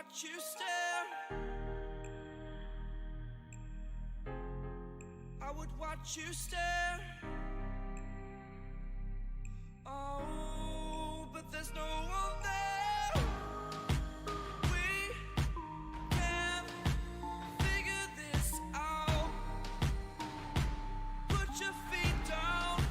watch you stare. I would watch you stare. Oh, but there's no one there. We can figure this out. Put your feet down.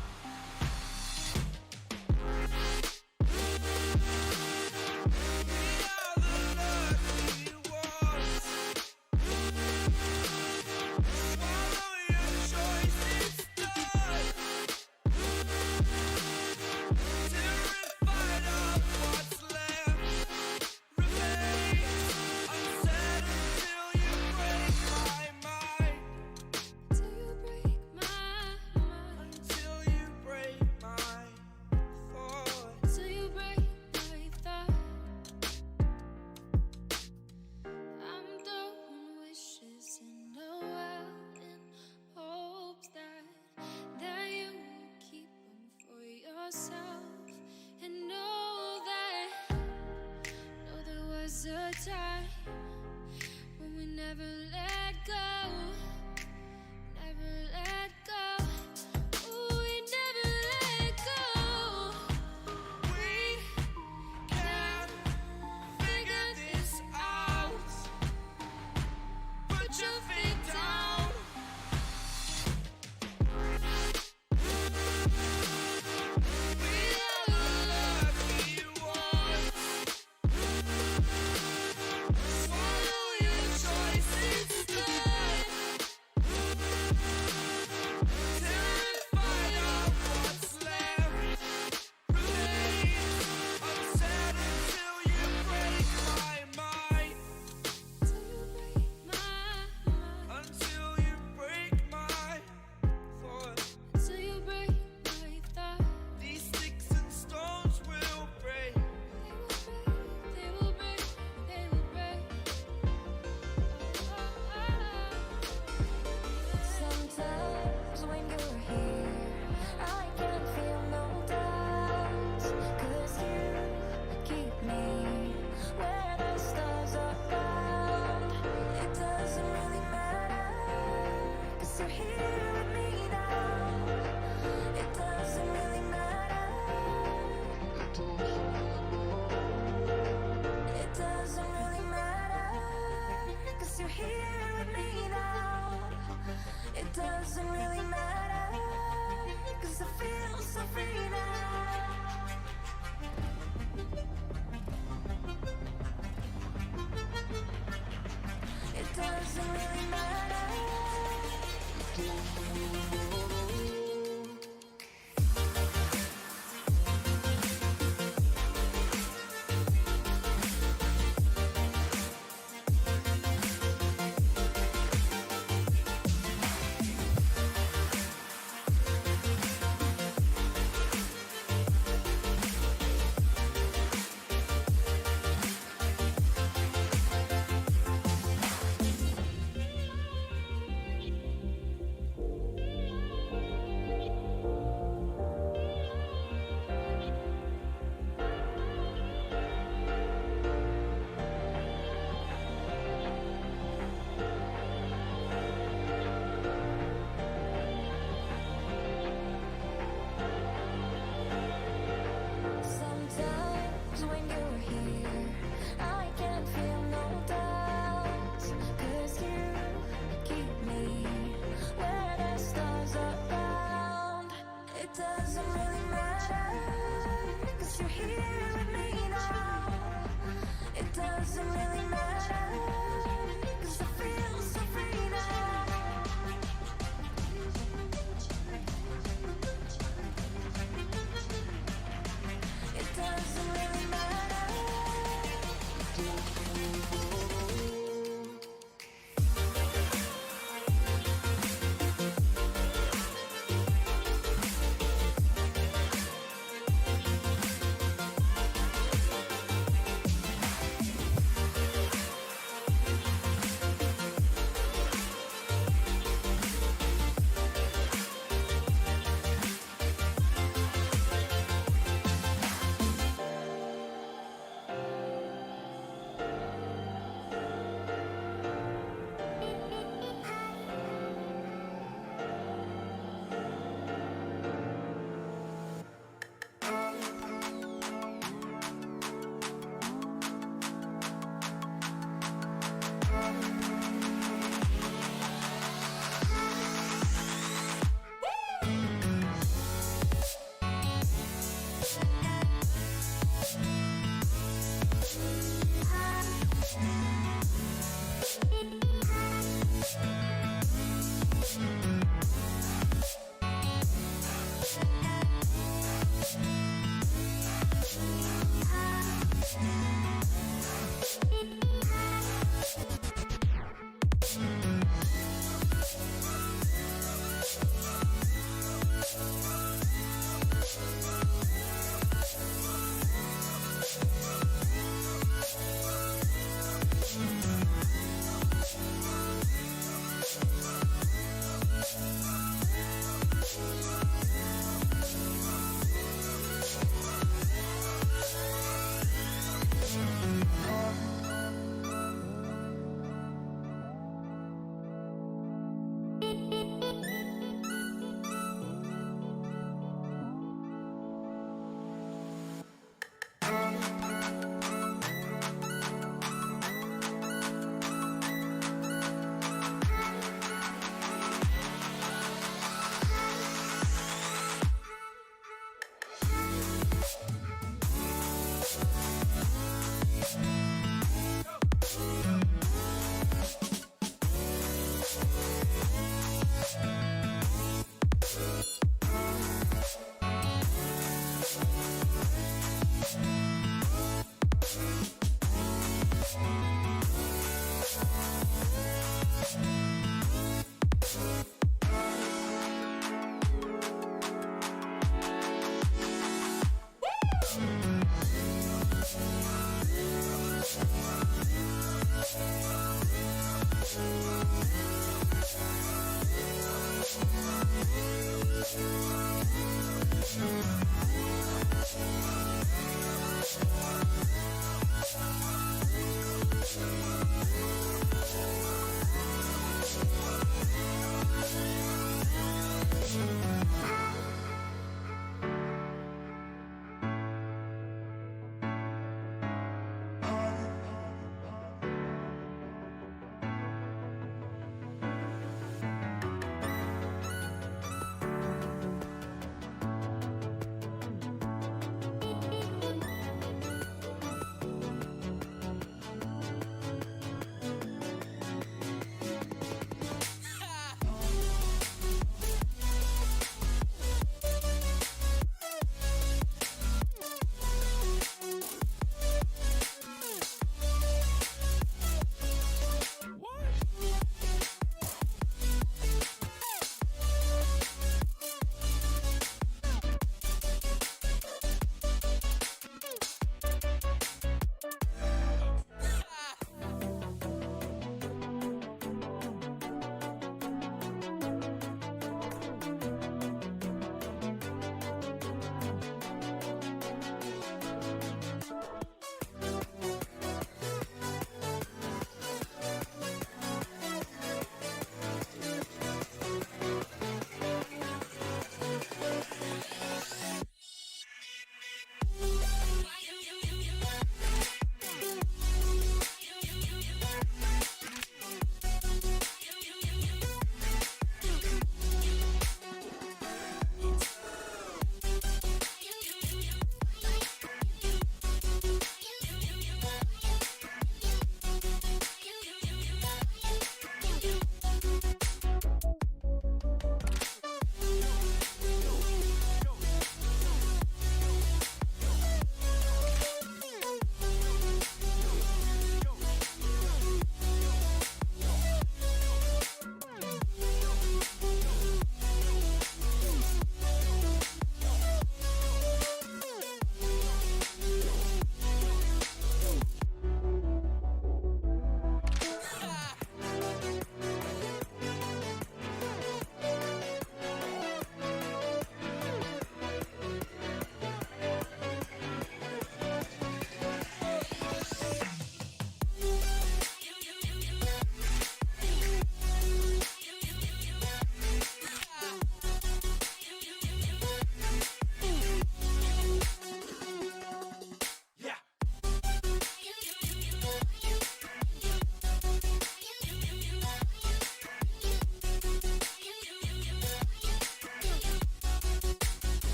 And know that, know there was a time when we never let go, never let go. Ooh, we never let go. We can figure this out. Put your feet down. It doesn't really matter.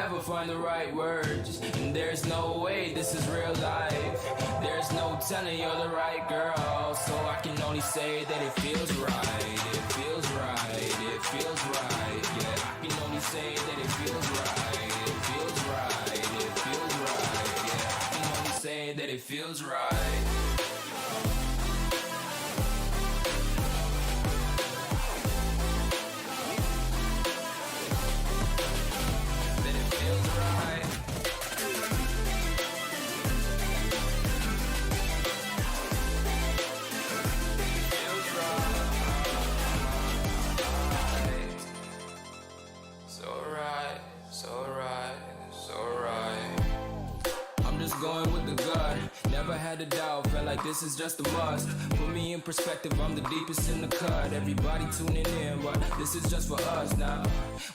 ever find the right words. And there's no way this is real life. There's no telling you're the right girl. So I can only say that it feels right. It feels right. It feels right. Yeah, I can only say that it feels right. It feels right. It feels right. Yeah, I can only say that it feels right. Going with the gut, never had a doubt, felt like this is just a must. Put me in perspective, I'm the deepest in the cut. Everybody tuning in, but this is just for us now.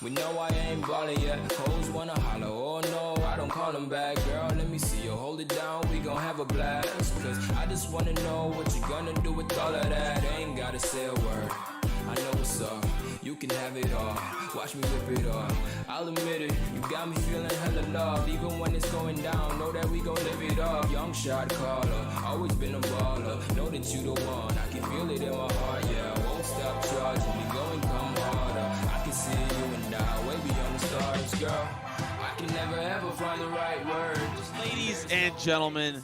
We know I ain't ballin' yet, hoes wanna holler, oh no, I don't call them back. Girl, let me see you hold it down, we gon' have a blast. Cause I just wanna know what you gonna do with all of that. Ain't gotta say a word, I know what's up. You can have it all, watch me rip it off. I'll admit it, you got me feeling hella love. Even when it's going down, know that we gon' live it up. Young shot caller, always been a baller. Know that you the one, I can feel it in my heart, yeah. I won't stop charging, we going come harder. I can see you and I, way beyond the stars, girl. I can never ever find the right words. Ladies and gentlemen,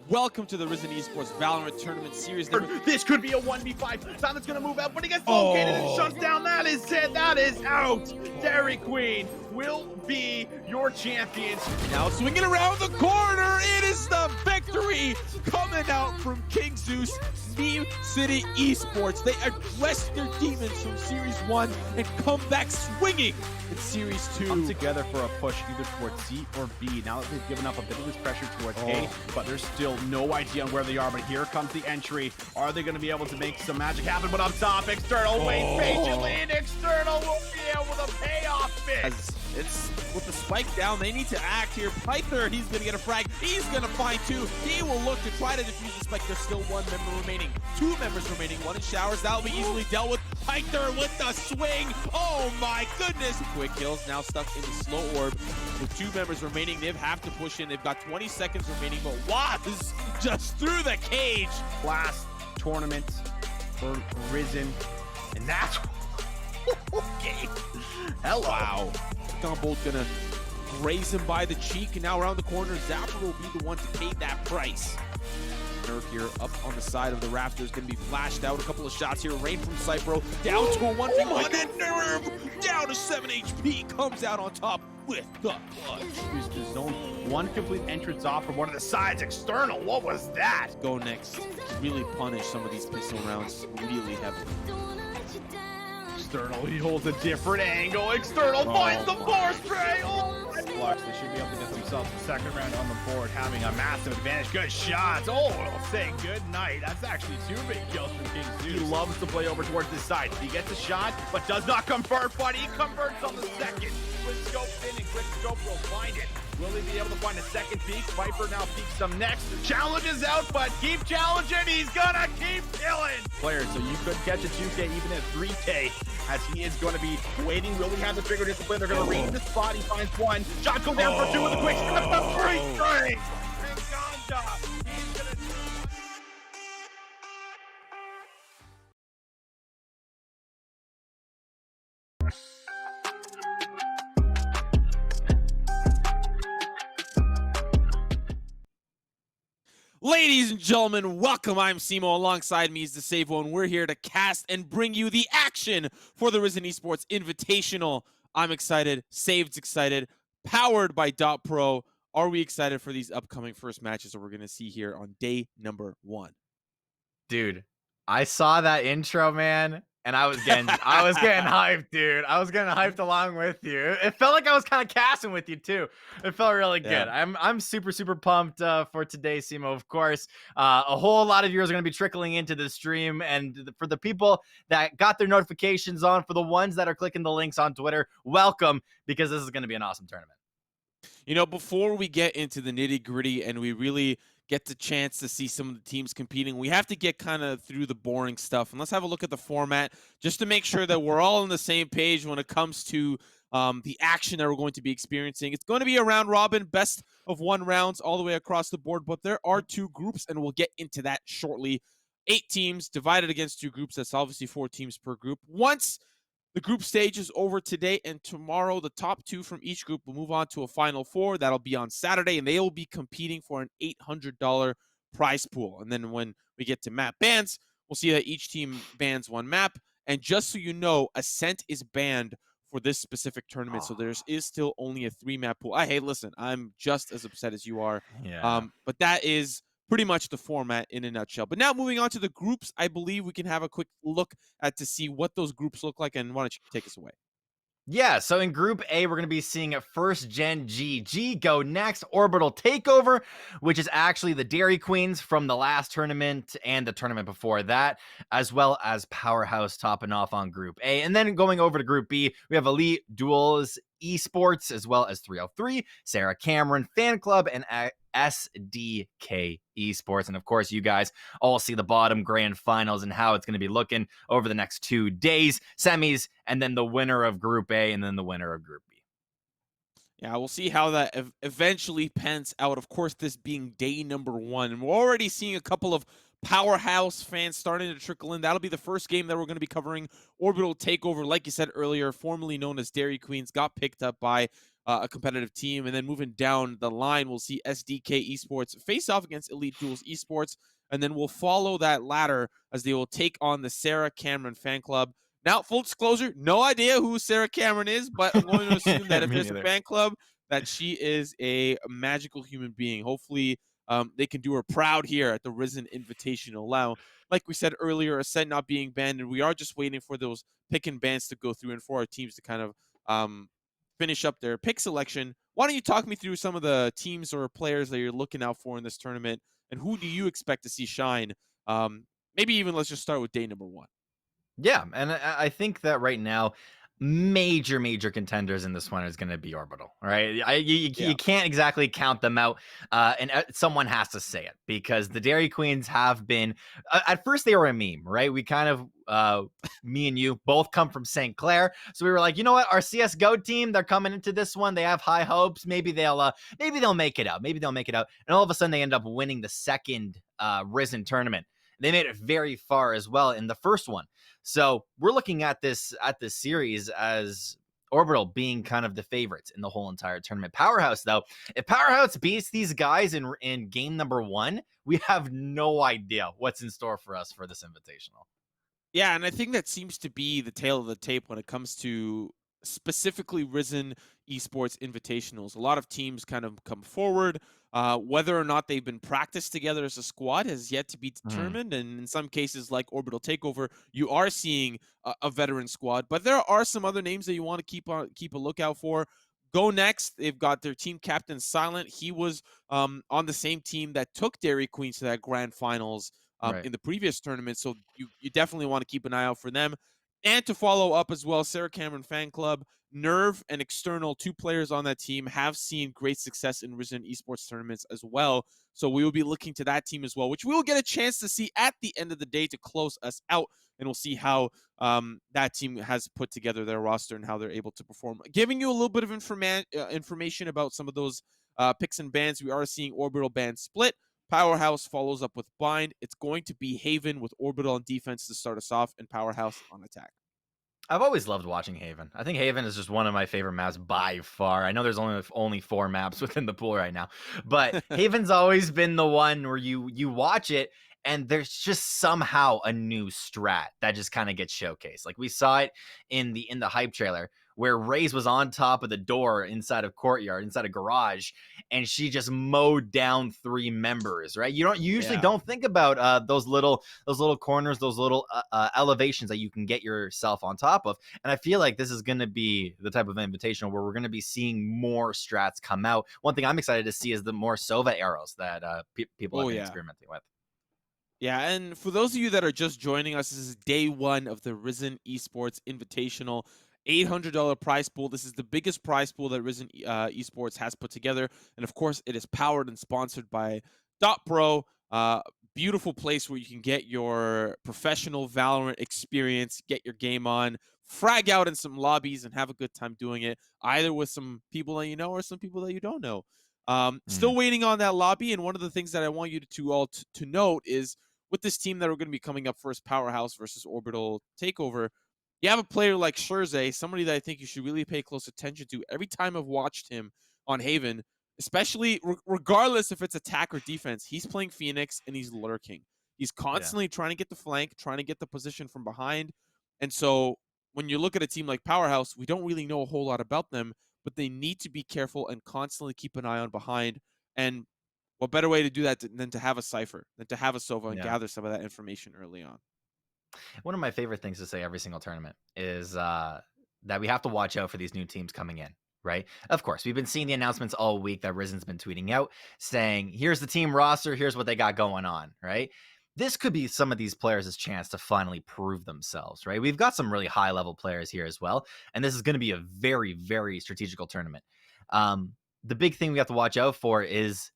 welcome to the Risen Esports Valorant Tournament Series. This could be a 1v5. Simon's gonna move out, but he gets located and shuts down. That is it. That is out. Dairy Queen will be your champions. Now swinging around the corner, it is the victory coming out from King Zeus, Meme City Esports. They addressed their demons from Series 1 and come back swinging in Series 2. Come together for a push either towards C or B. Now that they've given up a bit of this pressure towards A, but there's still no idea on where they are. But here comes the entry. Are they going to be able to make some magic happen? But up top, External waits patiently, and External will be able to pay off it. As it's with the spike down, they need to act here. Pyther, he's going to get a frag. He's going to find two. He will look to try to defuse the spike. There's still one member remaining. Two members remaining. One in showers. That'll be easily dealt with. Pyther with the swing. Oh my goodness. Quick kills now stuck in the slow orb. With two members remaining, they have to push in. They've got 20 seconds remaining, but Waz just through the cage. Last tournament for Risen, and that's okay. Hello. Wow. Both gonna graze him by the cheek, and now around the corner, Zapper will be the one to pay that price. Nerf here up on the side of the rafters, gonna be flashed out. A couple of shots here. Rain from Cypro down to a 1v1, and Nerf down to 7 HP comes out on top with the clutch. Use the zone. One complete entrance off from one of the sides. External. What was that? Go next. Really punish some of these pistol rounds really heavily. External, he holds a different angle. External finds the force spray. Oh, blocks. They should be able to get themselves the second round on the board, having a massive advantage. Good shots. Oh, it'll say good night. That's actually two big kills from King Zeus. He loves to play over towards this side. He gets a shot, but does not convert. But he converts on the second. Quick scope in, and Quick Scope will find it. Will he be able to find a second peak? Viper now peeks some next. Challenge is out, but keep challenging. He's gonna keep killing. Players, so you could catch a 2K even at 3K, as he is going to be waiting. Will he have the trigger discipline? They're going to read the spot. He finds one. Shot goes down for two with a quick step up. Great strike. And Ganja, he's going to do Ladies and gentlemen, welcome. I'm Simo. Alongside me is the Save One. We're here to cast and bring you the action for the Risen Esports Invitational. I'm excited. Saved's excited. Powered by .pro. Are we excited for these upcoming first matches that we're going to see here on day number 1? Dude, I saw that intro, man, and I was getting hyped, dude. I was getting hyped along with you. It felt like I was kind of casting with you too. It felt really good. Yeah. I'm super pumped for today, Simo. Of course, a whole lot of viewers are going to be trickling into the stream, and for the people that got their notifications on, for the ones that are clicking the links on Twitter, welcome, because this is going to be an awesome tournament. You know, before we get into the nitty-gritty and we really get the chance to see some of the teams competing, we have to get kind of through the boring stuff. And let's have a look at the format just to make sure that we're all on the same page when it comes to the action that we're going to be experiencing. It's going to be a round robin, best of 1 rounds all the way across the board, but there are 2 groups, and we'll get into that shortly. 8 teams divided against 2 groups. That's obviously 4 teams per group. Once the group stage is over today and tomorrow, the top 2 from each group will move on to a final 4. That'll be on Saturday, and they will be competing for an $800 prize pool. And then when we get to map bans, we'll see that each team bans 1 map. And just so you know, Ascent is banned for this specific tournament, so there's is still only a 3-map pool. Hey, listen, I'm just as upset as you are. Yeah. But that is pretty much the format in a nutshell. But now moving on to the groups, I believe we can have a quick look at to see what those groups look like. And why don't you take us away? Yeah, so in Group A, we're going to be seeing a first gen GG go next, Orbital Takeover, which is actually the Dairy Queens from the last tournament and the tournament before that, as well as Powerhouse topping off on Group A. And then going over to Group B, we have Elite Duels Esports, as well as 303, Sarah Cameron Fan Club, and SDK Esports. And of course, you guys all see the bottom grand finals and how it's going to be looking over the next 2 days, semis, and then the winner of Group A, and then the winner of Group B. Yeah, we'll see how that eventually pans out. Of course, this being day number 1. And we're already seeing a couple of Powerhouse fans starting to trickle in. That'll be the first game that we're going to be covering. Orbital Takeover, like you said earlier, formerly known as Dairy Queens, got picked up by a competitive team. And then moving down the line, we'll see SDK Esports face off against Elite Duels Esports. And then we'll follow that ladder as they will take on the Sarah Cameron Fan Club. Now, full disclosure, no idea who Sarah Cameron is, but I'm going to assume that if there's a fan club, that she is a magical human being. Hopefully, they can do her proud here at the Risen Invitational. Now, like we said earlier, Ascent not being banned, and we are just waiting for those pick and bans to go through and for our teams to kind of finish up their pick selection. Why don't you talk me through some of the teams or players that you're looking out for in this tournament, and who do you expect to see shine? Maybe even let's just start with day number 1. Yeah, and I think that right now, major contenders in this one is going to be Orbital, right? You can't exactly count them out, and someone has to say it, because the Dairy Queens have been, at first they were a meme, right? We kind of, me and you both come from St. Clair, so we were like, you know what, our CSGO team, they're coming into this one, they have high hopes, maybe they'll make it out, and all of a sudden they end up winning the second Risen tournament. They made it very far as well in the first one. So we're looking at this series as Orbital being kind of the favorites in the whole entire tournament. Powerhouse, though, if Powerhouse beats these guys in game number 1, we have no idea what's in store for us for this invitational. Yeah, and I think that seems to be the tail of the tape when it comes to specifically Risen Esports Invitationals. A lot of teams kind of come forward. Whether or not they've been practiced together as a squad has yet to be determined. And in some cases, like Orbital Takeover, you are seeing a veteran squad. But there are some other names that you want to keep a lookout for. Go Next, they've got their team captain Silent. He was on the same team that took Dairy Queens to that grand finals in the previous tournament. So you definitely want to keep an eye out for them. And to follow up as well, Sarah Cameron Fan Club, Nerve, and External, 2 players on that team, have seen great success in Risen Esports tournaments as well. So we will be looking to that team as well, which we will get a chance to see at the end of the day to close us out. And we'll see how that team has put together their roster and how they're able to perform. Giving you a little bit of information about some of those picks and bans. We are seeing Orbital ban split. Powerhouse follows up with Bind. It's going to be Haven with Orbital on defense to start us off, and Powerhouse on attack. I've always loved watching Haven. I think Haven is just one of my favorite maps by far. I know there's only 4 maps within the pool right now, but Haven's always been the one where you watch it and there's just somehow a new strat that just kind of gets showcased. Like we saw it in the hype trailer where Raze was on top of the door inside of courtyard, inside a garage, and she just mowed down 3 members, right? You usually don't think about those little corners, those little elevations that you can get yourself on top of. And I feel like this is going to be the type of invitational where we're going to be seeing more strats come out. One thing I'm excited to see is the more Sova arrows that people have been experimenting with. Yeah, and for those of you that are just joining us, this is day 1 of the Risen Esports Invitational. $800 prize pool. This is the biggest prize pool that Risen Esports has put together. And of course, it is powered and sponsored by .pro. Beautiful place where you can get your professional Valorant experience, get your game on, frag out in some lobbies and have a good time doing it, either with some people that you know or some people that you don't know. Still waiting on that lobby, and one of the things that I want you to note is with this team that are going to be coming up first, Powerhouse versus Orbital Takeover, you have a player like Scherze, somebody that I think you should really pay close attention to. Every time I've watched him on Haven, especially regardless if it's attack or defense, he's playing Phoenix and he's lurking. He's constantly trying to get the flank, trying to get the position from behind. And so when you look at a team like Powerhouse, we don't really know a whole lot about them, but they need to be careful and constantly keep an eye on behind. And what better way to do that than to have a Cypher, than to have a Sova and gather some of that information early on. One of my favorite things to say every single tournament is that we have to watch out for these new teams coming in, right? Of course, we've been seeing the announcements all week that Risen's been tweeting out saying, here's the team roster, here's what they got going on, right? This could be some of these players' chance to finally prove themselves, right? We've got some really high-level players here as well, and this is going to be a very, very strategical tournament. The big thing we have to watch out for is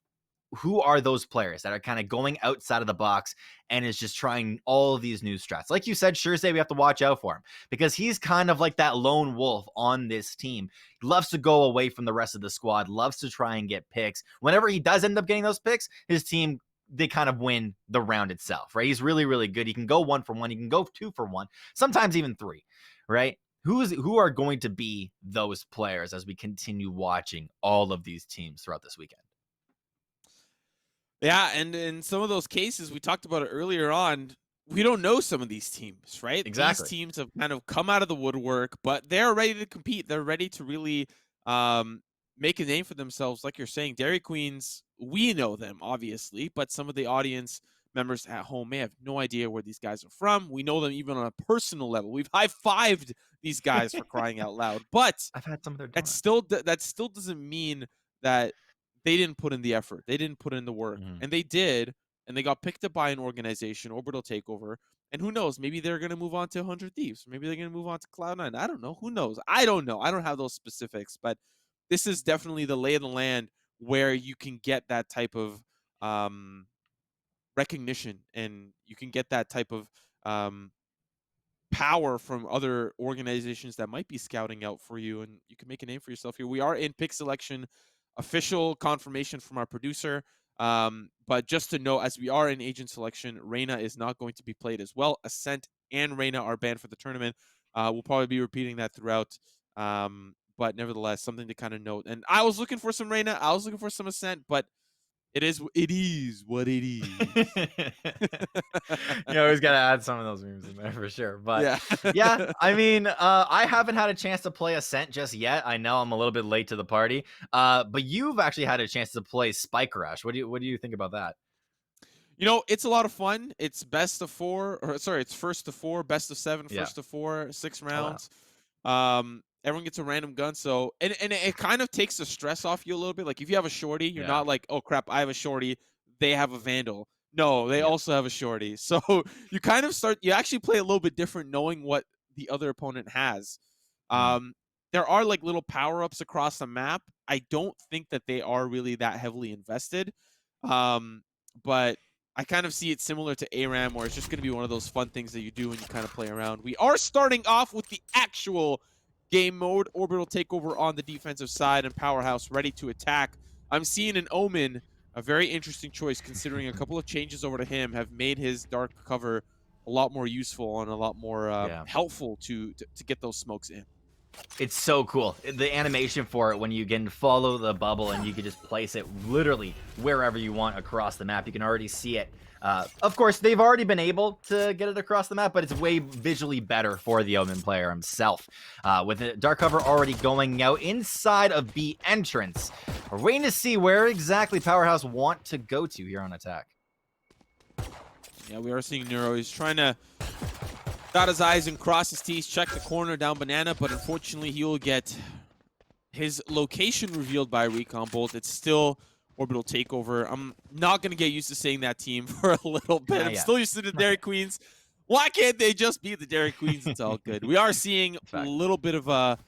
who are those players that are kind of going outside of the box and is just trying all of these new strats. Like you said, Scherze, we have to watch out for him because he's kind of like that lone wolf on this team. He loves to go away from the rest of the squad, loves to try and get picks. Whenever he does end up getting those picks, his team, they kind of win the round itself, right? He's really, really good. He can go 1 for 1. He can go 2 for 1, sometimes even 3, right? Who are going to be those players as we continue watching all of these teams throughout this weekend? Yeah, and in some of those cases, we talked about it earlier on, we don't know some of these teams, right? Exactly. These teams have kind of come out of the woodwork, but they're ready to compete. They're ready to really make a name for themselves. Like you're saying, Dairy Queens, we know them, obviously, but some of the audience members at home may have no idea where these guys are from. We know them even on a personal level. We've high-fived these guys for crying out loud. But I've had some of their that still doesn't mean that they didn't put in the effort. They didn't put in the work. And they did, and they got picked up by an organization, Orbital Takeover. And who knows? Maybe they're going to move on to 100 Thieves. Maybe they're going to move on to Cloud9. I don't know. Who knows? I don't know. I don't have those specifics. But this is definitely the lay of the land where you can get that type of recognition, and you can get that type of power from other organizations that might be scouting out for you, and you can make a name for yourself here. We are in pick selection, official confirmation from our producer. But just to know, as we are in agent selection, Reyna is not going to be played as well. Ascent and Reyna are banned for the tournament. We'll probably be repeating that throughout. But nevertheless, something to kind of note. And I was looking for some Reyna. I was looking for some Ascent, but it is what it is. You always got to add some of those memes in there for sure. But yeah, I mean, I haven't had a chance to play Ascent just yet. I know I'm a little bit late to the party. But you've actually had a chance to play Spike Rush. What do you think about that? You know, it's a lot of fun. It's best of 4, or sorry, it's first to 4, best of 7, first to 4, 6 rounds. Oh, wow. Everyone gets a random gun, so and it kind of takes the stress off you a little bit. Like if you have a shorty, you're not like, oh crap, I have a shorty, they have a vandal. No, they also have a shorty. So you kind of you actually play a little bit different knowing what the other opponent has. There are like little power-ups across the map. I don't think that they are really that heavily invested. But I kind of see it similar to ARAM, where it's just going to be one of those fun things that you do when you kind of play around. We are starting off with the actual game mode. Orbital Takeover on the defensive side and Powerhouse ready to attack. I'm seeing an Omen, a very interesting choice, considering a couple of changes over to him have made his dark cover a lot more useful and a lot more helpful to get those smokes in. It's so cool. The animation for it, when you can follow the bubble and you can just place it literally wherever you want across the map. You can already see it. Of course, they've already been able to get it across the map, but it's way visually better for the Omen player himself. With the dark cover already going out inside of B entrance, we're waiting to see where exactly Powerhouse want to go to here on attack. Yeah, we are seeing Neuro. He's trying to dot his I's and cross his T's, check the corner down Banana, but unfortunately he will get his location revealed by Recon Bolt. It's still Orbital Takeover. I'm not going to get used to saying that team for a little bit. I'm still used to the Dairy Queens. Why can't they just be the Dairy Queens? It's all good. We are seeing a little bit of a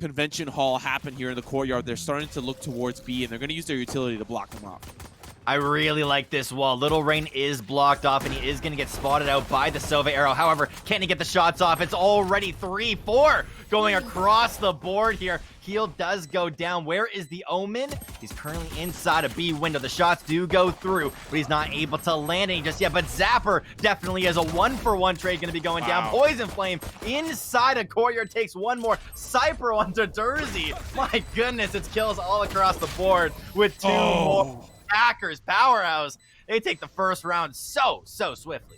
convention hall happen here in the courtyard. They're starting to look towards B, and they're going to use their utility to block them off. I really like this wall. Little Rain is blocked off, and he is going to get spotted out by the Sova arrow. However, can he get the shots off? It's already 3-4 going across the board here. Heal does go down. Where is the Omen? He's currently inside a B window. The shots do go through, but he's not able to land any just yet. But Zapper definitely has a 1-for-1 trade going to be going down. Poison Flame inside a courtyard takes one more. Cypher onto Dersey. My goodness, it's kills all across the board with two more. Packers, Powerhouse, they take the first round so swiftly.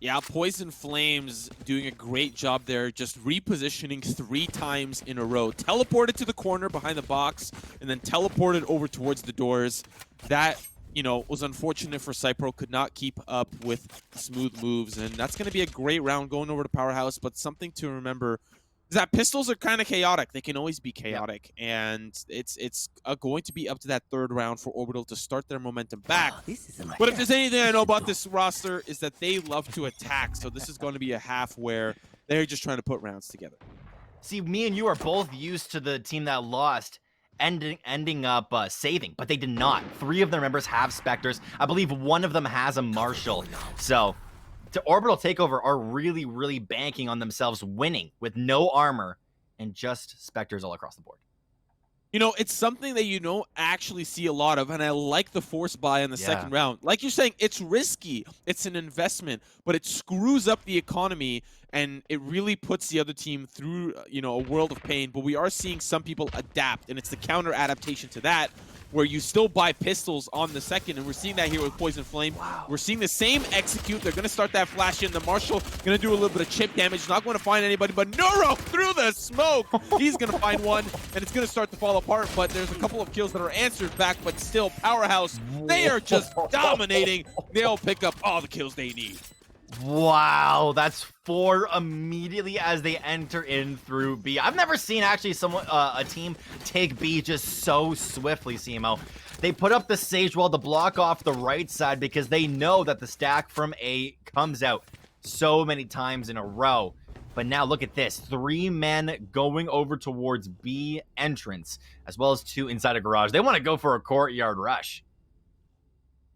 Yeah, Poison Flames doing a great job there, just repositioning 3 times in a row. Teleported to the corner behind the box, and then teleported over towards the doors. That, you know, was unfortunate for Cypro, could not keep up with smooth moves, and that's going to be a great round going over to Powerhouse, but something to remember is that pistols are kind of chaotic. They can always be chaotic, and it's going to be up to that 3rd round for Orbital to start their momentum back. But if there's anything I know about this roster is that they love to attack, so this is going to be a half where they're just trying to put rounds together. See, me and you are both used to the team that lost ending up saving, but they did not. 3 of their members have Spectres. I believe one of them has a Marshal. So to Orbital Takeover are really banking on themselves winning with no armor and just Spectres all across the board. You know, it's something that you don't actually see a lot of, and I like the force buy in the 2nd round. Like you're saying, it's risky. It's an investment, but it screws up the economy, and it really puts the other team through, you know, a world of pain. But we are seeing some people adapt, and it's the counter adaptation to that, where you still buy pistols on the 2nd, and we're seeing that here with Poison Flame. We're seeing the same execute. They're going to start that flash in. The Marshal going to do a little bit of chip damage. Not going to find anybody, but Neuro through the smoke. He's going to find one, and it's going to start to fall apart, but there's a couple of kills that are answered back, but still Powerhouse, they are just dominating. They'll pick up all the kills they need. Wow, that's 4 immediately as they enter in through B. I've never seen actually a team take B just so swiftly, CMO. They put up the Sage Wall to block off the right side because they know that the stack from A comes out so many times in a row. But now look at this, 3 men going over towards B entrance, as well as 2 inside a garage. They want to go for a courtyard rush.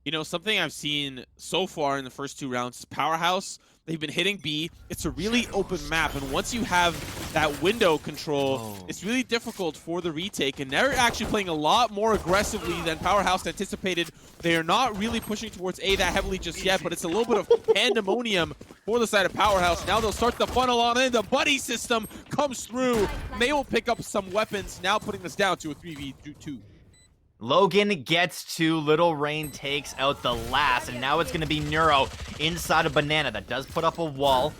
You know, something I've seen so far in the first 2 rounds is Powerhouse. They've been hitting B. It's a really open map, and once you have that window control, it's really difficult for the retake, and they're actually playing a lot more aggressively than Powerhouse anticipated. They are not really pushing towards A that heavily just yet, but it's a little bit of pandemonium for the side of Powerhouse. Now they'll start the funnel on in. The buddy system comes through, and they will pick up some weapons, now putting us down to a 3v2. Logan gets 2, Little Rain takes out the last, and now it's going to be Neuro inside a Banana that does put up a wall.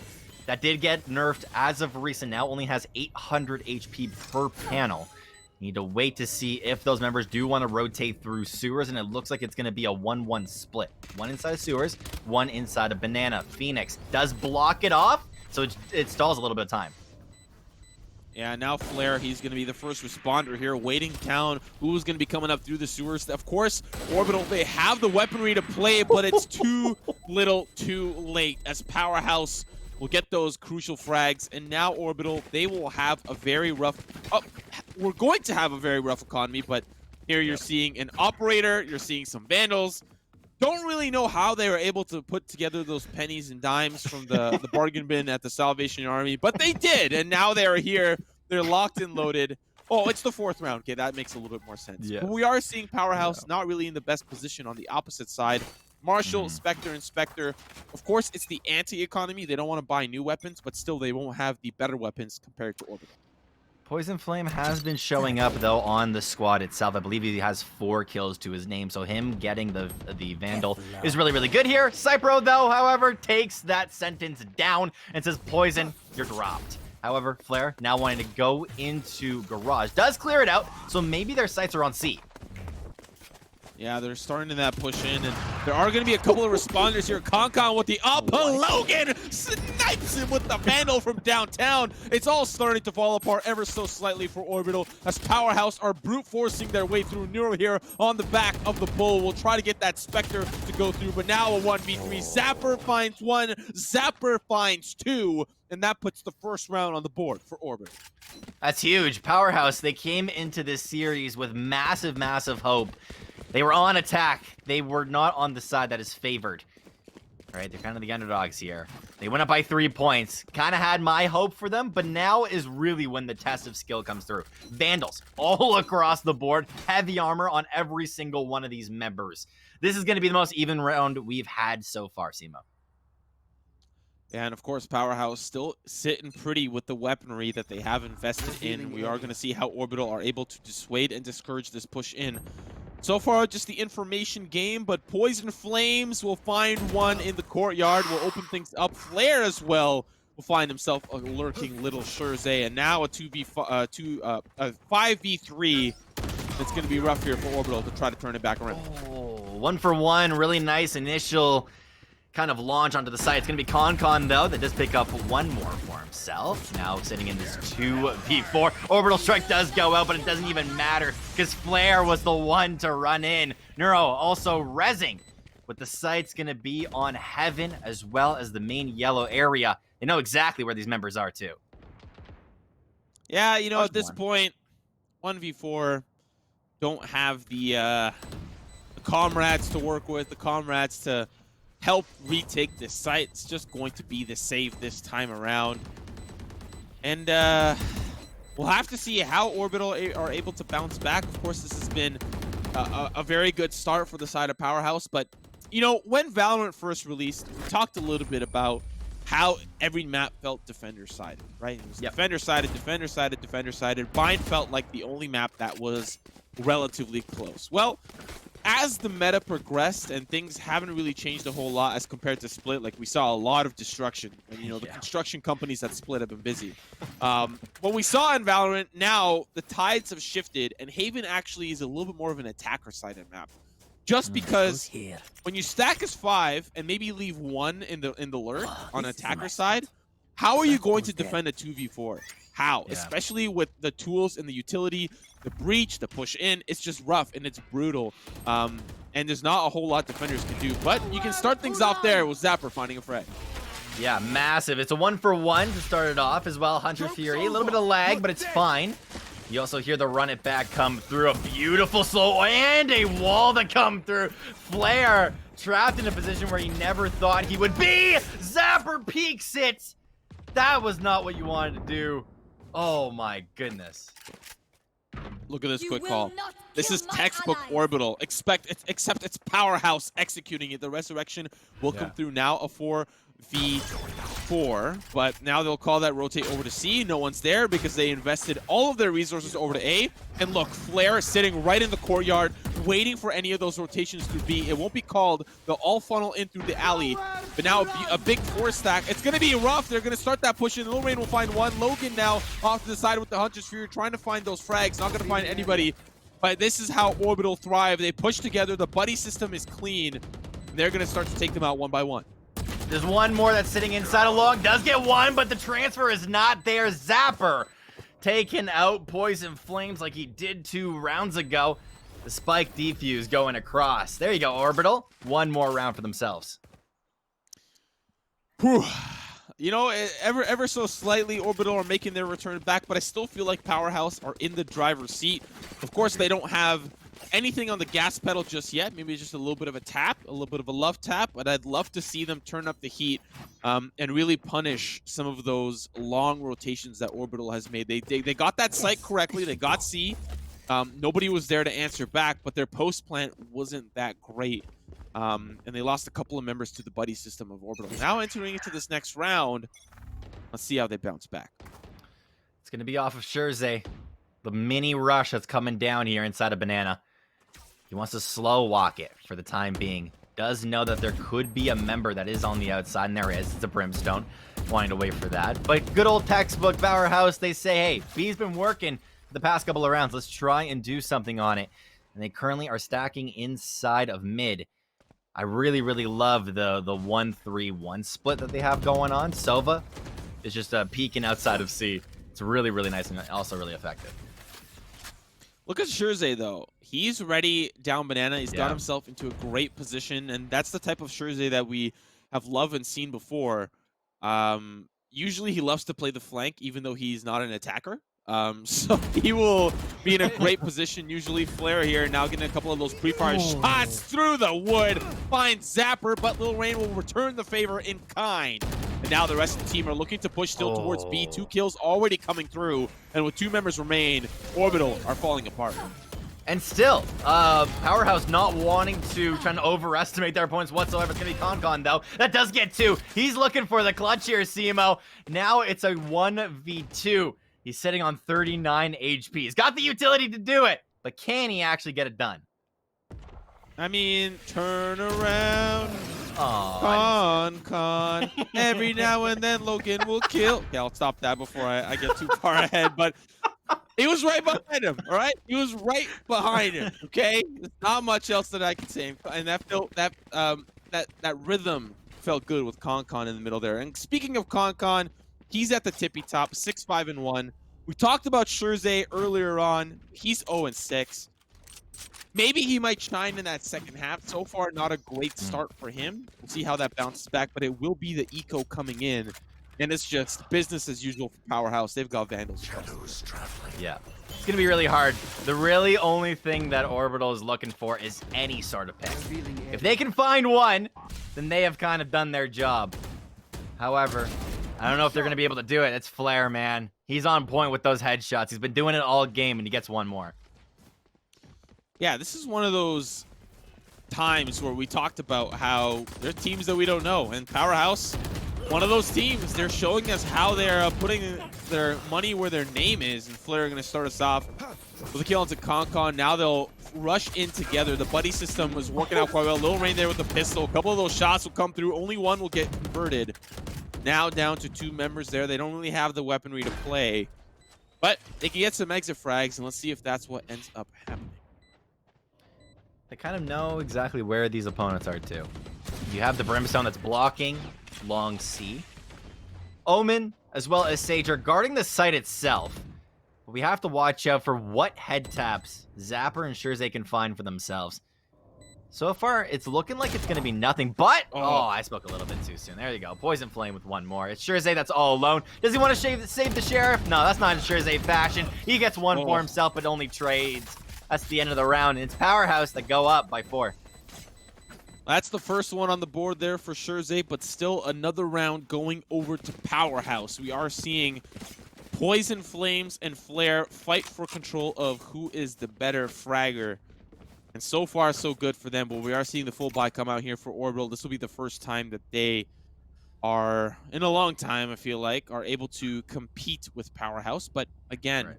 That did get nerfed as of recent, now only has 800 HP per panel. Need to wait to see if those members do want to rotate through sewers, and it looks like it's going to be a 1-1 split. 1 inside of sewers, 1 inside of Banana. Phoenix does block it off, so it stalls a little bit of time. Yeah, now Flare, he's going to be the first responder here, waiting down who's going to be coming up through the sewers. Of course, Orbital, they have the weaponry to play, but it's too little too late, as Powerhouse will get those crucial frags, and now Orbital, they will have a very rough... we're going to have a very rough economy, but here you're seeing an Operator, you're seeing some Vandals. Don't really know how they were able to put together those pennies and dimes from the bargain bin at the Salvation Army, but they did, and now they're here. They're locked and loaded. Oh, it's the 4th round. Okay, that makes a little bit more sense. Yeah. But we are seeing Powerhouse not really in the best position on the opposite side. Marshall, Spectre, and Spectre. Of course, it's the anti-economy. They don't want to buy new weapons, but still they won't have the better weapons compared to Orbital. Poison Flame has been showing up, though, on the squad itself. I believe he has 4 kills to his name, so him getting the Vandal is really good here. Cypro, though, however, takes that sentence down and says, Poison, you're dropped. However, Flare, now wanting to go into Garage, does clear it out, so maybe their sights are on C. Yeah, they're starting to that push in, and there are going to be a couple of responders here. Concon with the up, Logan snipes him with the Vandal from downtown. It's all starting to fall apart ever so slightly for Orbital, as Powerhouse are brute forcing their way through. Neuro here on the back of the bull will try to get that Spectre to go through, but now a 1v3. Zapper finds 1, Zapper finds 2, and that puts the first round on the board for Orbital. That's huge. Powerhouse, they came into this series with massive hope. They were on attack. They were not on the side that is favored. All right, they're kind of the underdogs here. They went up by 3 points. Kind of had my hope for them, but now is really when the test of skill comes through. Vandals all across the board. Heavy armor on every single one of these members. This is going to be the most even round we've had so far, Simo. And of course, Powerhouse still sitting pretty with the weaponry that they have invested in. We are going to see how Orbital are able to dissuade and discourage this push in. So far, just the information game, but Poison Flames will find one in the courtyard, will open things up. Flare as well will find himself a lurking little Shurzei, and now a 5v3. It's going to be rough here for Orbital to try to turn it back around. Oh, 1 for 1, really nice initial kind of launch onto the site. It's going to be Concon, though, that does pick up 1 more for himself. Now sitting in this 2v4. Orbital Strike does go out, but it doesn't even matter because Flare was the one to run in. Neuro also rezzing, but the site's going to be on Heaven as well as the main yellow area. They know exactly where these members are, too. Yeah, you know, at this point, 1v4 don't have the comrades to work with, the comrades to help retake this site. It's just going to be the save this time around. And we'll have to see how Orbital are able to bounce back. Of course, this has been a very good start for the side of Powerhouse. But, you know, when Valorant first released, we talked a little bit about how every map felt defender-sided, right? It was defender-sided, defender-sided, defender-sided. Bind felt like the only map that was relatively close. Well, as the meta progressed and things haven't really changed a whole lot as compared to Split, like we saw a lot of destruction. And, you know, the construction companies that Split have been busy. What we saw in Valorant, now the tides have shifted, and Haven actually is a little bit more of an attacker-sided map. Just because when you stack as 5 and maybe leave 1 in the lurk on attacker side, how are you going to defend a 2v4? How? Yeah. Especially with the tools and the utility, the breach, the push in. It's just rough and it's brutal. And there's not a whole lot defenders can do. But you can start things off there with Zapper finding a frag. Yeah, massive. It's a 1 for 1 to start it off as well. Hunter Fury, a little bit of lag, but it's fine. You also hear the run it back come through. A beautiful slow and a wall that come through. Flare trapped in a position where he never thought he would be. Zapper peeks it. That was not what you wanted to do. Oh my goodness. Look at this quick call. This is textbook Orbital. Except it's Powerhouse executing it. The Resurrection will come through now, a 4v4. But now they'll call that rotate over to C. No one's there because they invested all of their resources over to A. And look, Flare is sitting right in the courtyard, waiting for any of those rotations to be. It won't be called. They'll all funnel in through the alley. But now a big 4 stack. It's going to be rough. They're going to start that push in. Lil Rain will find one. Logan now off to the side with the Hunter's Fury, trying to find those frags. Not going to find anybody. But this is how Orbital thrive. They push together. The buddy system is clean. They're going to start to take them out one by one. There's one more that's sitting inside a log. Does get one, but the transfer is not there. Zapper taking out Poison Flames like he did 2 rounds ago. The spike defuse going across. There you go, Orbital. One more round for themselves. Whew. You know, ever so slightly, Orbital are making their return back, but I still feel like Powerhouse are in the driver's seat. Of course, they don't have anything on the gas pedal just yet. Maybe just a little bit of a tap, a little bit of a love tap, but I'd love to see them turn up the heat and really punish some of those long rotations that Orbital has made. They got that site correctly. They got C. Nobody was there to answer back, but their post plant wasn't that great. And they lost a couple of members to the buddy system of Orbital. Now entering into this next round, let's see how they bounce back. It's going to be off of Shurzei. The mini rush that's coming down here inside of Banana. He wants to slow walk it for the time being. Does know that there could be a member that is on the outside, and there is. It's a Brimstone. Wanting to wait for that. But good old textbook Powerhouse, they say, hey, B's been working for the past couple of rounds. Let's try and do something on it. And they currently are stacking inside of mid. I really, really love the 1-3-1 split that they have going on. Sova is just peeking outside of C. It's really, really nice and also really effective. Look at Shurzei, though. He's ready down Banana. He's got himself into a great position, and that's the type of Shurzei that we have loved and seen before. Usually he loves to play the flank, even though he's not an attacker. So he will be in a great position. Usually Flare here now getting a couple of those pre-fire shots through the wood. Finds Zapper, but Lil Rain will return the favor in kind. And now the rest of the team are looking to push still towards B. 2 kills already coming through. And with 2 members remain, Orbital are falling apart. And still, Powerhouse not wanting to try to overestimate their opponents whatsoever. It's going to be Concon, though. That does get 2. He's looking for the clutch here, Simo. Now it's a 1v2. He's sitting on 39 HP. He's got the utility to do it, but can he actually get it done? I mean, turn around. Oh, Con. Every now and then Logan will kill. Okay, I'll stop that before I get too far ahead, but he was right behind him, all right? He was right behind him, okay? There's not much else that I can say. And that felt that rhythm felt good with Concon in the middle there. And speaking of Concon, he's at the tippy top, 6-5-1. We talked about Scherze earlier on. He's 0-6. Maybe he might shine in that second half. So far, not a great start for him. We'll see how that bounces back, but it will be the eco coming in. And it's just business as usual for Powerhouse. They've got Vandals. yeah. It's going to be really hard. The really only thing that Orbital is looking for is any sort of pick. If they can find one, then they have kind of done their job. However, I don't know if they're going to be able to do it. It's Flare, man. He's on point with those headshots. He's been doing it all game, and he gets one more. Yeah, this is one of those times where we talked about how there's teams that we don't know. And Powerhouse, one of those teams, they're showing us how they're putting their money where their name is. And Flare are going to start us off with a kill into Concon. Now they'll rush in together. The buddy system was working out quite well. Lil Rain there with the pistol. A couple of those shots will come through. Only one will get converted. Now down to 2 members there. They don't really have the weaponry to play. But they can get some exit frags, and let's see if that's what ends up happening. They kind of know exactly where these opponents are, too. You have the Brimstone that's blocking Long C. Omen, as well as Sage, are guarding the site itself. But we have to watch out for what head taps Zapper and Scherze can find for themselves. So far, it's looking like it's going to be nothing, but... Oh, I spoke a little bit too soon. There you go. Poison Flame with one more. It's Scherze that's all alone. Does he want to save the Sheriff? No, that's not in Scherze fashion. He gets one for himself, but only trades. That's the end of the round, and it's Powerhouse that go up by 4. That's the first one on the board there for Scherze, but still another round going over to Powerhouse. We are seeing Poison Flames and Flare fight for control of who is the better fragger. And so far, so good for them, but we are seeing the full buy come out here for Orbital. This will be the first time that they are, in a long time, I feel like, are able to compete with Powerhouse. But again,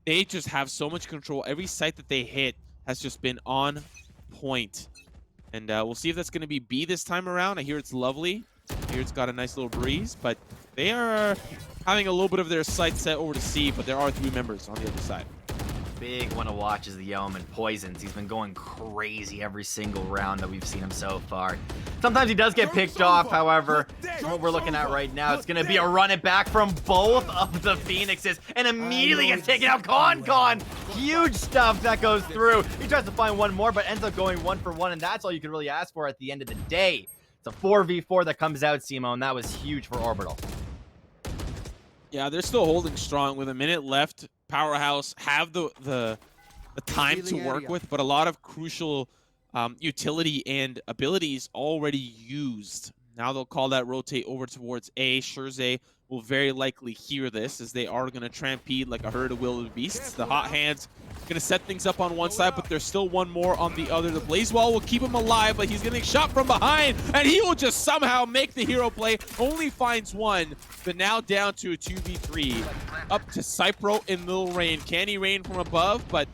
they just have so much control. Every site that they hit has just been on point. And we'll see if that's going to be B this time around. I hear it's lovely. I hear it's got a nice little breeze. But they are having a little bit of their sight set over to C, but there are 3 members on the other side. Big one to watch is the Yeoman Poisons. He's been going crazy every single round that we've seen him so far. Sometimes he does get picked off, however, what we're looking at right now, it's going to be a run it back from both of the Phoenixes and immediately gets taken out. Concon, huge stuff that goes through. He tries to find one more, but ends up going 1 for 1, and that's all you can really ask for at the end of the day. It's a 4v4 that comes out, Simo, and that was huge for Orbital. Yeah, they're still holding strong with a minute left. Powerhouse have the time to work with, but a lot of crucial utility and abilities already used. Now they'll call that rotate over towards A. Scherze will very likely hear this, as they are going to trampede like a herd of wildebeests. The hot hands going to set things up on one side, but there's still one more on the other. The Blaze Wall will keep him alive, but he's getting shot from behind, and he will just somehow make the hero play. Only finds one, but now down to a 2v3. Up to Cypro and Lil Rain. Can he rain from above? But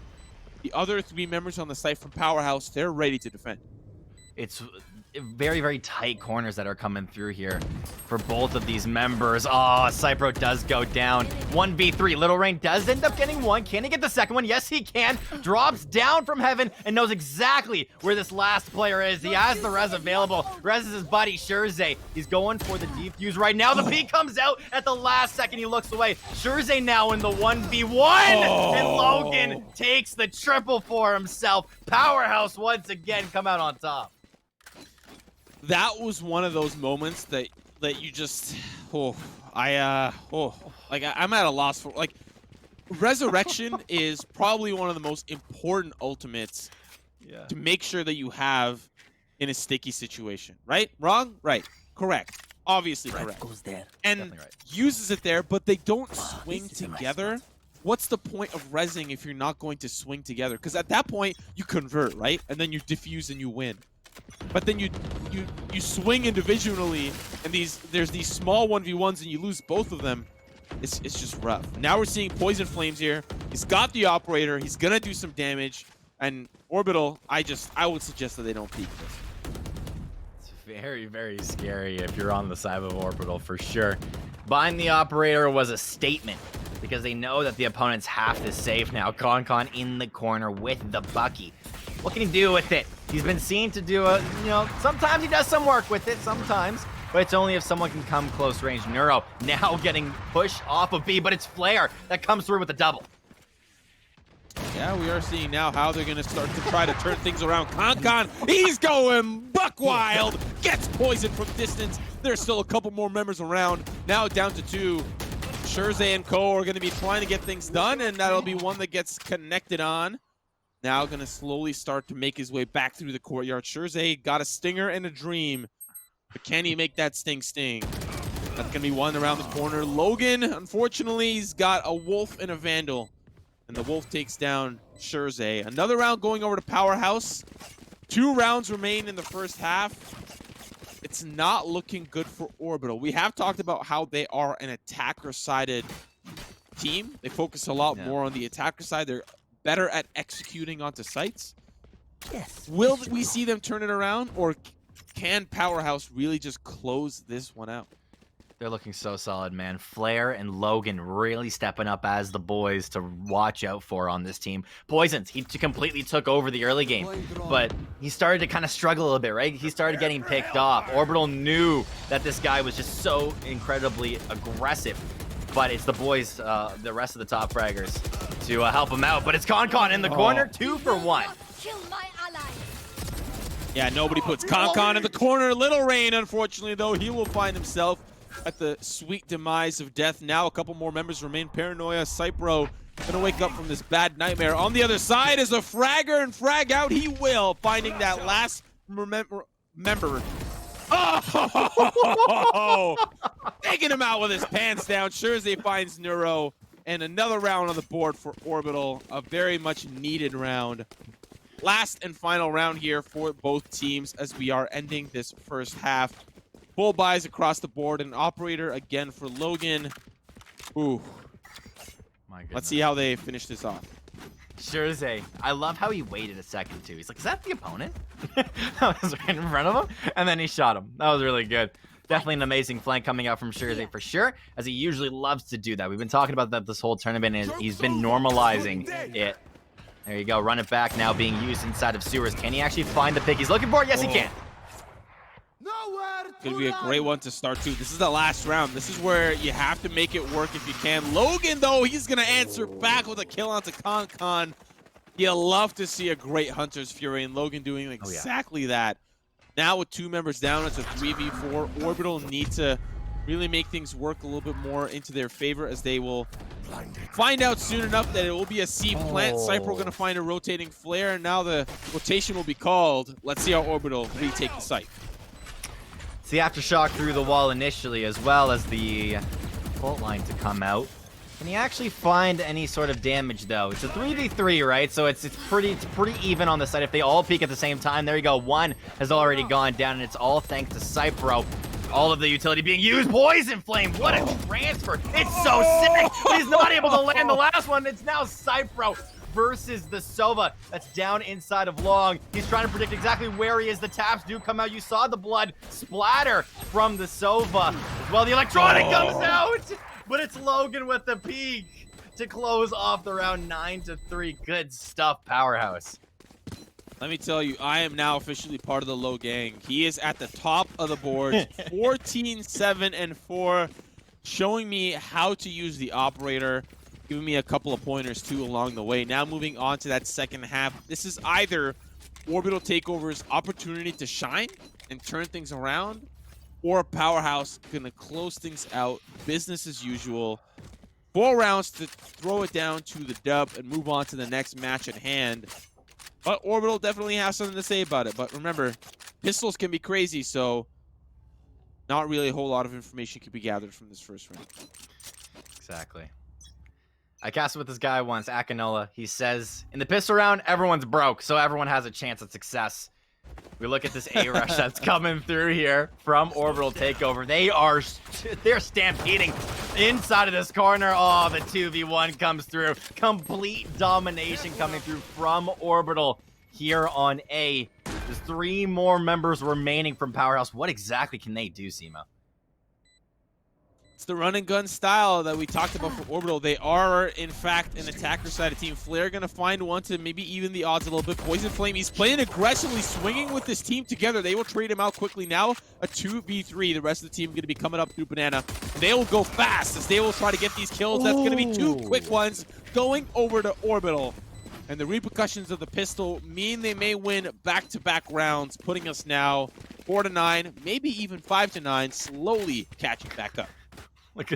the other 3 members on the site from Powerhouse, they're ready to defend. It's very, very tight corners that are coming through here for both of these members. Oh, Cypro does go down. 1v3. Little Rain does end up getting one. Can he get the second one? Yes, he can. Drops down from heaven and knows exactly where this last player is. He has the res available. Res is his buddy, Scherze. He's going for the defuse right now. The P comes out at the last second. He looks away. Scherze now in the 1v1. And Logan takes the triple for himself. Powerhouse once again come out on top. That was one of those moments that you just, I'm at a loss for, like, Resurrection is probably one of the most important ultimates to make sure that you have in a sticky situation. Right? Wrong? Right. Correct. Obviously correct. And uses it there, but they don't swing together. What's the point of rezzing if you're not going to swing together? Because at that point, you convert, right? And then you defuse and you win. But then you swing individually, and there's these small 1v1s, and you lose both of them. It's just rough. Now we're seeing Poison Flames here. He's got the operator. He's gonna do some damage. And Orbital, I would suggest that they don't peek this. It's very, very scary if you're on the side of Orbital for sure. Buying the operator was a statement because they know that the opponents have to save now. Con in the corner with the Bucky. What can he do with it? He's been seen to do sometimes he does some work with it, sometimes. But it's only if someone can come close range. Neuro now getting pushed off of B, but it's Flare that comes through with the double. Yeah, we are seeing now how they're going to start to try to turn things around. Con, he's going buck wild. Gets poisoned from distance. There's still a couple more members around. Now down to 2. Scherze and Co are going to be trying to get things done, and that'll be one that gets connected on. Now going to slowly start to make his way back through the courtyard. Scherze got a stinger and a dream. But can he make that sting? That's going to be one around the corner. Logan, unfortunately, he's got a Wolf and a Vandal. And the Wolf takes down Scherze. Another round going over to Powerhouse. 2 rounds remain in the first half. It's not looking good for Orbital. We have talked about how they are an attacker-sided team. They focus a lot more on the attacker side. They're better at executing onto sites. Yes. Will we see them turn it around, or can Powerhouse really just close this one out? They're looking so solid, man. Flare and Logan really stepping up as the boys to watch out for on this team. Poisons, he completely took over the early game, but he started to kind of struggle a little bit, right? He started getting picked off. Orbital knew that this guy was just so incredibly aggressive, but it's the boys, the rest of the top fraggers, to help him out. But it's Con in the corner, 2 for 1. Kill my ally. Yeah, nobody puts Con in the corner. Little Rain, unfortunately, though, he will find himself at the sweet demise of death. Now a couple more members remain. Paranoia, Cypro gonna wake up from this bad nightmare. On the other side is a fragger, and frag out he will, finding that last member. Oh! Taking him out with his pants down. Scherze finds Neuro, and another round on the board for Orbital. A very much needed round. Last and final round here for both teams as we are ending this first half. Full buys across the board, and operator again for Logan. Ooh. My goodness. Let's see how they finish this off. Scherze, I love how he waited a second too. He's like, is that the opponent? That was right in front of him, and then he shot him. That was really good. Definitely an amazing flank coming out from Scherze for sure, as he usually loves to do that. We've been talking about that this whole tournament, and he's been normalizing it. There you go, run it back now being used inside of sewers. Can he actually find the pick he's looking for? Yes, he can. Could be a great one to start too. This is the last round. This is where you have to make it work if you can. Logan, though, he's going to answer back with a kill onto Con. You love to see a great Hunter's Fury, and Logan doing exactly that. Now with 2 members down, it's a 3v4. Orbital need to really make things work a little bit more into their favor, as they will find out soon enough that it will be a C plant. Cypher going to find a rotating flare, and now the rotation will be called. Let's see how Orbital retake the site. It's the aftershock through the wall initially, as well as the fault line to come out. Can he actually find any sort of damage, though? It's a 3v3, right? So it's pretty even on the side if they all peek at the same time. There you go. One has already gone down, and it's all thanks to Cypro. All of the utility being used. Poison Flame, what a transfer. It's so sick, but he's not able to land the last one. It's now Cypro versus the Sova that's down inside of Long. He's trying to predict exactly where he is. The taps do come out. You saw the blood splatter from the Sova. Well, the electronic comes out, but it's Logan with the peak to close off the round 9-3. Good stuff, Powerhouse. Let me tell you, I am now officially part of the Low gang. He is at the top of the board, 14-7-4, showing me how to use the operator, giving me a couple of pointers too along the way. Now moving on to that second half. This is either Orbital Takeover's opportunity to shine and turn things around, or Powerhouse gonna close things out, business as usual. 4 rounds to throw it down to the dub and move on to the next match at hand. But Orbital definitely has something to say about it. But remember, pistols can be crazy, so not really a whole lot of information can be gathered from this first round. Exactly. I casted with this guy once, Akinola. He says, in the pistol round, everyone's broke, so everyone has a chance at success. We look at this A rush that's coming through here from Orbital Takeover. They're stampeding inside of this corner. Oh, the 2v1 comes through. Complete domination coming through from Orbital here on A. There's 3 more members remaining from Powerhouse. What exactly can they do, Simo? It's the run and gun style that we talked about for Orbital. They are, in fact, an attacker-sided team. Flair going to find one to maybe even the odds a little bit. Poison Flame, he's playing aggressively, swinging with this team together. They will trade him out quickly. Now a 2v3. The rest of the team going to be coming up through Banana. They will go fast as they will try to get these kills. That's going to be 2 quick ones going over to Orbital. And the repercussions of the pistol mean they may win back-to-back rounds, putting us now 4-9, maybe even 5-9, slowly catching back up. Look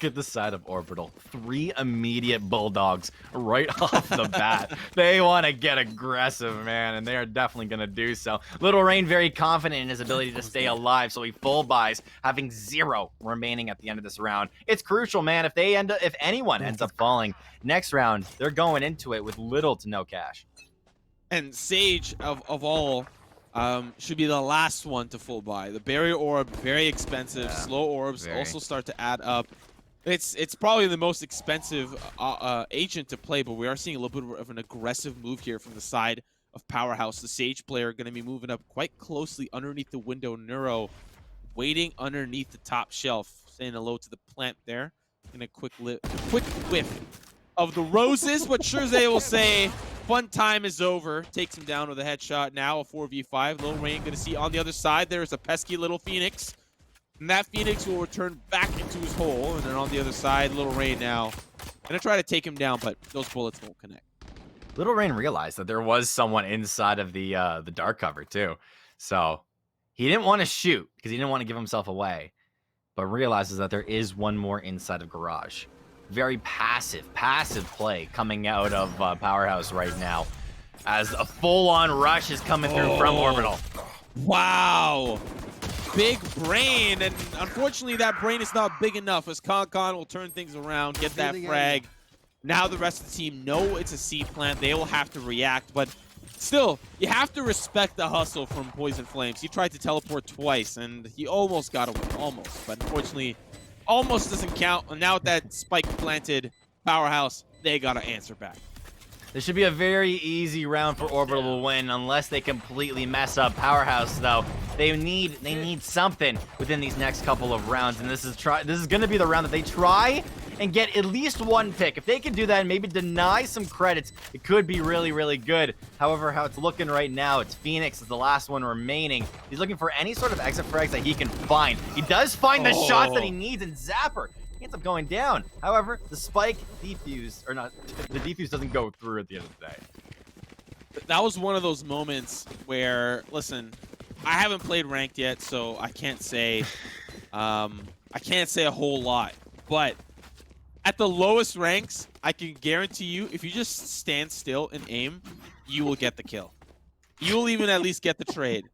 at the side of Orbital. 3 immediate bulldogs right off the bat. They want to get aggressive, man, and they are definitely going to do so. Little Rain very confident in his ability to stay alive, so he full buys, having 0 remaining at the end of this round. It's crucial, man. If anyone ends up falling next round, they're going into it with little to no cash. And Sage of all should be the last one to full buy. The barrier orb, very expensive. Yeah, slow orbs also start to add up. It's probably the most expensive agent to play, but we are seeing a little bit of an aggressive move here from the side of Powerhouse. The Sage player going to be moving up quite closely underneath the window. Neuro waiting underneath the top shelf, saying hello to the plant there. And a quick whiff of the roses, but Shurzei will say, fun time is over. Takes him down with a headshot. Now a 4v5. Lil Rain going to see on the other side there is a pesky little Phoenix. And that Phoenix will return back into his hole. And then on the other side, Lil Rain now going to try to take him down, but those bullets won't connect. Little Rain realized that there was someone inside of the dark cover too. So he didn't want to shoot because he didn't want to give himself away, but realizes that there is one more inside of Garage. Very passive play coming out of Powerhouse right now as a full-on rush is coming through from Orbital. Wow. Big brain, and unfortunately that brain is not big enough as Con will turn things around, get that frag. Now the rest of the team know it's a C plant. They will have to react, but still, you have to respect the hustle from Poison Flames. He tried to teleport twice, and he almost got away, almost. But unfortunately, almost doesn't count. And now with that spike planted, Powerhouse, they got to answer back. This should be a very easy round for Orbital to win unless they completely mess up Powerhouse, though. They need something within these next couple of rounds, and this is going to be the round that they try and get at least 1 pick. If they can do that and maybe deny some credits, it could be really, really good. However, how it's looking right now, it's Phoenix is the last one remaining. He's looking for any sort of exit frags that he can find. He does find the shots that he needs, and Zapper, he ends up going down. However, the spike defuse, or not, the defuse doesn't go through at the end of the day. That was one of those moments where, listen, I haven't played ranked yet, so I can't say a whole lot. But at the lowest ranks, I can guarantee you, if you just stand still and aim, you will get the kill. You will even at least get the trade.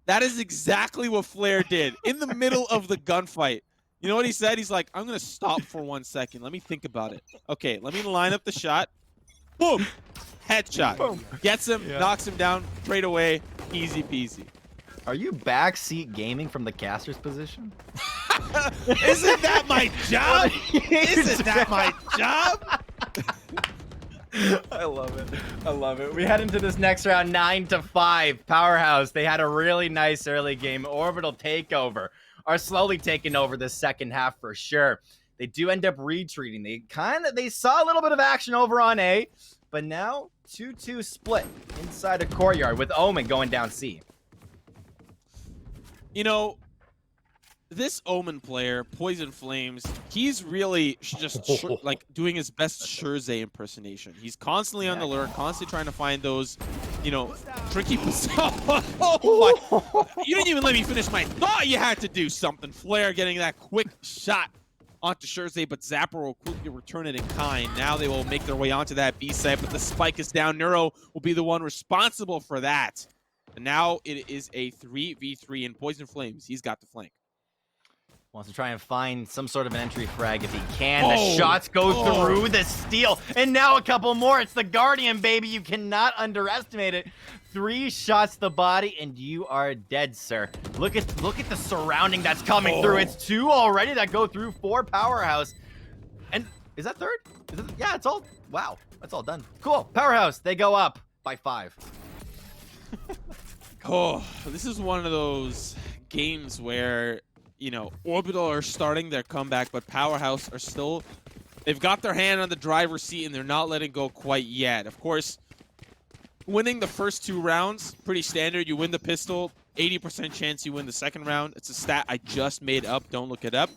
That is exactly what Flair did in the middle of the gunfight. You know what he said? He's like, I'm going to stop for 1 second. Let me think about it. Okay, let me line up the shot. Boom! Headshot. Boom. Gets him, knocks him down, trade away, easy peasy. Are you backseat gaming from the caster's position? Isn't that my job? Isn't that my job? I love it. I love it. We head into this next round 9-5. Powerhouse, they had a really nice early game. Orbital Takeover are slowly taking over the second half for sure. They do end up retreating. They saw a little bit of action over on A, but now 2-2 split inside a courtyard with Omen going down C. You know, this Omen player, Poison Flames, he's really just like doing his best Shurzei impersonation. He's constantly on the alert, constantly trying to find those, you know, tricky oh my. You didn't even let me finish my thought. You had to do something. Flair getting that quick shot onto Scherze, but Zapper will quickly return it in kind. Now they will make their way onto that B site, but the spike is down. Neuro will be the one responsible for that. And now it is a 3v3 in Poison Flames. He's got the flank. Wants to try and find some sort of an entry frag if he can. The shots go through the steal. And now a couple more. It's the Guardian, baby. You cannot underestimate it. 3 shots to the body, and you are dead, sir. Look at the surrounding that's coming through. It's 2 already that go through 4 Powerhouse. And is that 3rd? Yeah, it's all... Wow. That's all done. Cool. Powerhouse, they go up by 5. This is one of those games where... You know, Orbital are starting their comeback, but Powerhouse are still... They've got their hand on the driver's seat, and they're not letting go quite yet. Of course, winning the first 2 rounds, pretty standard. You win the pistol, 80% chance you win the second round. It's a stat I just made up. Don't look it up.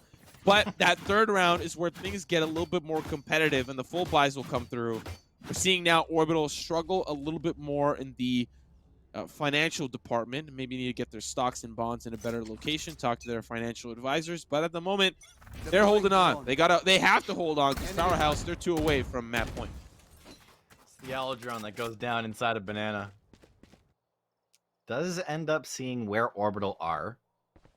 But that 3rd round is where things get a little bit more competitive, and the full buys will come through. We're seeing now Orbital struggle a little bit more in the... financial department. Maybe need to get their stocks and bonds in a better location, talk to their financial advisors, but at the moment they're holding on. They have to hold on because Powerhouse, they're 2 away from map point. It's the yellow drone that goes down inside a banana. Does end up seeing where Orbital are.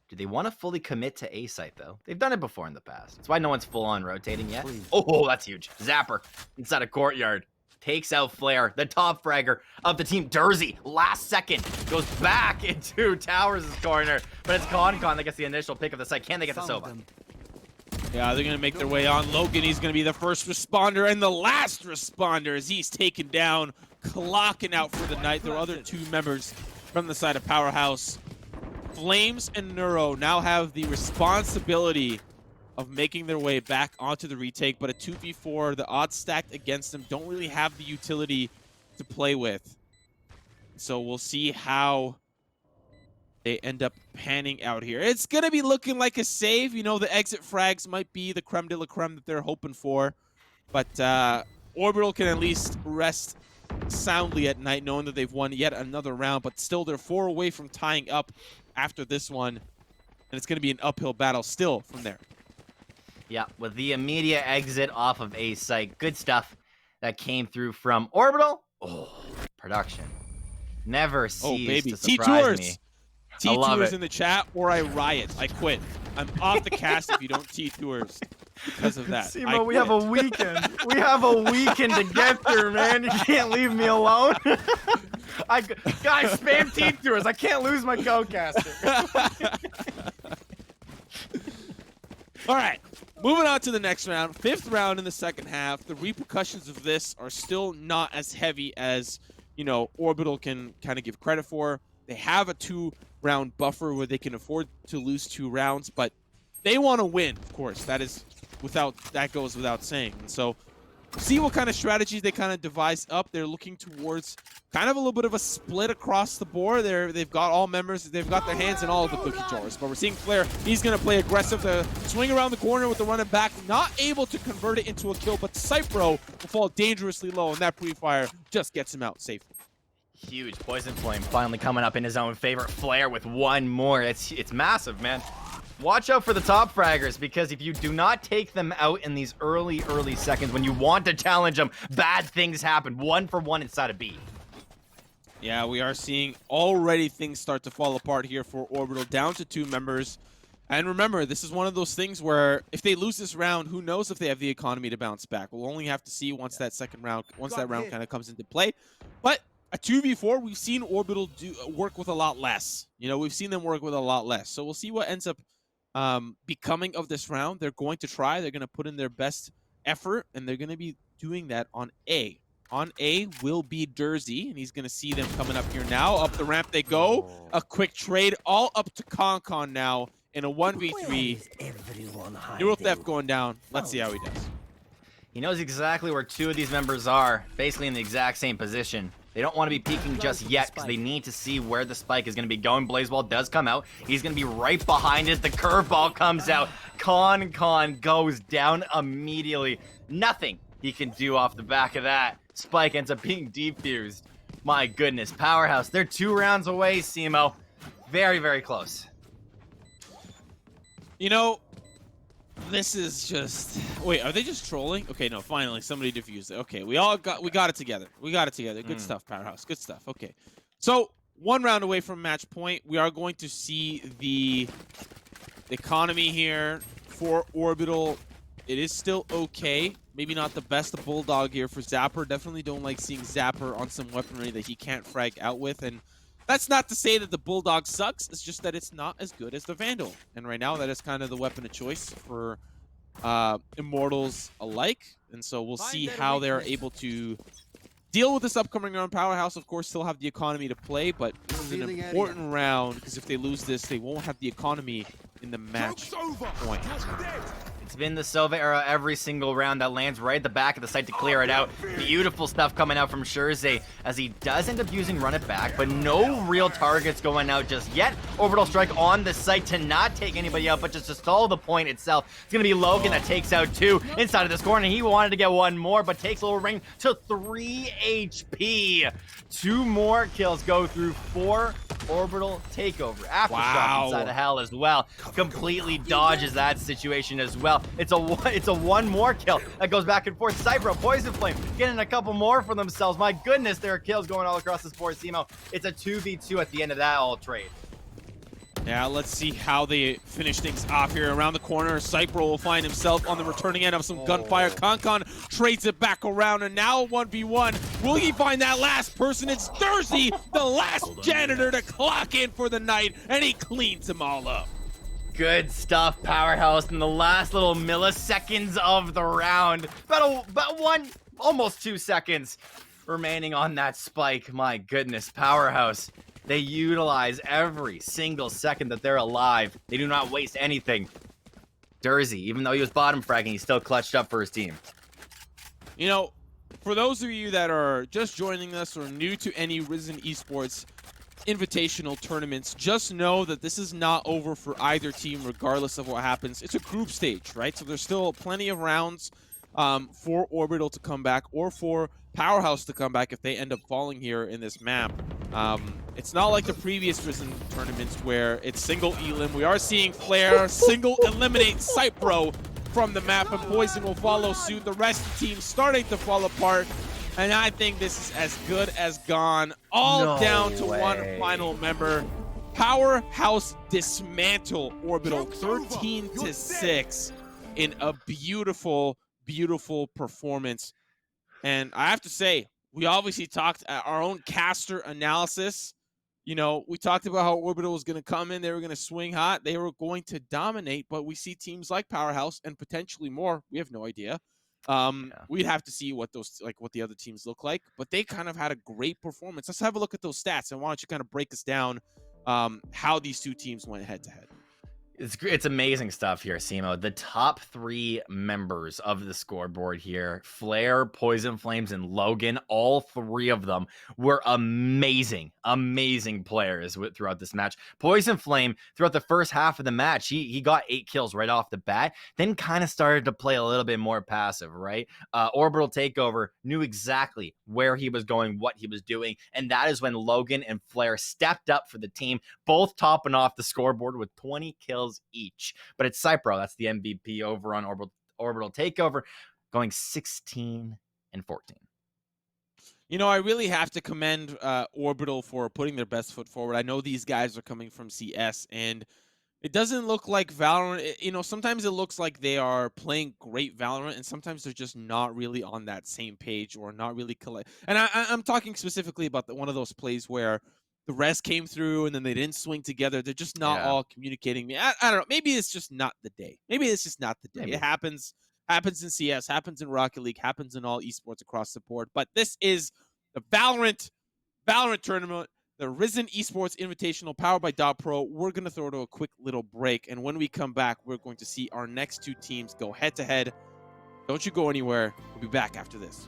Do they want to fully commit to A site though? They've done it before in the past. That's why no one's full on rotating yet. Oh, that's huge. Zapper inside a courtyard. Takes out Flare, the top fragger of the team. Dersey, last second, goes back into Towers' corner. But it's Con that gets the initial pick of the site. Can they get the Sova? Yeah, they're going to make their way on. Logan, he's going to be the first responder and the last responder as he's taken down, clocking out for the night. There are other 2 members from the side of Powerhouse. Flames and Neuro now have the responsibility of making their way back onto the retake, but a 2v4, the odds stacked against them don't really have the utility to play with. So we'll see how they end up panning out here. It's going to be looking like a save. You know, the exit frags might be the creme de la creme that they're hoping for, but Orbital can at least rest soundly at night knowing that they've won yet another round, but still they're 4 away from tying up after this one, and it's going to be an uphill battle still from there. Yeah, with the immediate exit off of A site. Good stuff that came through from Orbital. Oh, production. Never cease to surprise me. T-Tours in the chat, or I riot. I quit. I'm off the cast if you don't T-Tours because of that. Simo, we have a weekend. We have a weekend to get through, man. You can't leave me alone. Guys, spam T-Tours. I can't lose my co-caster. All right. Moving on to the next round, 5th round in the second half. The repercussions of this are still not as heavy as, you know, Orbital can kind of give credit for. They have a 2-round buffer where they can afford to lose 2 rounds, but they want to win, of course. That goes without saying. And so see what kind of strategies they kind of devise up. They're looking towards kind of a little bit of a split across the board. They've got all members. They've got their hands in all of the cookie jars. But we're seeing Flare. He's going to play aggressive. The swing around the corner with the running back. Not able to convert it into a kill, but Cypro will fall dangerously low, and that pre-fire just gets him out safely. Huge Poison Flame finally coming up in his own favorite. Flare with 1 more. It's massive, man. Watch out for the top fraggers, because if you do not take them out in these early seconds when you want to challenge them, bad things happen. 1 for 1 inside of B. Yeah, we are seeing already things start to fall apart here for Orbital, down to 2 members. And remember, this is one of those things where if they lose this round, who knows if they have the economy to bounce back. We'll only have to see once that round kind of comes into play. But a 2v4, we've seen Orbital work with a lot less. You know, we've seen them work with a lot less. So we'll see what ends up becoming of this round. They're going to try. They're going to put in their best effort, and they're going to be doing that on A. On A will be Dersey, and he's going to see them coming up here now. Up the ramp they go. A quick trade all up to Con now in a 1v3. Neural Theft going down. Let's see how he does. He knows exactly where 2 of these members are, basically in the exact same position. They don't want to be peeking just yet because they need to see where the spike is going to be going. Blazeball does come out. He's going to be right behind it. The curveball comes out. Con goes down immediately. Nothing he can do off the back of that. Spike ends up being defused. My goodness. Powerhouse, they're 2 rounds away, Simo. Very, very close. You know, This is just... Wait, are they just trolling? Okay, no, finally, somebody defused it. Okay, we got it together. We got it together. Good stuff, Powerhouse. Good stuff. Okay. So, 1 round away from match point. We are going to see the economy here for Orbital. It is still okay. Maybe not the best Bulldog here for Zapper. Definitely don't like seeing Zapper on some weaponry that he can't frag out with. And that's not to say that the Bulldog sucks. It's just that it's not as good as the Vandal. And right now, that is kind of the weapon of choice for Immortals alike. And so we'll see how they're able to deal with this upcoming round. Powerhouse, of course, still have the economy to play, but this is an important round because if they lose this, they won't have the economy in the match point. It's been the Sova era every single round that lands right at the back of the site to clear it out. Beautiful stuff coming out from Scherze as he does end up using run it back, but no real targets going out just yet. Orbital strike on the site to not take anybody out, but just to stall the point itself. It's going to be Logan that takes out 2 inside of this corner. He wanted to get 1 more, but takes a little ring to 3 HP. 2 more kills go through 4 Orbital takeover. Aftershock inside of hell as well. Completely dodges that situation as well. It's a 1 more kill that goes back and forth. Cypro, Poison Flame, getting a couple more for themselves. My goodness, there are kills going all across this board, Simo. It's a 2v2 at the end of that all trade. Yeah, let's see how they finish things off here. Around the corner, Cypro will find himself on the returning end of some gunfire. Concon trades it back around, and now 1v1. Will he find that last person? It's Thursday, the last janitor to clock in for the night, and he cleans them all up. Good stuff, Powerhouse, in the last little milliseconds of the round. About 1, almost 2 seconds remaining on that spike. My goodness, Powerhouse. They utilize every single second that they're alive. They do not waste anything. Durzy, even though he was bottom fragging, he still clutched up for his team. You know, for those of you that are just joining us or new to any Risen Esports Invitational tournaments, just know that this is not over for either team regardless of what happens. It's a group stage, right? So there's still plenty of rounds for Orbital to come back or for Powerhouse to come back if they end up falling here in this map. It's not like the previous Risen tournaments where it's single elim. We are seeing Flare single eliminate Cypro from the map, and Poison will follow suit. The rest of the team starting to fall apart. And I think this is as good as gone, all down to 1 final member. Powerhouse dismantle Orbital 13-6 in a beautiful, beautiful performance. And I have to say, we obviously talked at our own caster analysis. You know, we talked about how Orbital was going to come in. They were going to swing hot. They were going to dominate. But we see teams like Powerhouse and potentially more. We have no idea. We'd have to see what what the other teams look like, but they kind of had a great performance. Let's have a look at those stats, and why don't you kind of break us down how these 2 teams went head to head. It's amazing stuff here, Simo. The top 3 members of the scoreboard here, Flare, Poison Flames, and Logan, all 3 of them were amazing players throughout this match. Poison Flame, throughout the first half of the match, he got 8 kills right off the bat, then kind of started to play a little bit more passive, right? Orbital Takeover knew exactly where he was going, what he was doing, and that is when Logan and Flare stepped up for the team, both topping off the scoreboard with 20 kills each. But it's Cypro, that's the MVP over on Orbital Takeover, going 16-14. You know, I really have to commend Orbital for putting their best foot forward. I know these guys are coming from CS, and it doesn't look like Valorant. You know, sometimes it looks like they are playing great Valorant, and sometimes they're just not really on that same page or not really collect. And I'm talking specifically about one of those plays where the rest came through and then they didn't swing together. They're just not all communicating. I don't know. Maybe it's just not the day. Maybe it's just not the day. Maybe. It happens in CS, happens in Rocket League, happens in all esports across the board. But this is the Valorant tournament, the Risen Esports Invitational powered by .pro. We're going to throw to a quick little break. And when we come back, we're going to see our next 2 teams go head to head. Don't you go anywhere. We'll be back after this.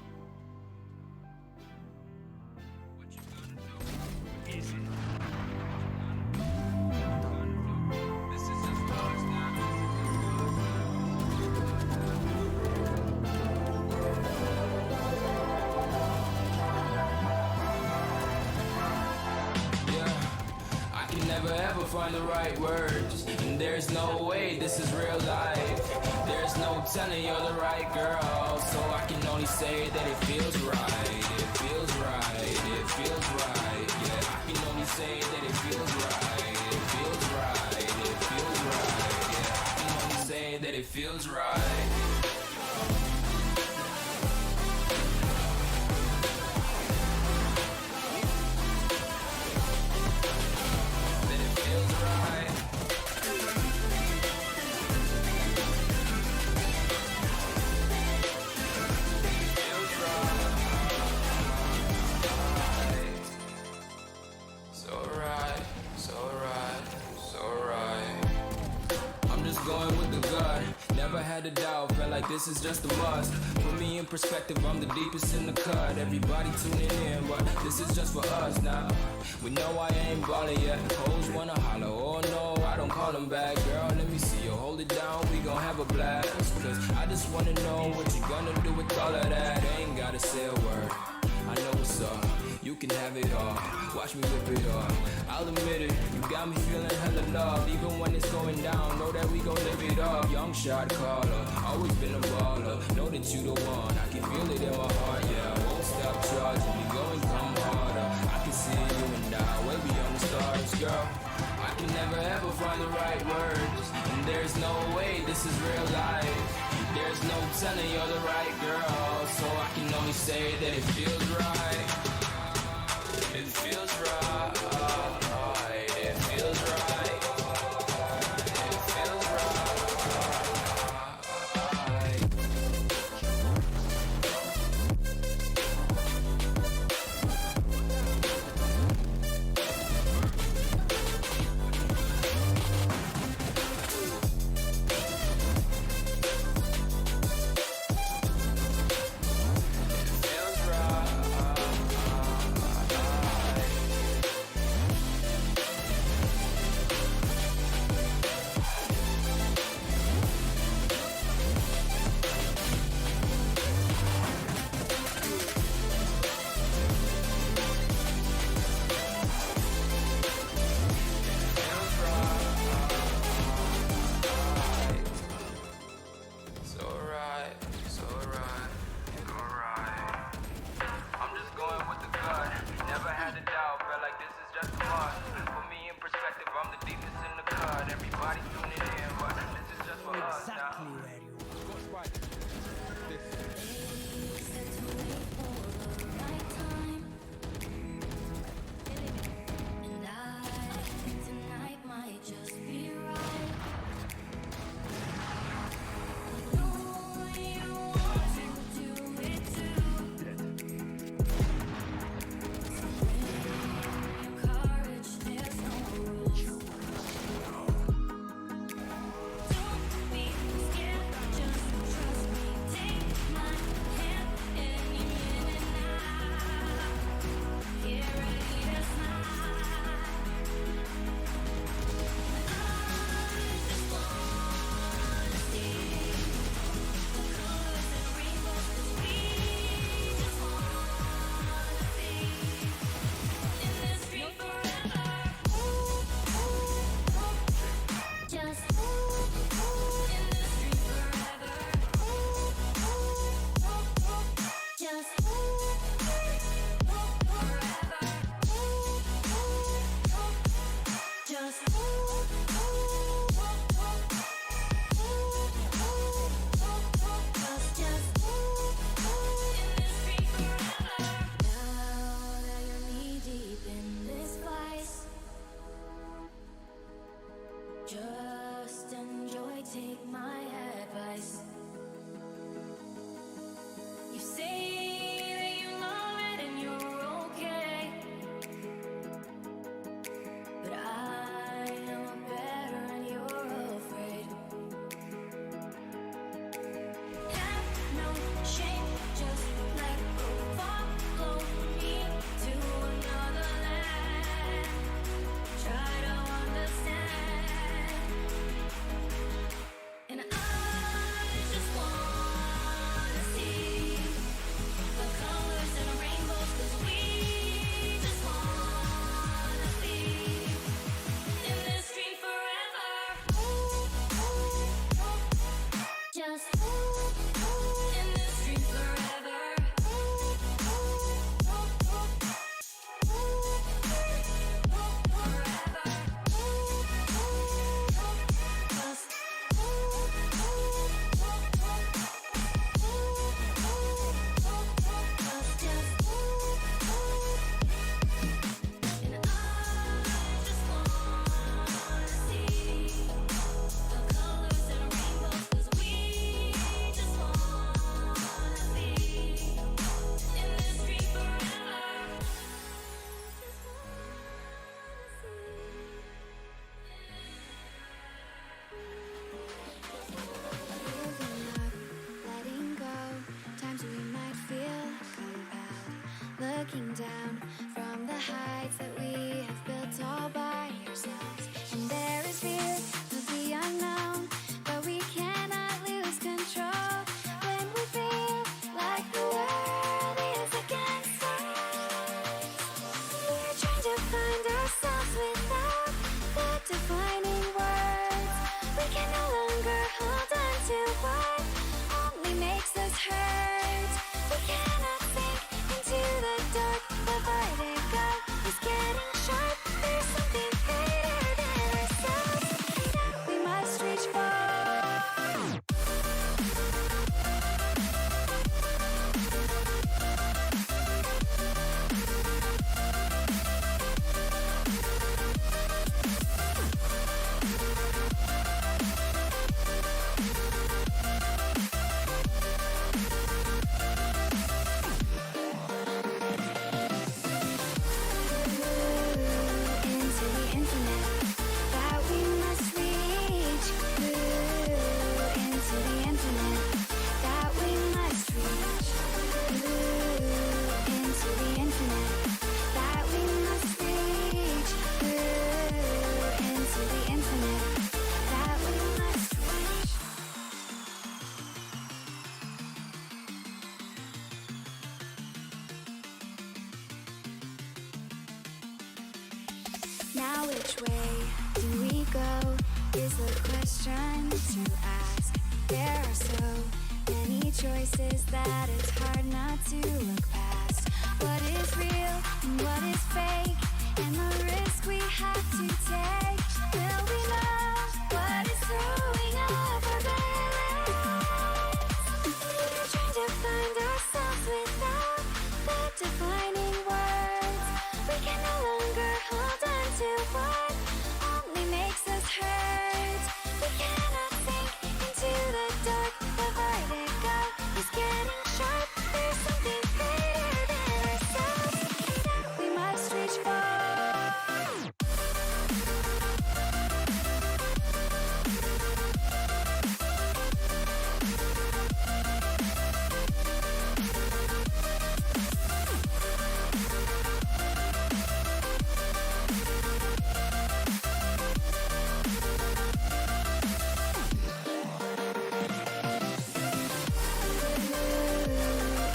can never ever find the right words, and there's no way this is real life. There's no telling you're the right girl, so I can only say that it feels right. It feels right. It feels right. Yeah, I can only say that it feels right. It feels right. It feels right. Yeah, I can only say that it feels right. Doubt, felt like this is just a must. Put me in perspective, I'm the deepest in the cut. Everybody tuning in, but this is just for us now. We know I ain't ballin' yet. Hoes wanna holler, oh no, I don't call them back. Girl, let me see you hold it down, we gon' have a blast. Cause I just wanna know what you gonna do with all of that. Ain't gotta say a word, I know what's up. You can have it all, watch me whip it up. I'll admit it, you got me feeling hella love. Even when it's going down, know that we gon' live it up. Young shot caller, always been a baller. Know that you the one, I can feel it in my heart, yeah. I won't stop charging, we going come harder. I can see you and I, way beyond the stars, girl. I can never ever find the right words, and there's no way this is real life. There's no telling you're the right girl, so I can only say that it feels right. It feels right. It feels right. It feels right. Just enjoy, take my advice. You say that you love it and you're okay, but I know better and you're afraid. Have no shame, just let go. Follow me to another land. Try to understand. And I just wanna see which way do we go is the question to ask. There are so many choices that it's hard not to look past. What is real and what is fake, and the risk we have to take. Will we know what is throwing up our balance? We're trying to find ourselves without the defining words. We can no longer hold on to what only makes us hurt. We cannot sink into the dark. The vertigo is getting sharp. There's something greater than ourselves that we must reach for.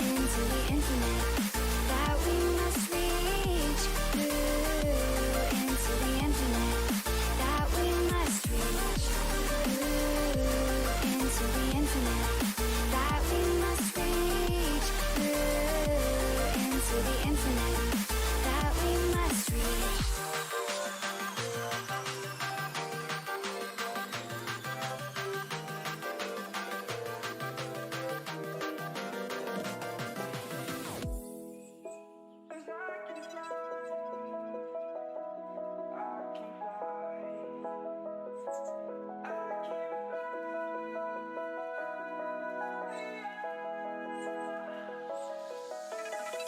Into the infinite that we must reach. Into the infinite that we must reach. Into the infinite that we must reach. Into the infinite that we must reach.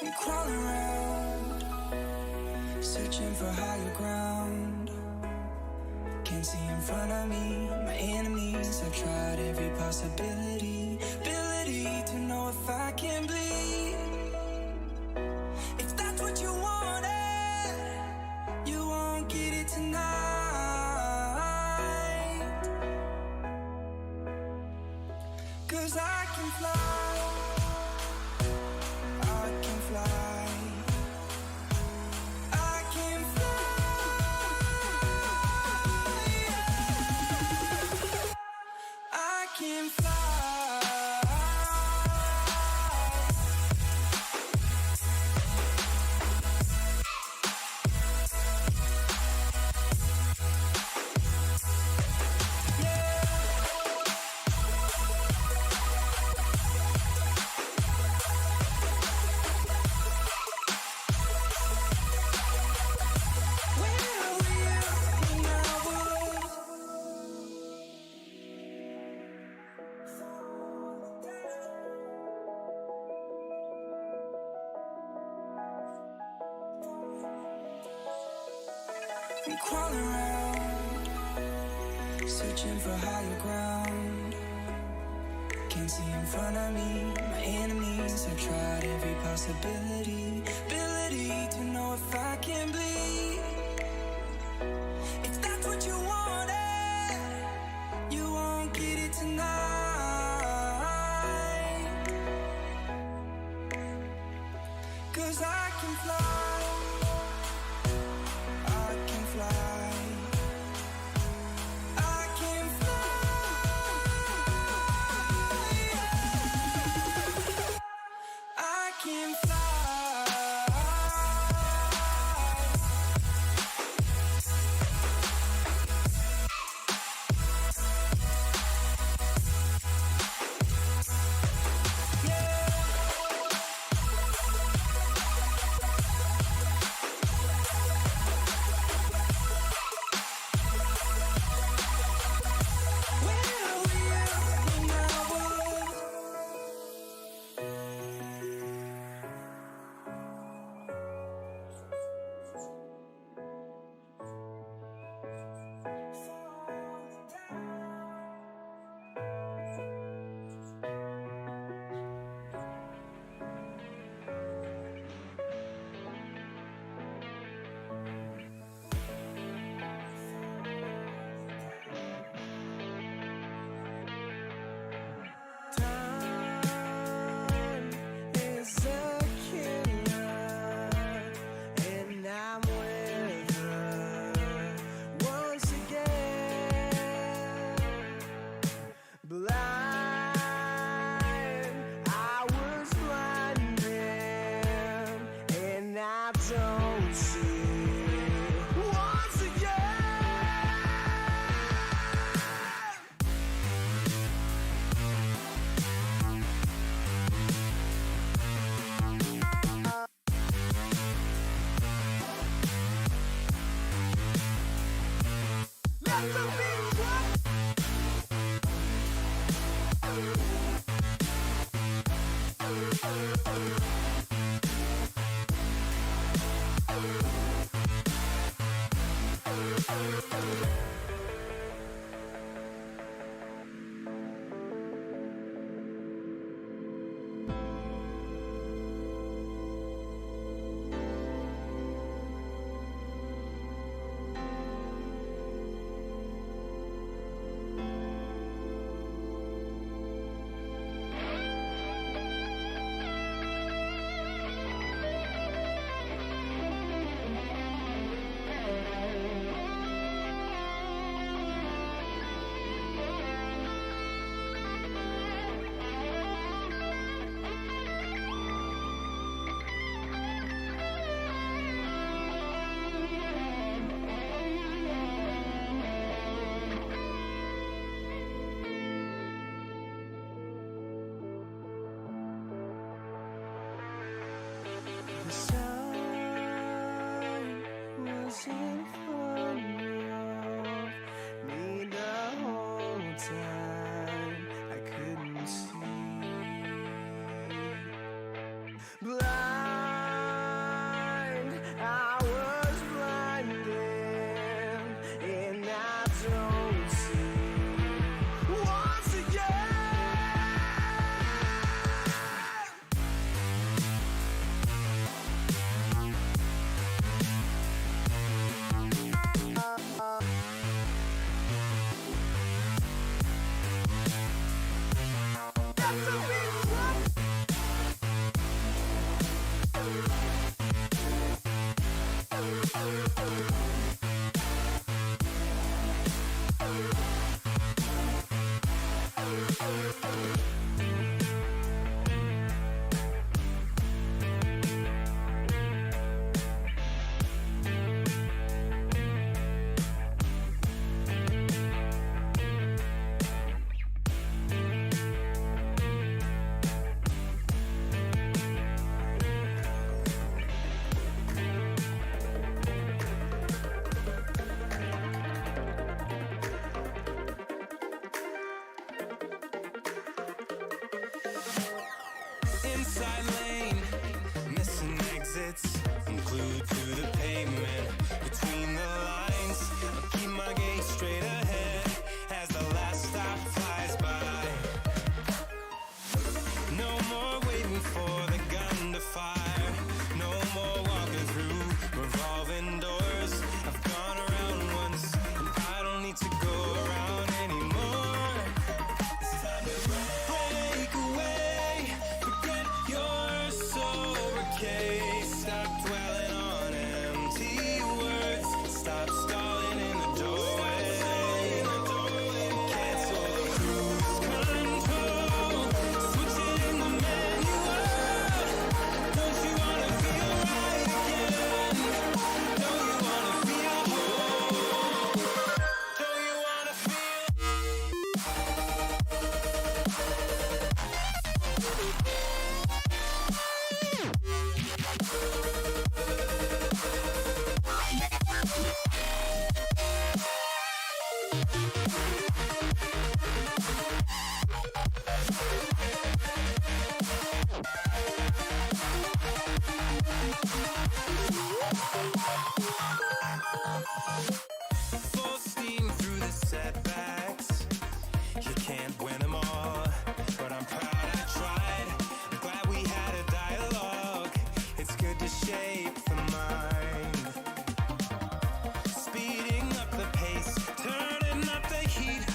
I'm crawling around, searching for higher ground. Can't see in front of me, my enemies. I've tried every possibility, ability to know if I can bleed. If that's what you wanted, you won't get it tonight. 'Cause I can fly, I can fly, I can fly, I can fly. I'm crawling around, searching for higher ground. Can't see in front of me, my enemies. I've tried every possibility, ability to know if I can bleed. If that's what you wanted, you won't get it tonight. 'Cause I can fly, I can fly, I can fly, I can fly. The sun was in front of me the whole time. I couldn't see. Blind, I was blinded, and I don't see once again. Inside lane, missing exits, glued to the pavement. Between the lines, I'll keep my gaze straight ahead as the last stop flies by. No more waiting for the gun to fire. No more walking through revolving doors. I've gone around once, and I don't need to go around anymore. It's time to break away. Forget your sober case. Stop dwelling on empty words. Stop stalling in the doorway. Cancel the cruise control. Switching the manual. Don't you wanna feel right again? Don't you wanna feel whole? Don't you wanna feel? Full steam through the setbacks. You can't win them all, but I'm proud I tried. I'm glad we had a dialogue. It's good to shape the mind. Speeding up the pace, turning up the heat.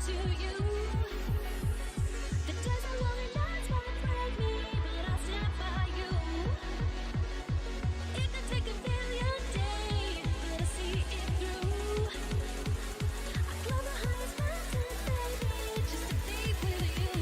to you. The desert lonely nights won't break me, but I'll stand by you. It could take a million days, but I'll see it through. I climb the highest mountain, baby, just to be with you.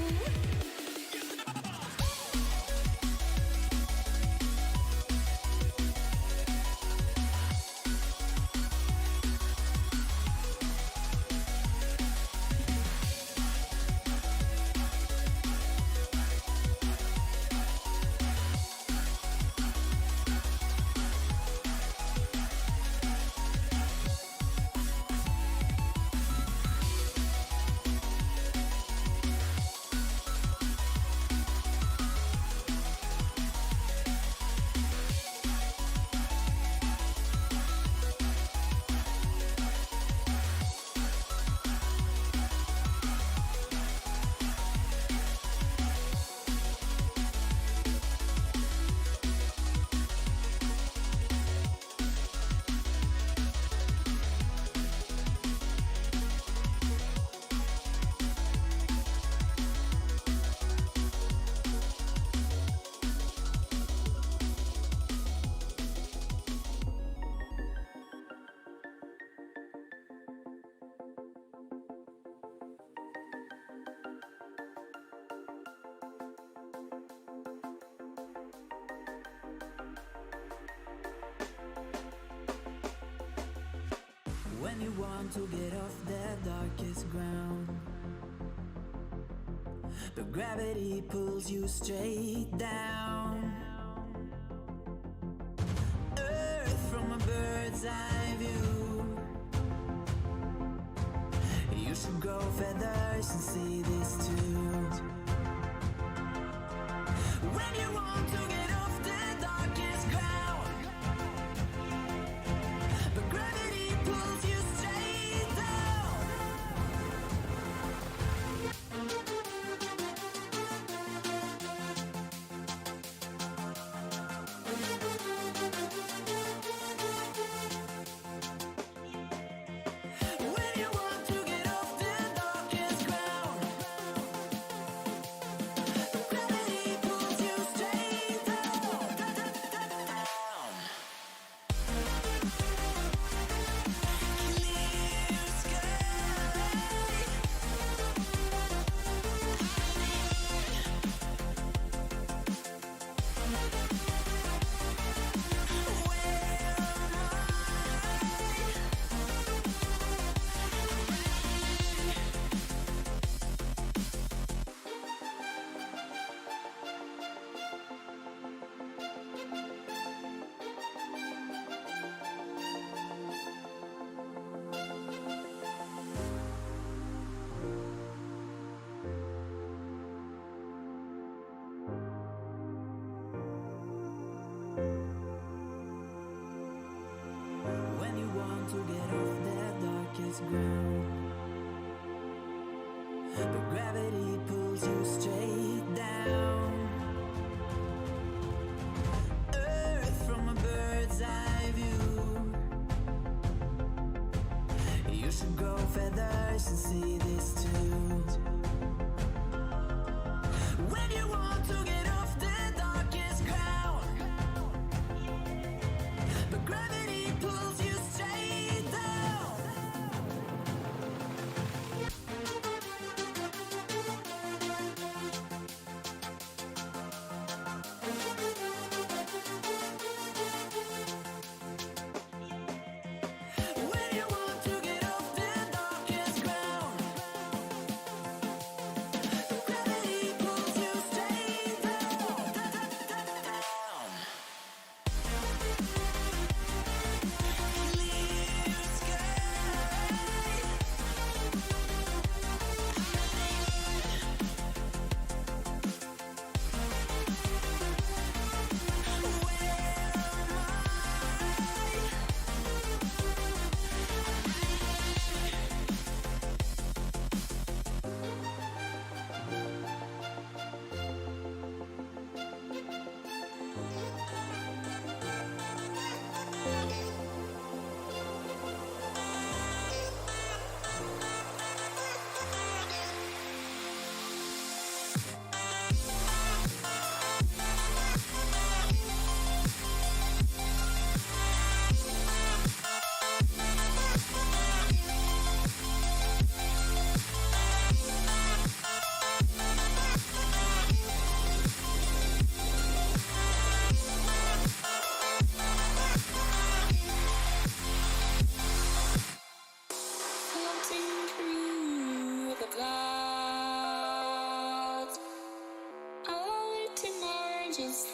When you want to get off the darkest ground, but gravity pulls you straight down. Earth from a bird's eye view. You should grow feathers and see this too. When you want to get off the darkest ground, but gravity pulls you straight down. When you want to get off the darkest ground, but gravity pulls you straight down. Clear sky. When you want to get off that darkest ground, but gravity pulls you straight down. Earth from a bird's eye view. You should grow feathers and see this too. When you want to get off the darkest ground, but gravity pulls you straight down.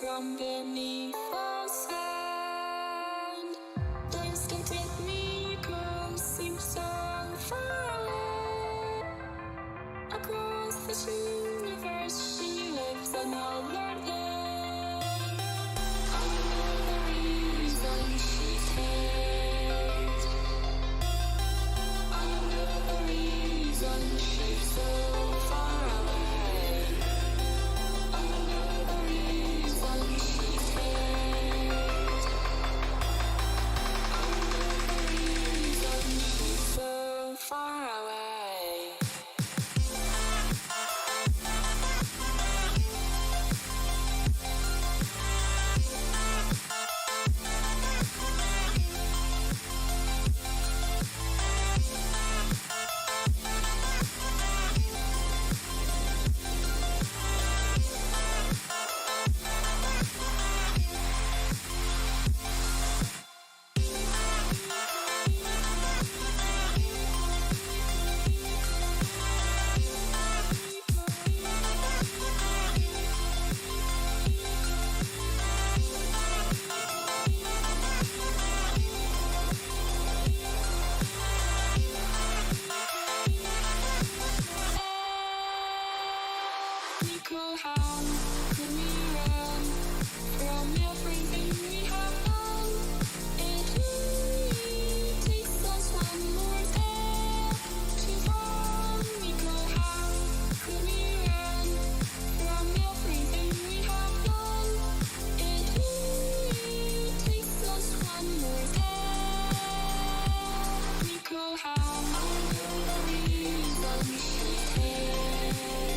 from beneath the sand. Please don't take me, girl, seem so far away. Across this universe, she lives another day. I know the reason she's here. I know the reason she's so far away. I know the reason she's here. I know the reason she's so far away. Nico, how could we run from everything we have done? It only takes us one more day to fall. Nico, how could we run from everything we have done? It only takes us one more day. Nico, how I know the reason she's here.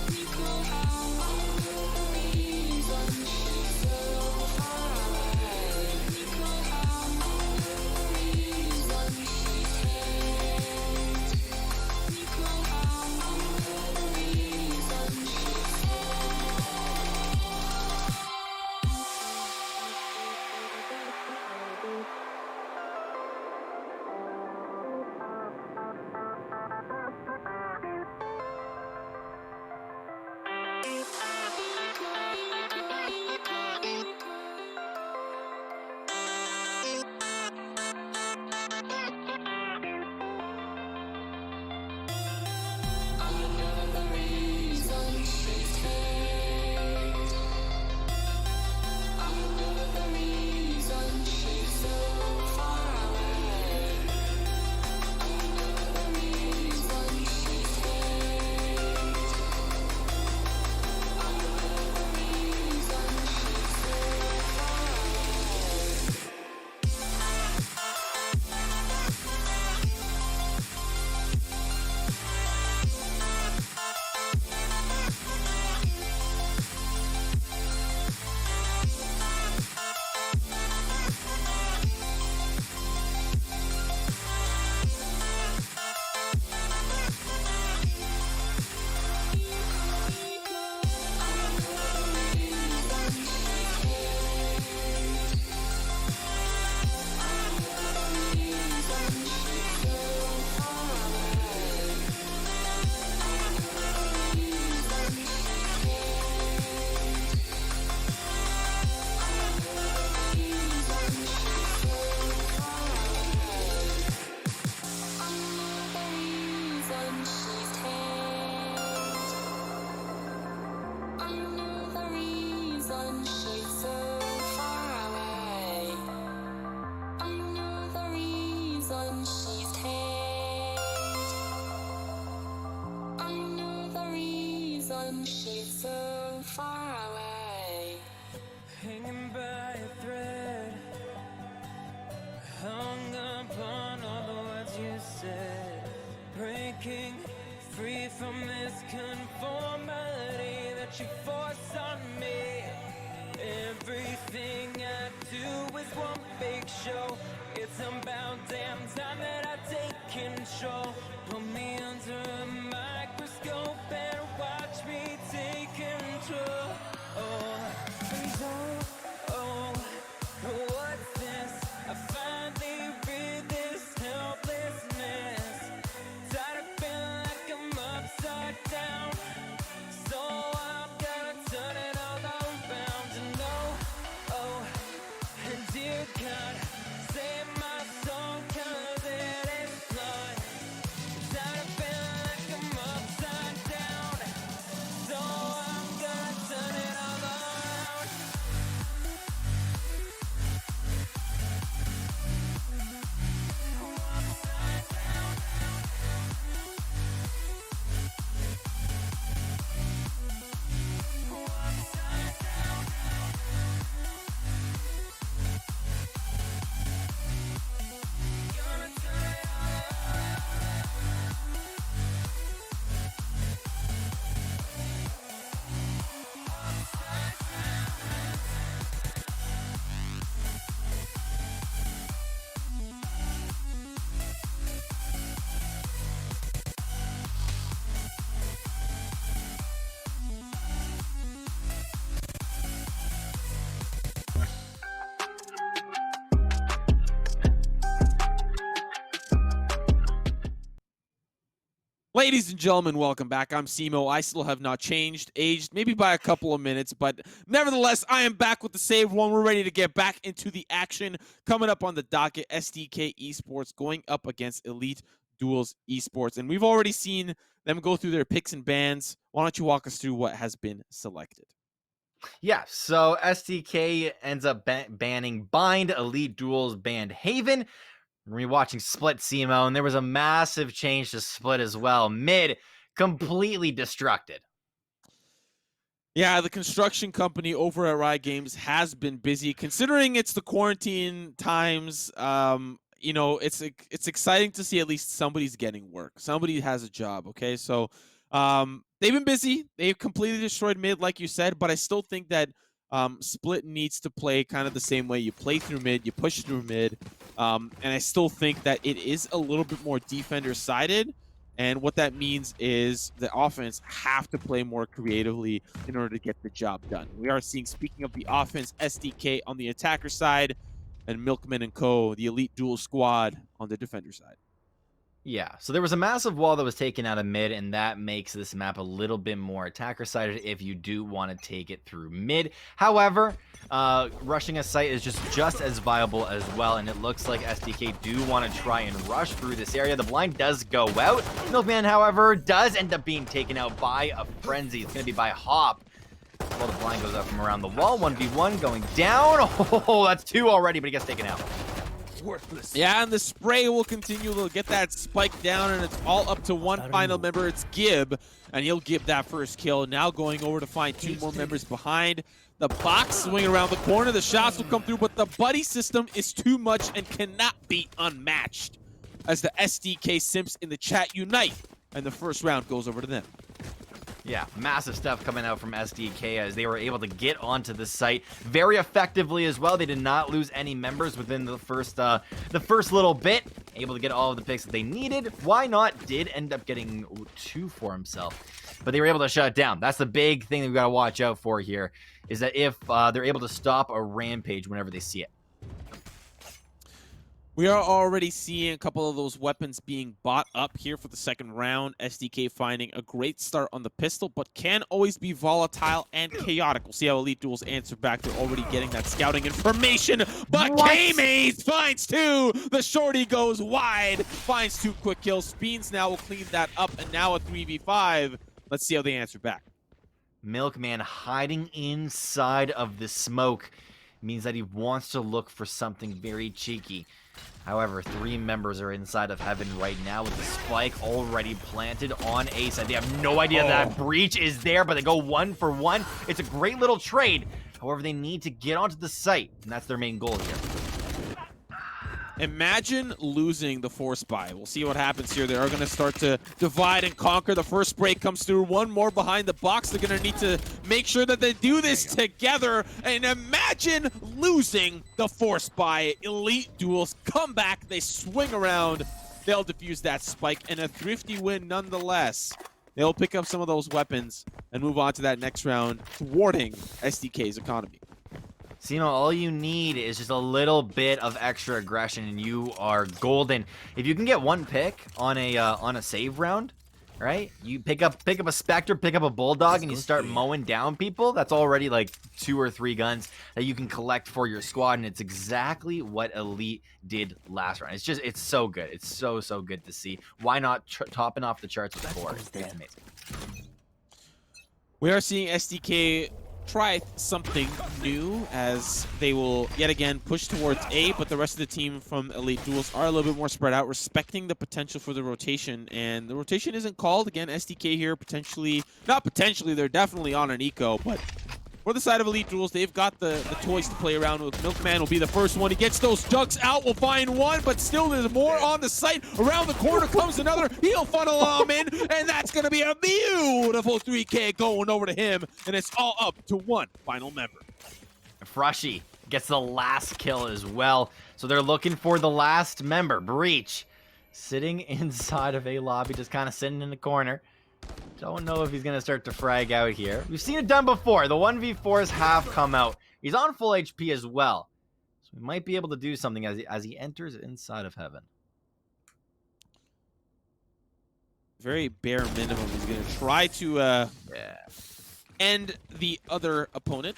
Nico, how I know the reason she's so far away. Nico, how I know the reason she's here. Nico, how I know the reason she's I know the reason she's here. I know the reason she's so far away. I know the reason she's here. I know the reason she's so far away. She's so far away. Hanging by a thread, hung upon all the words you said, breaking free from this conformity that you force on me. Everything I do is one big show. It's about damn time that I take control. Put me under a microscope and watch me take control. Oh, what's this? I finally read this helplessness. Tired of feeling like I'm upside down. So I'm gonna turn it all around. Ladies and gentlemen, welcome back. I'm Simo. I still have not changed, aged maybe by a couple of minutes, but nevertheless, I am back with the save one. We're ready to get back into the action. Coming up on the docket, SDK Esports going up against Elite Duels Esports. And we've already seen them go through their picks and bans. Why don't you walk us through what has been selected? Yeah, so SDK ends up banning Bind, Elite Duels banned Haven. Rewatching Split Simo, and there was a massive change to Split as well. Mid, completely destructed. Yeah, the construction company over at Riot Games has been busy. Considering it's the quarantine times, you know, it's exciting to see at least somebody's getting work. Somebody has a job, okay? So they've been busy. They've completely destroyed mid, like you said, but I still think that Split needs to play kind of the same way. You play through mid, you push through mid, and I still think that it is a little bit more defender-sided. And what that means is the offense have to play more creatively in order to get the job done. We are seeing, speaking of the offense, SDK on the attacker side and Milkman and Co., the Elite Duel squad on the defender side. Yeah, so there was a massive wall that was taken out of mid, and that makes this map a little bit more attacker-sided if you do want to take it through mid. However, rushing a site is just as viable as well, and it looks like SDK do want to try and rush through this area. The blind does go out. Milkman, however, does end up being taken out by a frenzy. It's going to be by Hop. Well, the blind goes out from around the wall. 1v1 going down. Oh, that's 2 already, but he gets taken out. Worthless. Yeah, and the spray will continue to get that spike down, and it's all up to one final member. It's Gib, and he'll get that first kill. Now going over to find 2 more members behind. The box swinging around the corner. The shots will come through, but the buddy system is too much and cannot be unmatched. As the SDK simps in the chat unite, and the first round goes over to them. Yeah, massive stuff coming out from SDK as they were able to get onto the site very effectively as well. They did not lose any members within the first little bit. Able to get all of the picks that they needed. Why not did end up getting 2 for himself, but they were able to shut it down. That's the big thing that we got to watch out for here, is that if they're able to stop a rampage whenever they see it. We are already seeing a couple of those weapons being bought up here for the second round. SDK finding a great start on the pistol, but can always be volatile and chaotic. We'll see how Elite Duels answer back. They're already getting that scouting information, but K-Maze finds 2. The shorty goes wide, finds 2 quick kills. Speens now will clean that up, and now a 3v5. Let's see how they answer back. Milkman hiding inside of the smoke means that he wants to look for something very cheeky. However, 3 members are inside of heaven right now with the spike already planted on A side. They have no idea that breach is there, but they go 1 for 1. It's a great little trade. However, they need to get onto the site, and that's their main goal here. Imagine losing the force buy. We'll see what happens here. They are going to start to divide and conquer. The first spray comes through. 1 more behind the box. They're going to need to make sure that they do this together. And imagine losing the force buy. Elite Duels come back. They swing around. They'll defuse that spike. And a thrifty win nonetheless. They'll pick up some of those weapons and move on to that next round, thwarting SDK's economy. Simo, all you need is just a little bit of extra aggression, and you are golden. If you can get 1 pick on a save round, right? You pick up a Spectre, pick up a Bulldog, and you start mowing down people. That's already like 2 or 3 guns that you can collect for your squad, and it's exactly what Elite did last round. It's so good. It's so good to see. Why not topping off the charts with 4? It's amazing. We are seeing SDK try something new as they will yet again push towards A, but the rest of the team from Elite Duels are a little bit more spread out, respecting the potential for the rotation. And the rotation isn't called. Again, SDK here potentially, not potentially, they're definitely on an eco, but for the side of Elite Duels, they've got the toys to play around with. Milkman will be the first one. He gets those jugs out. We'll find 1, but still there's more on the site. Around the corner comes another. He'll funnel him in, and that's going to be a beautiful 3K going over to him, and it's all up to 1 final member. Frushy gets the last kill as well. So they're looking for the last member, Breach, sitting inside of a lobby, just kind of sitting in the corner. Don't know if he's going to start to frag out here. We've seen it done before. The 1v4s have come out. He's on full HP as well. So we might be able to do something as he enters inside of heaven. very bare minimum. He's going to try to end the other opponent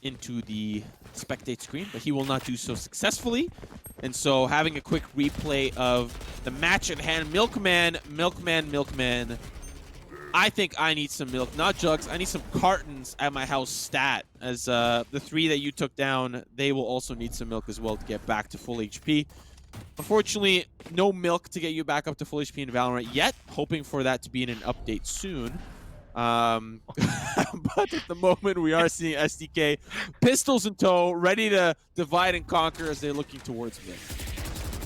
into the spectate screen, but he will not do so successfully. And so having a quick replay of the match at hand, Milkman. I think I need some milk, not jugs. I need some cartons at my house stat, as the 3 that you took down, they will also need some milk as well to get back to full HP. Unfortunately, no milk to get you back up to full HP in Valorant yet. Hoping for that to be in an update soon. But at the moment, we are seeing SDK pistols in tow, ready to divide and conquer as they're looking towards mid.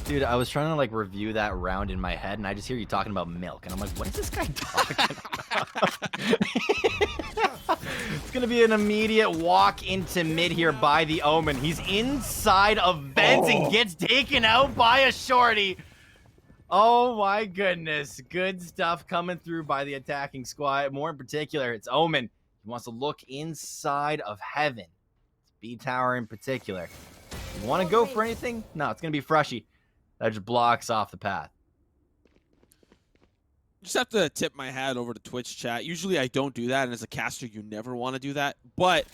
Dude, I was trying to like review that round in my head, and I just hear you talking about milk, and I'm like, what is this guy talking about? It's gonna be an immediate walk into mid here by the Omen. He's inside of vents and gets taken out by a shorty. Oh my goodness, good stuff coming through by the attacking squad. More in particular, it's Omen. He wants to look inside of heaven. It's B tower in particular. You want to go for anything? No, it's gonna be Frushy. That just blocks off the path. Just have to tip my hat over to Twitch chat. Usually I don't do that, and as a caster, you never want to do that. But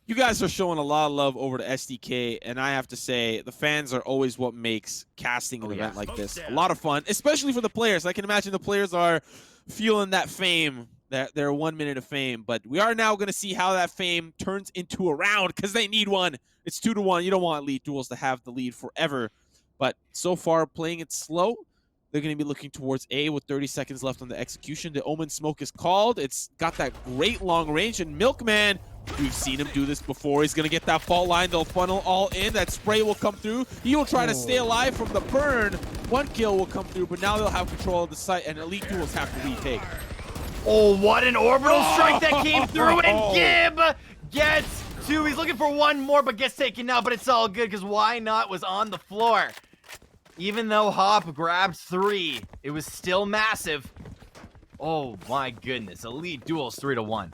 you guys are showing a lot of love over to SDK, and I have to say, the fans are always what makes casting an event like this a lot of fun, especially for the players. I can imagine the players are feeling that fame, their 1 minute of fame. But we are now going to see how that fame turns into a round, because they need one. It's 2-1. You don't want Elite Duels to have the lead forever. But so far, playing it slow, they're going to be looking towards A with 30 seconds left on the execution. The Omen smoke is called. It's got that great long range. And Milkman, we've seen him do this before. He's going to get that fault line. They'll funnel all in. That spray will come through. He will try to stay alive from the burn. 1 kill will come through, but now they'll have control of the site, and Elite Duels have to retake. Oh, what an orbital strike that came through, and Gib gets 2. He's looking for 1 more, but gets taken out, but it's all good, because Why Not was on the floor. Even though Hop grabbed 3, it was still massive. Oh my goodness, Elite Duels 3-1.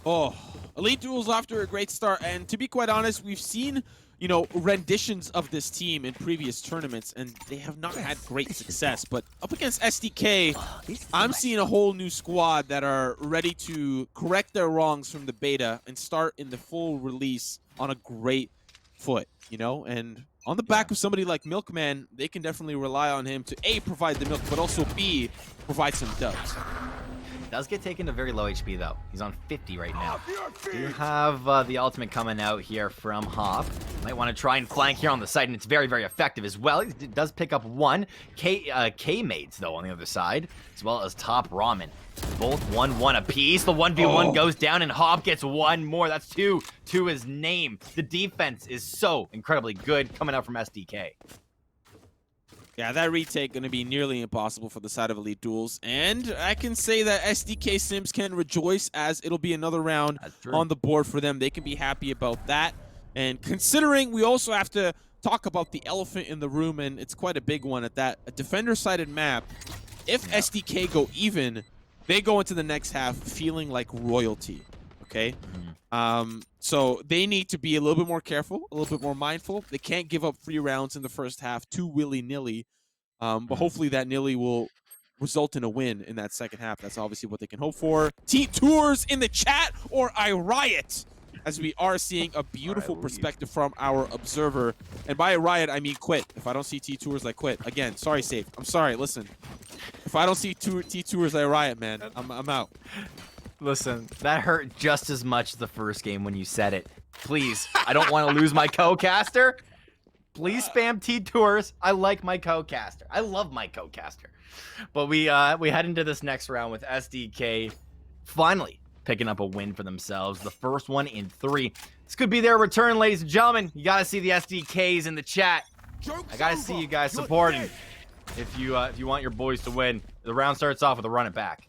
Oh, Elite Duels after a great start, and to be quite honest, we've seen, you know, renditions of this team in previous tournaments, and they have not had great success. But up against SDK, I'm seeing a whole new squad that are ready to correct their wrongs from the beta and start in the full release on a great foot, you know, and on the back of somebody like Milkman, they can definitely rely on him to A, provide the milk, but also B, provide some dubs. Does get taken to very low HP though. He's on 50 right now. You have the ultimate coming out here from Hop. Might want to try and flank here on the side, and it's very, very effective as well. It does pick up 1. K-mates though on the other side, as well as Top Ramen. Both 1-1 apiece. The 1v1 goes down, and Hop gets 1 more. That's 2 to his name. The defense is so incredibly good coming out from SDK. Yeah, that retake going to be nearly impossible for the side of Elite Duels. And I can say that SDK Sims can rejoice, as it'll be another round on the board for them. They can be happy about that. And considering we also have to talk about the elephant in the room, and it's quite a big one at that, a defender-sided map, if SDK go even, they go into the next half feeling like royalty, okay? So they need to be a little bit more careful, a little bit more mindful. They can't give up free rounds in the first half too willy-nilly. But hopefully that nilly will result in a win in that second half. That's obviously what they can hope for. T-Tours in the chat, or I riot, as we are seeing a beautiful perspective from our observer. And by riot, I mean quit. If I don't see T-Tours, I quit. Again, sorry, Safe. I'm sorry, listen. If I don't see T-Tours, I riot, man. I'm out. Listen, that hurt just as much the first game when you said it. Please, I don't want to lose my co-caster. Please spam T-Tours. I like my co-caster. I love my co-caster. But we head into this next round with SDK finally picking up a win for themselves. The first one in 3. This could be their return, ladies and gentlemen. You got to see the SDKs in the chat. I got to see you guys supporting if you want your boys to win. The round starts off with a run it back.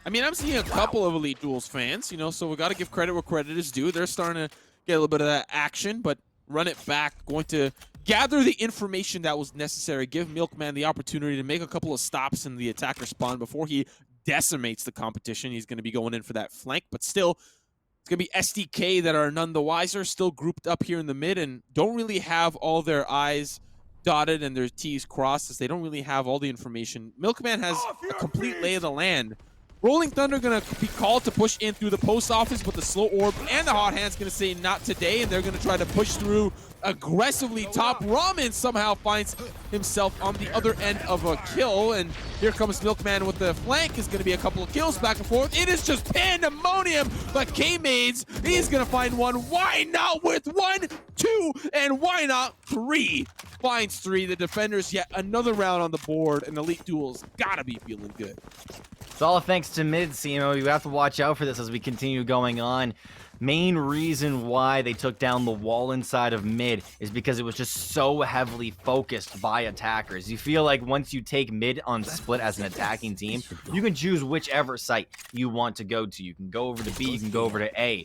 I mean, I'm seeing a couple of Elite Duels fans, you know, so we got to give credit where credit is due. They're starting to get a little bit of that action, but run it back, going to gather the information that was necessary, give Milkman the opportunity to make a couple of stops in the attacker spawn before he decimates the competition. He's going to be going in for that flank, but still, it's going to be SDK that are none the wiser, still grouped up here in the mid and don't really have all their eyes dotted and their T's crossed as they don't really have all the information. Milkman has a complete lay of the land. Rolling Thunder gonna be called to push in through the post office, but the slow orb and the hot hand's gonna say not today, and they're gonna try to push through aggressively. Top Ramen somehow finds himself on the other end of a kill, and here comes Milkman with the flank. Is gonna be a couple of kills back and forth. It is just pandemonium, but K-Maids, he's gonna find one. Why not with 1, 2, and why not 3? Finds 3. The defenders yet another round on the board, and Elite Duels gotta be feeling good. It's all thanks to mid, Simo. You have to watch out for this as we continue going on. Main reason why they took down the wall inside of mid is because it was just so heavily focused by attackers. You feel like once you take mid on split as an attacking team, you can choose whichever site you want to go to. You can go over to B, you can go over to A.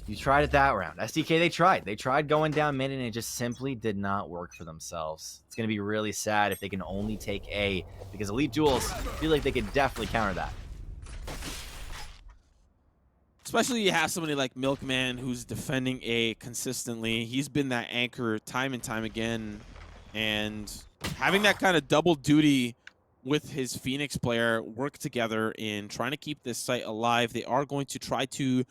You tried it that round. SDK, they tried. They tried going down mid, and it just simply did not work for themselves. It's going to be really sad if they can only take A, because Elite Duels feel like they could definitely counter that. Especially you have somebody like Milkman who's defending A consistently. He's been that anchor time and time again. And having that kind of double duty with his Phoenix player work together in trying to keep this site alive. They are going to try to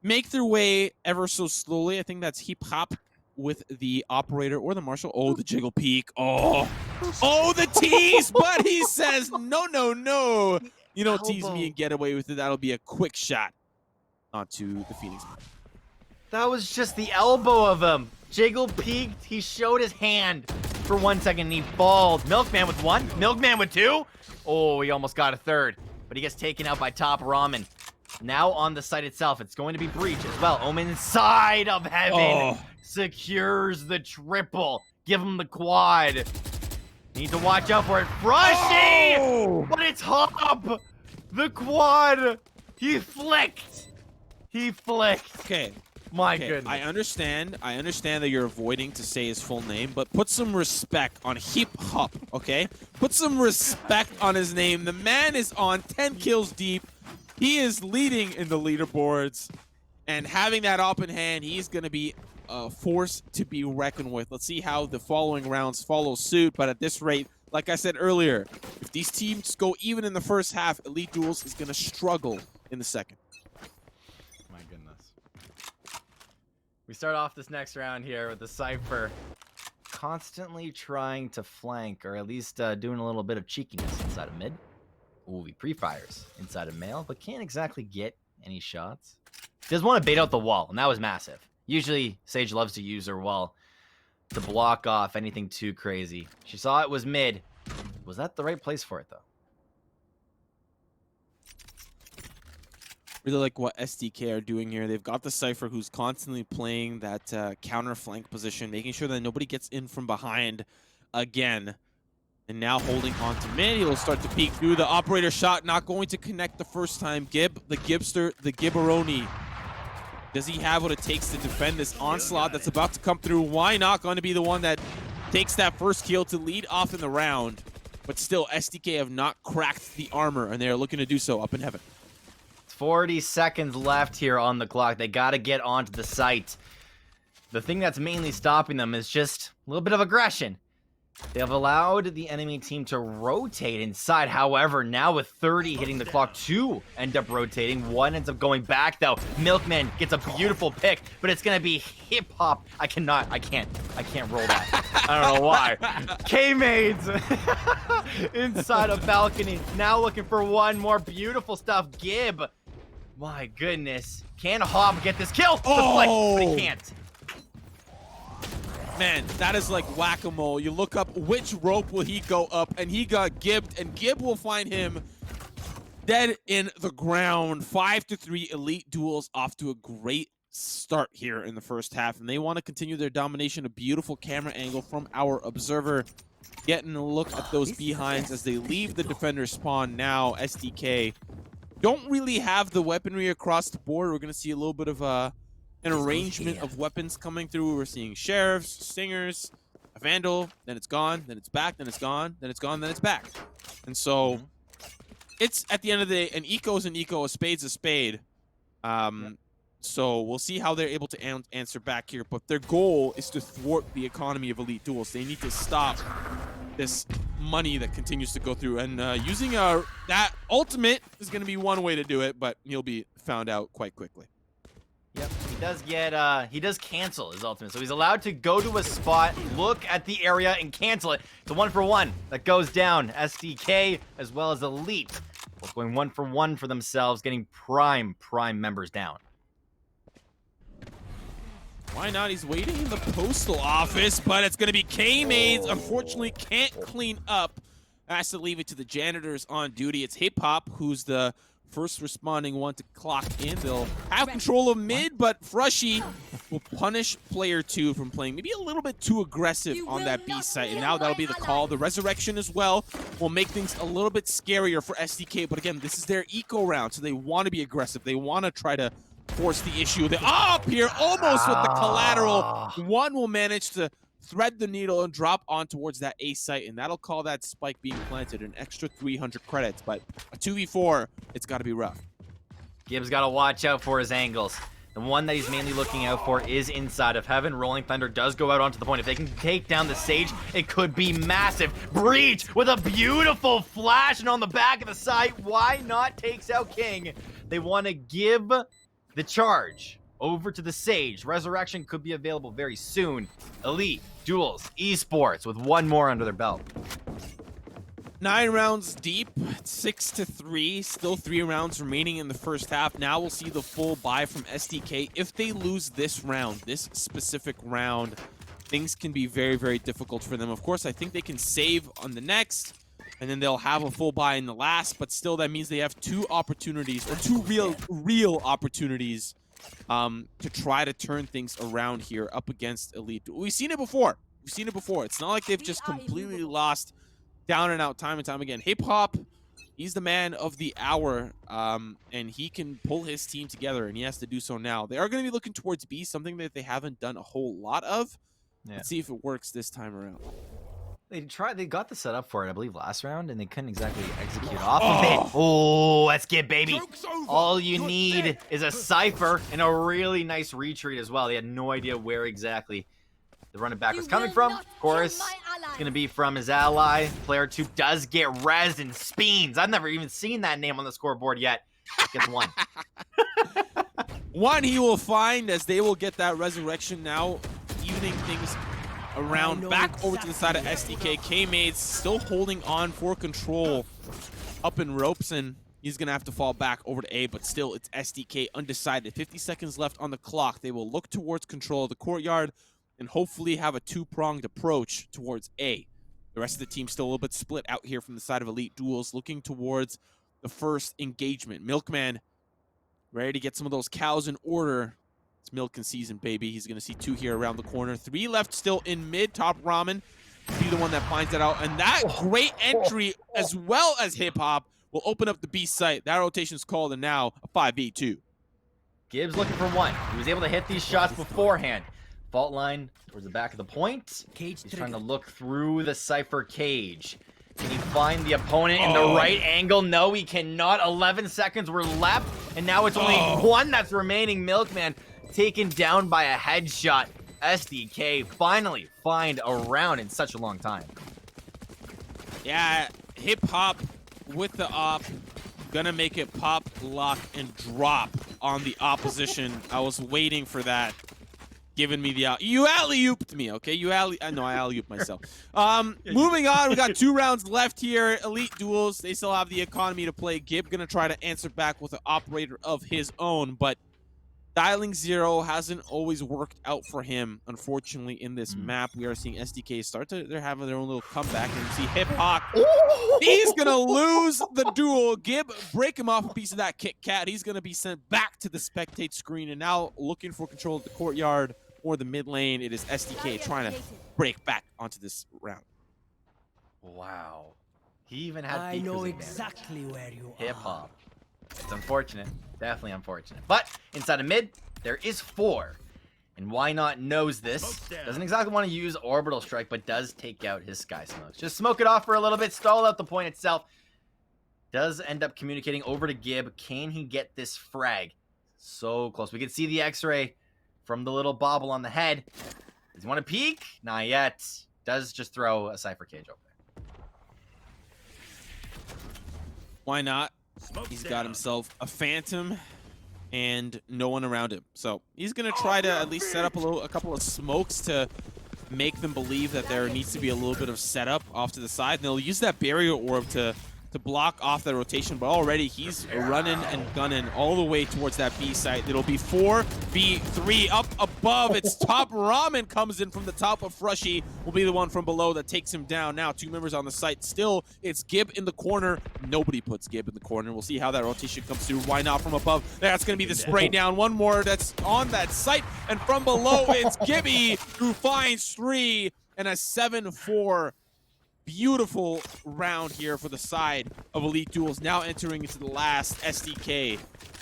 make their way ever so slowly. I think that's Hip Hop with the operator or the marshal. Oh, the jiggle peek. Oh, the tease. But he says, no, no, no. You don't tease me and get away with it. That'll be a quick shot onto the Phoenix. That was just the elbow of him. Jiggle peeked. He showed his hand for 1 second and he balled. Milkman with 1. Milkman with 2. Oh, he almost got a 3rd. But he gets taken out by Top Ramen. Now on the site itself, it's going to be Breach as well. Omen inside of heaven secures the triple. Give him the quad. Need to watch out for it. Frushy! But it's Hop! The quad! He flicked! He flicked. Okay. My goodness. I understand that you're avoiding to say his full name, but put some respect on Hip Hop, okay? Put some respect on his name. The man is on 10 kills deep. He is leading in the leaderboards, and having that up in hand, he's going to be a force to be reckoned with. Let's see how the following rounds follow suit, but at this rate, like I said earlier, if these teams go even in the first half, Elite Duels is going to struggle in the second. My goodness. We start off this next round here with the Cypher constantly trying to flank, or at least doing a little bit of cheekiness inside of mid. Ooh, he pre-fires inside of male, but can't exactly get any shots. He does want to bait out the wall, and that was massive. Usually, Sage loves to use her wall to block off anything too crazy. She saw it was mid. Was that the right place for it, though? Really like what SDK are doing here. They've got the Cypher who's constantly playing that counter flank position, making sure that nobody gets in from behind again. And now holding on to mid, he'll start to peek through. The operator shot not going to connect the first time. Gib, the Gibster, the Gibberoni. Does he have what it takes to defend this onslaught that's about to come through? Why not going to be the one that takes that first kill to lead off in the round? But still, SDK have not cracked the armor, and they are looking to do so up in heaven. 40 seconds left here on the clock. They got to get onto the site. The thing that's mainly stopping them is just a little bit of aggression. They have allowed the enemy team to rotate inside. However, now with 30 hitting the clock, 2 end up rotating. 1 ends up going back, though. Milkman gets a beautiful pick, but it's going to be Hip Hop. I can't roll that. I don't know why. K-Maids inside a balcony. Now looking for one more beautiful stuff. Gib. My goodness. Can Hop get this kill? Oh! But he can't. Man, that is like whack-a-mole. You look up which rope will he go up, and he got gibbed, and Gib will find him dead in the ground. 5-3 Elite Duels off to a great start here in the first half, and they want to continue their domination. A beautiful camera angle from our observer, getting a look at those behinds as they leave the defender spawn. Now SDK don't really have the weaponry across the board. We're going to see a little bit of an arrangement of weapons coming through. We're seeing sheriffs, stingers, a vandal, then it's gone, then it's back, then it's gone, then it's gone, then it's back. And so it's, at the end of the day, an eco is an eco, a spade's a spade. So we'll see how they're able to answer back here. But their goal is to thwart the economy of Elite Duels. They need to stop this money that continues to go through. And using that ultimate is going to be one way to do it, but he'll be found out quite quickly. Yep, he does cancel his ultimate. So he's allowed to go to a spot, look at the area, and cancel it. It's a 1-for-1 that goes down. SDK as well as Elite, both going 1-for-1 for themselves, getting prime members down. Why not? He's waiting in the postal office, but it's going to be K-Maids. Unfortunately, can't clean up. Has to leave it to the janitors on duty. It's Hip Hop, who's the first responding one to clock in. They'll have control of mid, but Frushy will punish player 2 from playing maybe a little bit too aggressive on that B site. And now that'll be the call. The resurrection as well will make things a little bit scarier for SDK. But again, this is their eco round, so they want to be aggressive. They want to try to force the issue. They're up here almost with the collateral. One will manage to thread the needle and drop on towards that A site, and that'll call that spike being planted an extra 300 credits. But a 2v4, it's got to be rough. Gibbs got to watch out for his angles. The one that he's mainly looking out for is inside of heaven. Rolling Thunder does go out onto the point. If they can take down the Sage, it could be massive. Breach with a beautiful flash, and on the back of the site, why not takes out King. They want to give the charge over to the Sage. Resurrection could be available very soon. Elite Duels Esports with one more under their belt. 9 rounds deep, 6-3, still 3 rounds remaining in the first half. Now we'll see the full buy from SDK. If they lose this round, this specific round, things can be very, very difficult for them. Of course, I think they can save on the next, and then they'll have a full buy in the last, but still that means they have 2 opportunities, or 2 real opportunities to try to turn things around here up against Elite. We've seen it before. It's not like they've just completely lost down and out time and time again. Hip Hop, he's the man of the hour, and he can pull his team together, and he has to do so now. They are going to be looking towards B, something that they haven't done a whole lot of. Yeah. Let's see if it works this time around. They got the setup for it, I believe, last round, and they couldn't exactly execute off of it. Oh, let's get baby. All you need is a Cypher and a really nice retreat as well. They had no idea where exactly the running back was coming from. Of course, it's going to be from his ally. Player 2 does get rezzed and Speens. I've never even seen that name on the scoreboard yet. Gets 1. 1 he will find as they will get that resurrection now, evening things around back over to the side of SDK. K-Maids still holding on for control up in ropes, and he's going to have to fall back over to A, but still it's SDK undecided. 50 seconds left on the clock. They will look towards control of the courtyard and hopefully have a 2-pronged approach towards A. The rest of the team still a little bit split out here from the side of Elite Duels, looking towards the first engagement. Milkman ready to get some of those cows in order. It's milking season, baby. He's going to see 2 here around the corner. 3 left still in mid. Top Ramen be the one that finds that out. And that great entry, as well as Hip Hop, will open up the B site. That rotation's called, and now a 5v2. Gibbs looking for 1. He was able to hit these shots beforehand. Fault line towards the back of the point. He's trying to look through the Cypher cage. Can he find the opponent in the right angle? No, he cannot. 11 seconds were left, and now it's only 1 that's remaining. Milkman taken down by a headshot. SDK finally find a round in such a long time. Yeah, Hip Hop with the op. Gonna make it pop, lock, and drop on the opposition. I was waiting for that. Giving me the you alley-ooped me, okay? I alley-ooped myself. Moving on, we got 2 rounds left here. Elite Duels, they still have the economy to play. Gib gonna try to answer back with an operator of his own, but dialing 0 hasn't always worked out for him, unfortunately, in this map. We are seeing SDK start to, they're having their own little comeback, and you see Hip Hop. He's gonna lose the duel. Gib break him off a piece of that Kit Kat. He's gonna be sent back to the spectate screen, and now looking for control of the courtyard or the mid lane. It is SDK trying to break back onto this round. Wow. He even had I know exactly where you are. Hip Hop. It's unfortunate. Definitely unfortunate. But inside of mid, there is 4. And Why Not knows this. Doesn't exactly want to use Orbital Strike, but does take out his Sky Smokes. Just smoke it off for a little bit, stall out the point itself. Does end up communicating over to Gib. Can he get this frag? So close. We can see the X-ray from the little bobble on the head. Does he want to peek? Not yet. Does just throw a Cypher Cage over there. Why not? He's got himself a Phantom and no one around him. So he's going to try to at least set up a couple of smokes to make them believe that there needs to be a little bit of setup off to the side. And they'll use that barrier orb to block off that rotation, but already he's running and gunning all the way towards that B site. It'll be 4v3 up above. It's Top Ramen comes in from the top of Frushy. Will be the one from below that takes him down. Now 2 members on the site. Still, it's Gib in the corner. Nobody puts Gib in the corner. We'll see how that rotation comes through. Why not from above? That's going to be the spray down. One more that's on that site. And from below, it's Gibby who finds 3 and a 7-4. Beautiful round here for the side of Elite Duels. Now entering into the last. SDK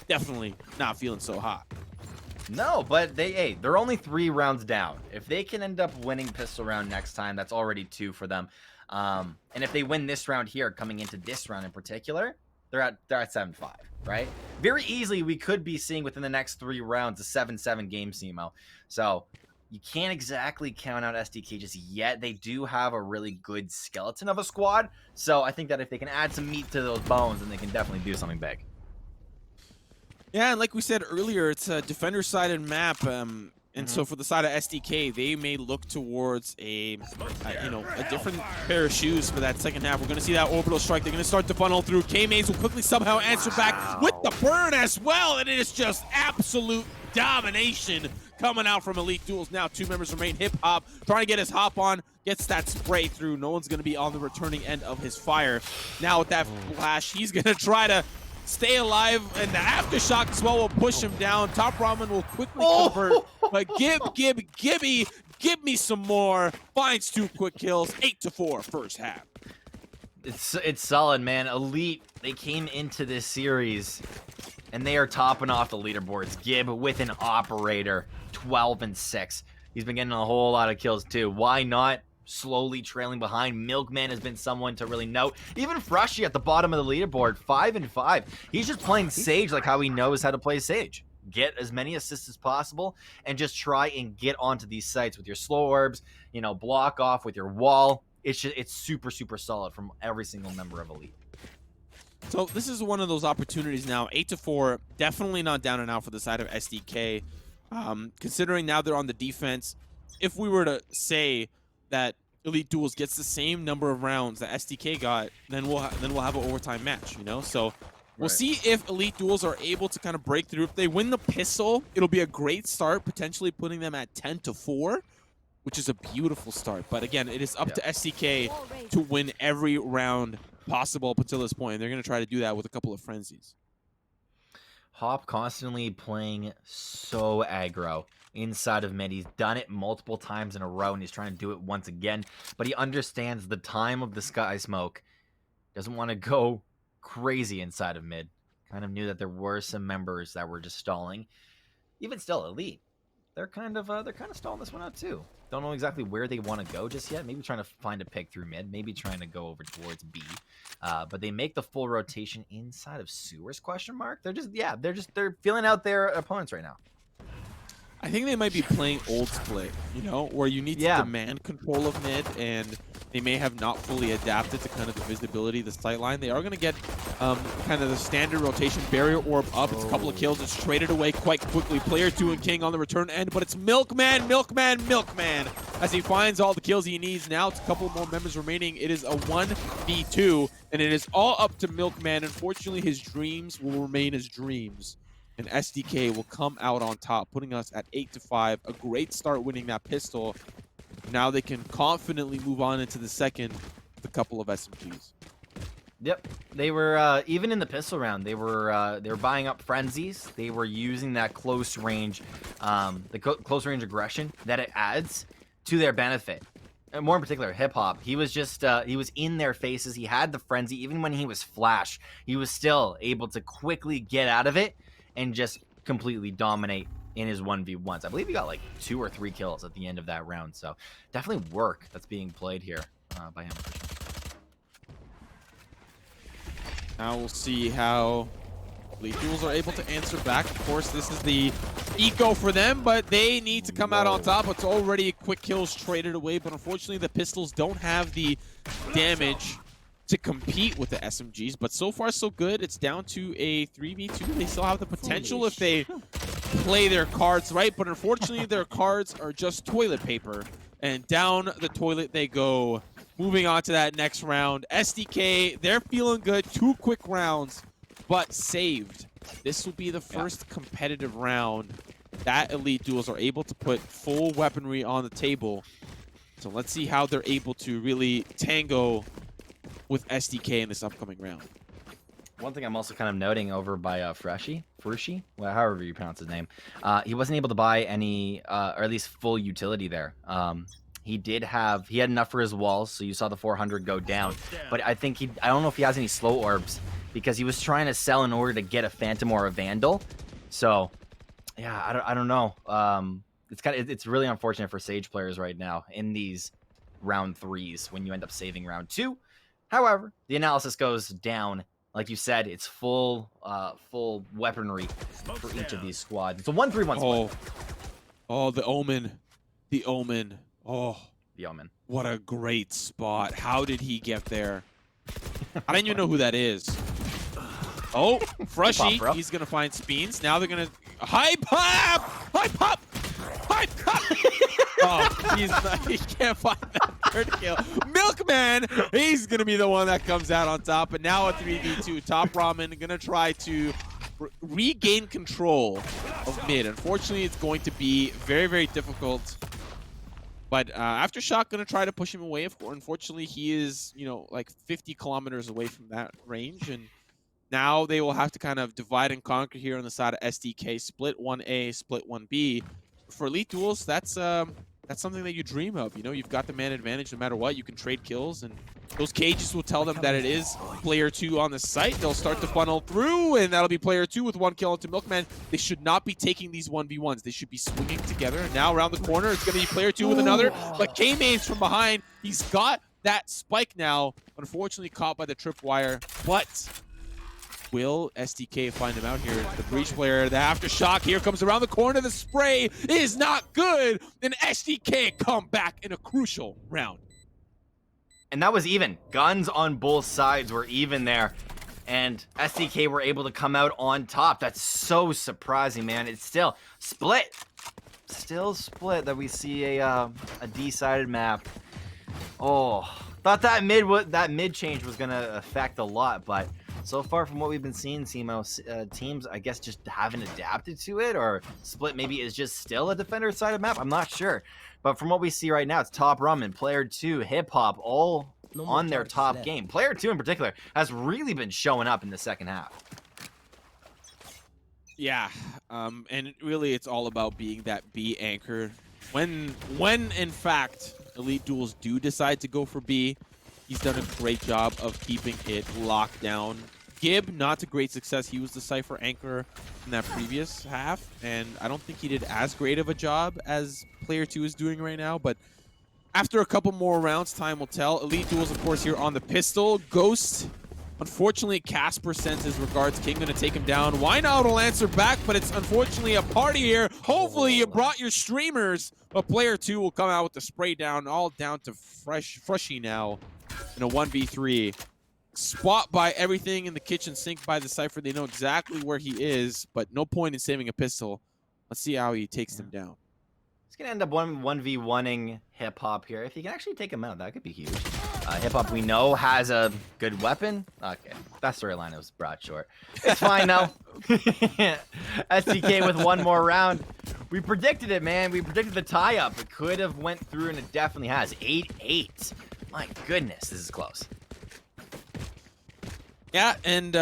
definitely not feeling so hot. No, but they're only 3 rounds down. If they can end up winning pistol round next time, that's already 2 for them. And if they win this round here, coming into this round in particular, they're at 7-5, right? Very easily, we could be seeing within the next 3 rounds a 7-7 game, Simo. So you can't exactly count out SDK just yet. They do have a really good skeleton of a squad. So I think that if they can add some meat to those bones, then they can definitely do something big. Yeah, and like we said earlier, it's a defender-sided map. And so for the side of SDK, they may look towards a different pair of shoes for that second half. We're going to see that orbital strike. They're going to start to funnel through. K-Maze will quickly somehow answer back with the burn as well. And it is just absolute domination coming out from Elite Duels. Now 2 members remain. Hip Hop trying to get his hop on. Gets that spray through. No one's going to be on the returning end of his fire. Now with that flash, he's going to try to stay alive, and the aftershock as well will push him down. Top Ramen will quickly convert, but Gibby, give me some more. Finds 2 quick kills, 8-4 first half. It's solid, man. Elite, they came into this series, and they are topping off the leaderboards. Gib with an operator, 12-6. He's been getting a whole lot of kills too. Why not? Slowly trailing behind. Milkman has been someone to really note. Even Frushy at the bottom of the leaderboard, 5-5. He's just playing Sage like how he knows how to play Sage. Get as many assists as possible and just try and get onto these sites with your slow orbs, block off with your wall. It's super, super solid from every single member of Elite. So this is one of those opportunities now. 8-4, definitely not down and out for the side of SDK. Considering now they're on the defense, if we were to say that Elite Duels gets the same number of rounds that SDK got, then we'll have an overtime match, So we'll see if Elite Duels are able to kind of break through. If they win the pistol, it'll be a great start, potentially putting them at 10-4, which is a beautiful start. But again, it is up to SDK to win every round possible up until this point. They're going to try to do that with a couple of frenzies. Hop constantly playing so aggro inside of mid. He's done it multiple times in a row, and he's trying to do it once again. But he understands the time of the sky smoke. Doesn't want to go crazy inside of mid. Kind of knew that there were some members that were just stalling. Even still, Elite, they're kind of stalling this one out too. Don't know exactly where they want to go just yet. Maybe trying to find a pick through mid. Maybe trying to go over towards B. But they make the full rotation inside of sewers? ? They're feeling out their opponents right now. I think they might be playing old split, where you need to demand control of mid, and they may have not fully adapted to kind of the visibility of the sight line. They are going to get kind of the standard rotation barrier orb up. It's a couple of kills. It's traded away quite quickly. Player 2 and King on the return end, but it's Milkman as he finds all the kills he needs. Now it's a couple more members remaining. It is a 1v2, and it is all up to Milkman. Unfortunately, his dreams will remain as dreams. And SDK will come out on top, putting us at 8-5. A great start winning that pistol. Now they can confidently move on into the second with a couple of SMGs. Yep, they were even in the pistol round. They were buying up frenzies. They were using that close range, close range aggression that it adds to their benefit. And more in particular, Hip Hop. He was just he was in their faces. He had the frenzy. Even when he was flash, he was still able to quickly get out of it and just completely dominate in his 1v1s. I believe he got like 2 or 3 kills at the end of that round. So definitely work that's being played here by him. Now we'll see how Elite Duels are able to answer back. Of course, this is the eco for them, but they need to come out on top. It's already quick kills traded away, but unfortunately the pistols don't have the damage to compete with the SMGs. But so far, so good. It's down to a 3v2. They still have the potential if they play their cards right, but unfortunately their cards are just toilet paper. And down the toilet they go. Moving on to that next round. SDK, they're feeling good. 2 quick rounds, but saved. This will be the first competitive round that Elite Duels are able to put full weaponry on the table. So let's see how they're able to really tango with SDK in this upcoming round. One thing I'm also kind of noting over by Frushi, well, however you pronounce his name, he wasn't able to buy any, or at least full utility there. He had enough for his walls, so you saw the 400 go down. But I think I don't know if he has any slow orbs, because he was trying to sell in order to get a Phantom or a Vandal. So, yeah, I don't know. It's really unfortunate for Sage players right now in these round 3s when you end up saving round 2. However, the analysis goes down. Like you said, it's full weaponry for each of these squads. It's a 1-3-1 split. Oh, the Omen. The Omen. Oh, The Omen. What a great spot. How did he get there? I don't even know who that is. Oh, Frushi. He's going to find Speens. Now they're going to... Hype up! Hype up! Hype up! Oh, he can't find that third kill. Milkman, he's going to be the one that comes out on top. And now a 3v2. Top Ramen going to try to regain control of mid. Unfortunately, it's going to be very, very difficult. But Aftershock going to try to push him away. Unfortunately, he is, like 50 kilometers away from that range. And now they will have to kind of divide and conquer here on the side of SDK. Split 1A, split 1B. For Elite Duels, that's something that you dream of. You've got the man advantage no matter what. You can trade kills, and those cages will tell them that it is player 2 on the site. They'll start to funnel through, and that'll be player 2 with 1 kill into Milkman. They should not be taking these 1v1s. They should be swinging together. And now around the corner, it's going to be player 2 with another. But K-Main's from behind. He's got that spike now. Unfortunately caught by the tripwire, but... will SDK find him out here? The breach player, the Aftershock here comes around the corner. The spray is not good. And SDK come back in a crucial round. And that was even. Guns on both sides were even there. And SDK were able to come out on top. That's so surprising, man. It's still split. Still split that we see a D-sided map. Oh, thought that mid change was going to affect a lot, but so far from what we've been seeing, CMO, teams, I guess, just haven't adapted to it, or Split maybe is just still a defender-sided map. I'm not sure. But from what we see right now, it's Top Ramen, Player 2, Hip Hop, all on their top game. Player 2 in particular has really been showing up in the second half. Yeah, and really it's all about being that B anchor. When in fact, Elite Duels do decide to go for B, he's done a great job of keeping it locked down. Gib, not to great success. He was the Cypher anchor in that previous half, and I don't think he did as great of a job as Player 2 is doing right now, but after a couple more rounds, time will tell. Elite Duels, of course, here on the pistol. Ghost, unfortunately, Casper sends his regards. King going to take him down. Why not will answer back, but it's unfortunately a party here. Hopefully you brought your streamers, but Player 2 will come out with the spray down, all down to Frushi now in a 1v3. Spot by everything in the kitchen sink by the Cypher. They know exactly where he is, but no point in saving a pistol. Let's see how he takes them down. He's going to end up 1v1ing Hip Hop here. If he can actually take him out, that could be huge. Hip Hop, we know, has a good weapon. Okay, that storyline was brought short. It's fine now. SDK with one more round. We predicted it, man. We predicted the tie-up. It could have went through, and it definitely has. 8-8. My goodness, this is close. Yeah, and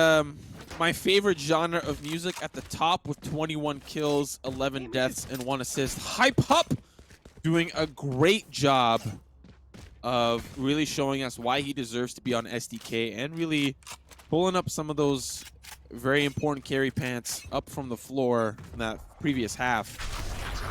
my favorite genre of music at the top with 21 kills, 11 deaths, and 1 assist. Hype Up doing a great job of really showing us why he deserves to be on SDK and really pulling up some of those very important carry pants up from the floor in that previous half.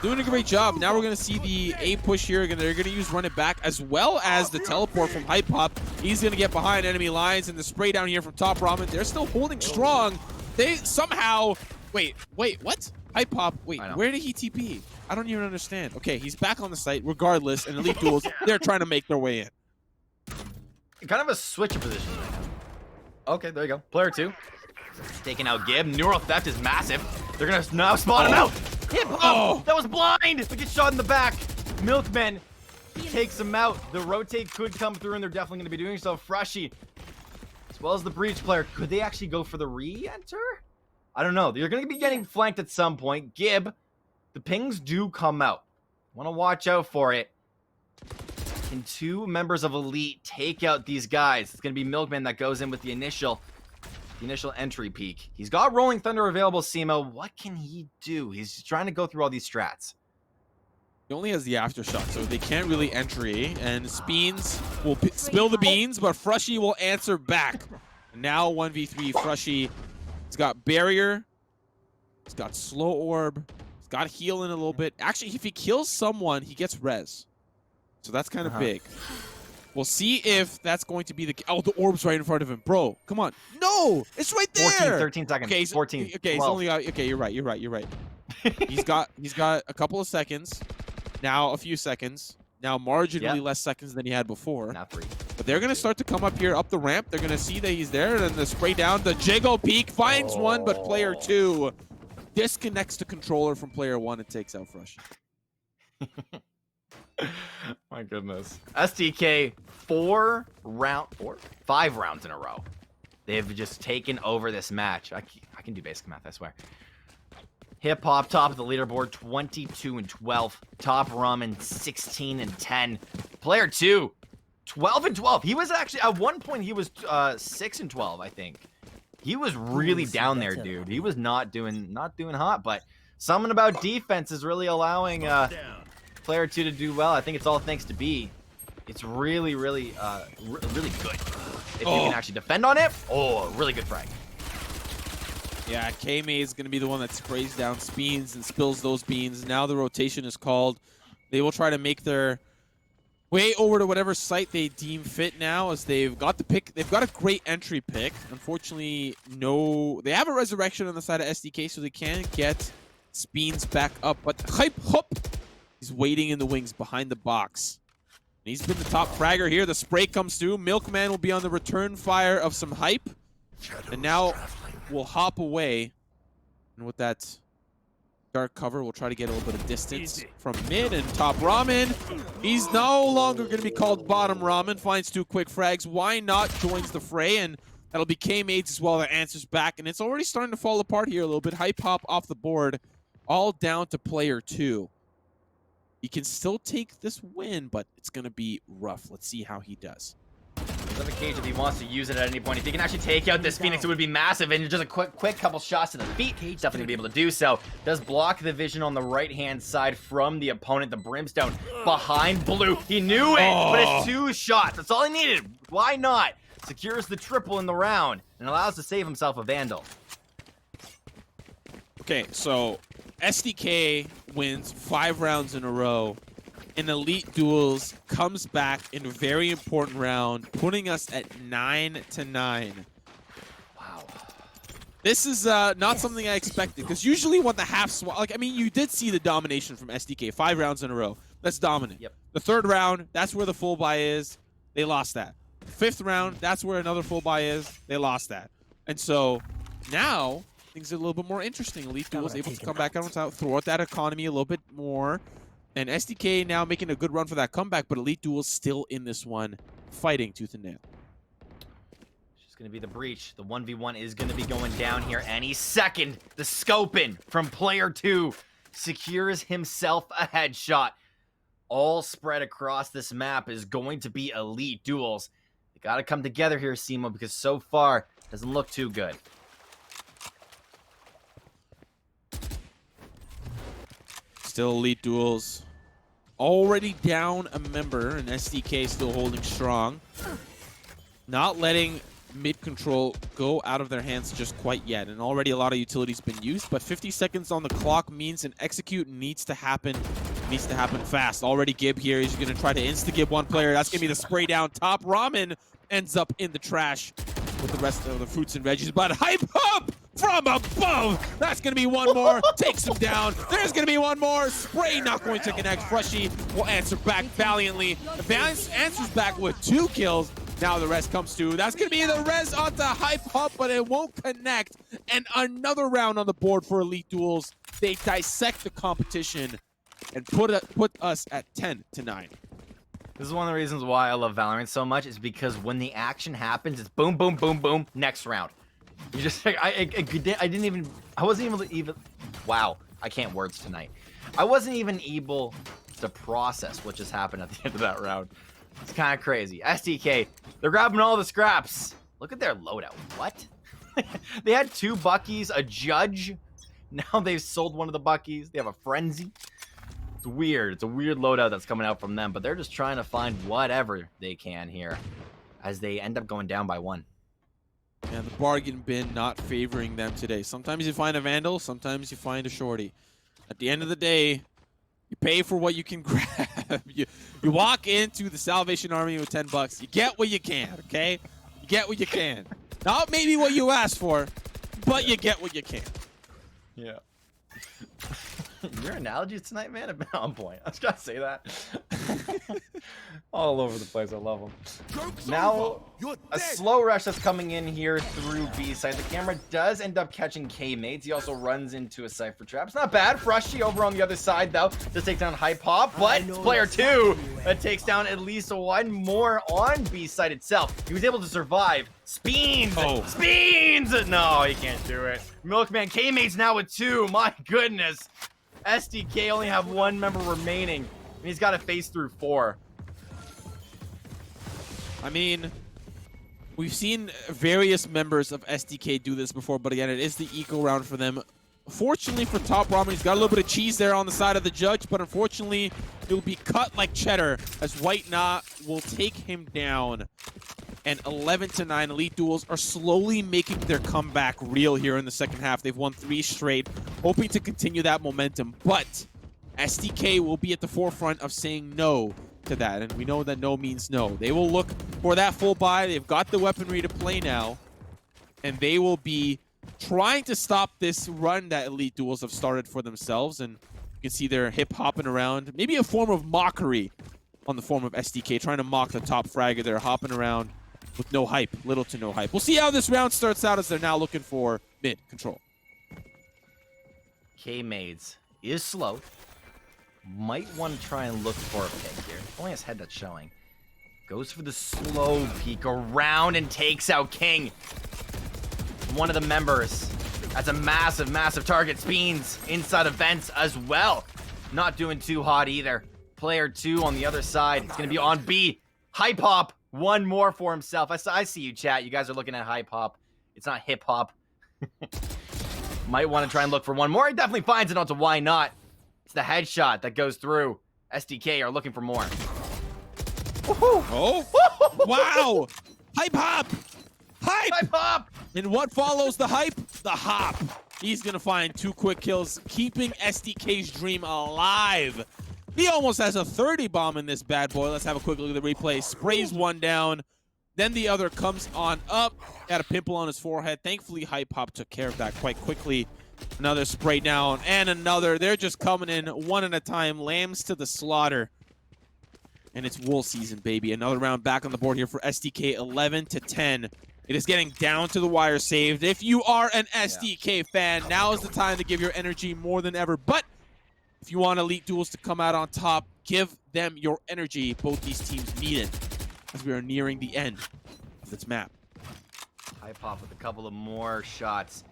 Doing a great job. Now we're going to see the A push here. They're going to use run it back as well as the teleport from Hype Hop. He's going to get behind enemy lines and the spray down here from Top Ramen. They're still holding strong, They somehow... Wait, what? Hype Pop, wait, I know. where did he TP? I don't even understand. Okay, he's back on the site regardless, and Elite Duels, they're trying to make their way in. Kind of a switch of positions right now. Okay, there you go. Player 2. Taking out Gib. Neural theft is massive. They're going to now spawn him out. Hip hop. That was blind. We get shot in the back. Milkman takes him out. The rotate could come through, and they're definitely going to be doing so. Frushy, as well as the breach player, could they actually go for the re-enter? I don't know. They're going to be getting flanked at some point. Gib, the pings do come out. Want to watch out for it. Can 2 members of Elite take out these guys? It's going to be Milkman that goes in with the initial entry peak. He's got Rolling Thunder available, Simo. What can he do? He's trying to go through all these strats. He only has the aftershock, so they can't really entry. And Speens will spill the beans, but Frushy will answer back. Now 1v3, Frushy. He's got barrier. He's got slow orb. He's got heal in a little bit. Actually, if he kills someone, he gets res. So that's kind of big. We'll see if that's going to be the... Oh, the orb's right in front of him. Bro, come on. No! It's right there! 14, 13 seconds. Okay, 14. Okay, he's only got... Okay, you're right. He's got a couple of seconds. Now a few seconds. Now marginally less seconds than he had before. Now 3. But they're going to start to come up here, up the ramp. They're going to see that he's there. And then the spray down. The jiggle peek finds one, but player 2 disconnects the controller from player 1 and takes out Frush. My goodness. SDK 5 rounds in a row. They've just taken over this match. I can do basic math, I swear. Hip Hop top of the leaderboard, 22-12. Top Ramen, 16-10. Player 2, 12-12. He was actually at one point he was 6-12, I think. He was really down there, dude. He was not doing hot, but something about defense is really allowing Player 2 to do well. I think it's all thanks to B. It's really good. If you can actually defend on it, really good frag. Yeah, K-May is going to be the one that sprays down Speens and spills those beans. Now the rotation is called. They will try to make their way over to whatever site they deem fit now, as they've got the pick. They've got a great entry pick. Unfortunately, they have a resurrection on the side of SDK, so they can get Speens back up. But Hype Hop, he's waiting in the wings behind the box. And he's been the top fragger here. The spray comes through. Milkman will be on the return fire of some Hype. And now we'll hop away. And with that dark cover, we'll try to get a little bit of distance from mid. And top Ramen, he's no longer going to be called bottom Ramen. Finds 2 quick frags. Why not? Joins the fray. And that'll be K-Maids as well that answers back. And it's already starting to fall apart here a little bit. Hype Hop off the board. All down to player 2. He can still take this win, but it's going to be rough. Let's see how he does. He's on the cage if he wants to use it at any point. If he can actually take out this Phoenix, it would be massive. And just a quick couple shots to the feet. He's definitely going to be able to do so. Does block the vision on the right-hand side from the opponent. The Brimstone behind Blue. He knew it, but it's 2 shots. That's all he needed. Why not? Secures the triple in the round and allows to save himself a Vandal. Okay, so SDK wins 5 rounds in a row. In Elite Duels, comes back in a very important round, putting us at 9-9. Wow. This is not something I expected, because usually when the half swap, like, I mean, you did see the domination from SDK, 5 rounds in a row. That's dominant. Yep. The 3rd round, that's where the full buy is. They lost that. 5th round, that's where another full buy is. They lost that. And so now things are a little bit more interesting. Elite Duels able to come back out, throw out that economy a little bit more. And SDK now making a good run for that comeback, but Elite Duels still in this one, fighting tooth and nail. It's just going to be the breach. The 1v1 is going to be going down here any second. The scoping from player 2 secures himself a headshot. All spread across this map is going to be Elite Duels. They got to come together here, Simo, because so far it doesn't look too good. Still Elite Duels. Already down a member, and SDK still holding strong. Not letting mid control go out of their hands just quite yet. And already a lot of utility's been used, but 50 seconds on the clock means an execute needs to happen. Needs to happen fast. Already Gib here. He's going to try to insta-Gib one player. That's going to be the spray down. Top Ramen ends up in the trash with the rest of the fruits and veggies. But Hype Up from above. That's going to be one more. Takes him down. There's going to be one more. Spray not going to connect. Frushy will answer back valiantly. Valiant answers back with 2 kills. Now the rest comes to. That's going to be the res onto Hype Up, but it won't connect. And another round on the board for Elite Duels. They dissect the competition and put us at 10-9. This is one of the reasons why I love Valorant so much, is because when the action happens, it's boom, boom, boom, boom, next round. You just, I wasn't even, wow, I can't words tonight. I wasn't even able to process what just happened at the end of that round. It's kind of crazy. SDK, they're grabbing all the scraps. Look at their loadout. What? They had 2 Buckies, a Judge. Now they've sold one of the Buckies. They have a Frenzy. It's weird. It's a weird loadout that's coming out from them, but they're just trying to find whatever they can here as they end up going down by 1. Yeah, the bargain bin not favoring them today. Sometimes you find a Vandal, sometimes you find a Shorty. At the end of the day, you pay for what you can grab. You walk into the Salvation Army with $10. You get what you can, okay? You get what you can. Not maybe what you asked for, but you get what you can. Yeah. Your analogies tonight, man, have been on point. I was trying to say that. All over the place. I love them. Now, a slow rush that's coming in here through B side. The camera does end up catching K-Mates. He also runs into a Cypher trap. It's not bad. Frushy over on the other side, though, to take down Hype Hop. But it's player 2 that takes down at least 1 more on B side itself. He was able to survive. Speens! Oh. Speens! No, he can't do it. Milkman, K-Mates now with 2. My goodness. SDK only have 1 member remaining, and he's got to face through 4. I mean, we've seen various members of SDK do this before, but again, it is the eco round for them. Fortunately for Top Ramen, he's got a little bit of cheese there on the side of the Judge, but unfortunately, he'll be cut like cheddar as White Knot will take him down. And 11-9, Elite Duels are slowly making their comeback real here in the second half. They've won 3 straight, hoping to continue that momentum. But SDK will be at the forefront of saying no to that, and we know that no means no. They will look for that full buy. They've got the weaponry to play now, and they will be trying to stop this run that Elite Duels have started for themselves. And you can see they're hip-hopping around. Maybe a form of mockery on the form of SDK, trying to mock the top fragger. They're hopping around with no hype, little to no hype. We'll see how this round starts out as they're now looking for mid control. K-Mades is slow. Might want to try and look for a pick here. Only his head that's showing. Goes for the slow peek around and takes out King. One of the members. That's a massive, massive target. Speens inside of vents as well. Not doing too hot either. Player 2 on the other side. It's going to be on B. Hype Hop. 1 more for himself. I see you, chat. You guys are looking at Hype Hop. It's not Hip Hop. Might want to try and look for 1 more. He definitely finds it onto Why Not. It's the headshot that goes through. SDK are looking for more. Oh! Wow! Hype Hop! Hype! Hype Hop! And what follows the hype? The hop. He's going to find 2 quick kills, keeping SDK's dream alive. He almost has a 30 bomb in this bad boy. Let's have a quick look at the replay. Sprays 1 down. Then the other comes on up. Got a pimple on his forehead. Thankfully, Hype Hop took care of that quite quickly. Another spray down and another. They're just coming in 1 at a time. Lambs to the slaughter. And it's Wool season, baby. Another round back on the board here for SDK, 11-10. It is getting down to the wire saved. If you are an SDK fan, now is the time to give your energy more than ever. But if you want Elite Duels to come out on top, give them your energy. Both these teams need it as we are nearing the end of this map. Hype Hop with a couple of more shots.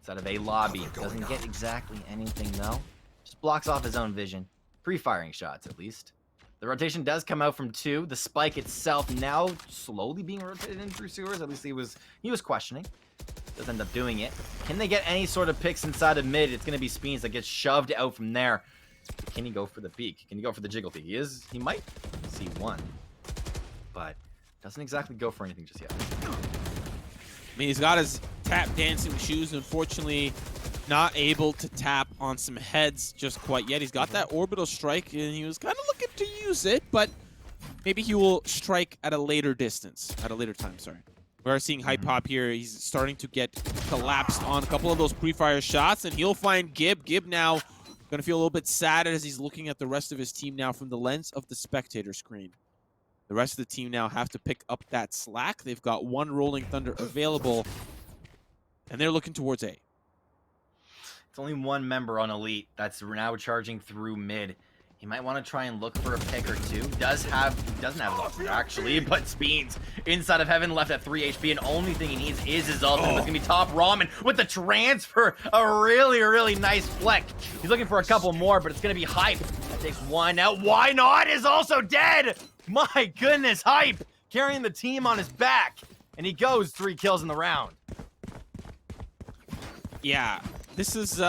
It's out of a lobby. Doesn't get exactly anything, though. Just blocks off his own vision. Pre-firing shots, at least. The rotation does come out from 2. The spike itself now slowly being rotated in through sewers. At least he was questioning. Does end up doing it. Can they get any sort of picks inside of mid? It's going to be Speens that gets shoved out from there. Can he go for the peek? Can he go for the jiggle peek? He might see 1. But doesn't exactly go for anything just yet. I mean, he's got his tap dancing shoes. Unfortunately, not able to tap on some heads just quite yet. He's got that orbital strike, and he was kind of looking to use it, but maybe he will strike at a later distance, at a later time, sorry. We are seeing Hype Hop here. He's starting to get collapsed on a couple of those pre-fire shots, and he'll find Gib. Gib now gonna feel a little bit sad as he's looking at the rest of his team now from the lens of the spectator screen. The rest of the team now have to pick up that slack. They've got one Rolling Thunder available, and they're looking towards A. It's only one member on Elite that's now charging through mid. He might want to try and look for a pick or two. He doesn't have a actually, but Speeds inside of heaven left at 3 HP, and only thing he needs is his ultimate. It's gonna be Top Ramen with the transfer. A really, really nice fleck. He's looking for a couple more, but it's gonna be Hype. That takes one out. Why not is also dead. My goodness, Hype carrying the team on his back, and he goes 3 kills in the round. Yeah, this is, you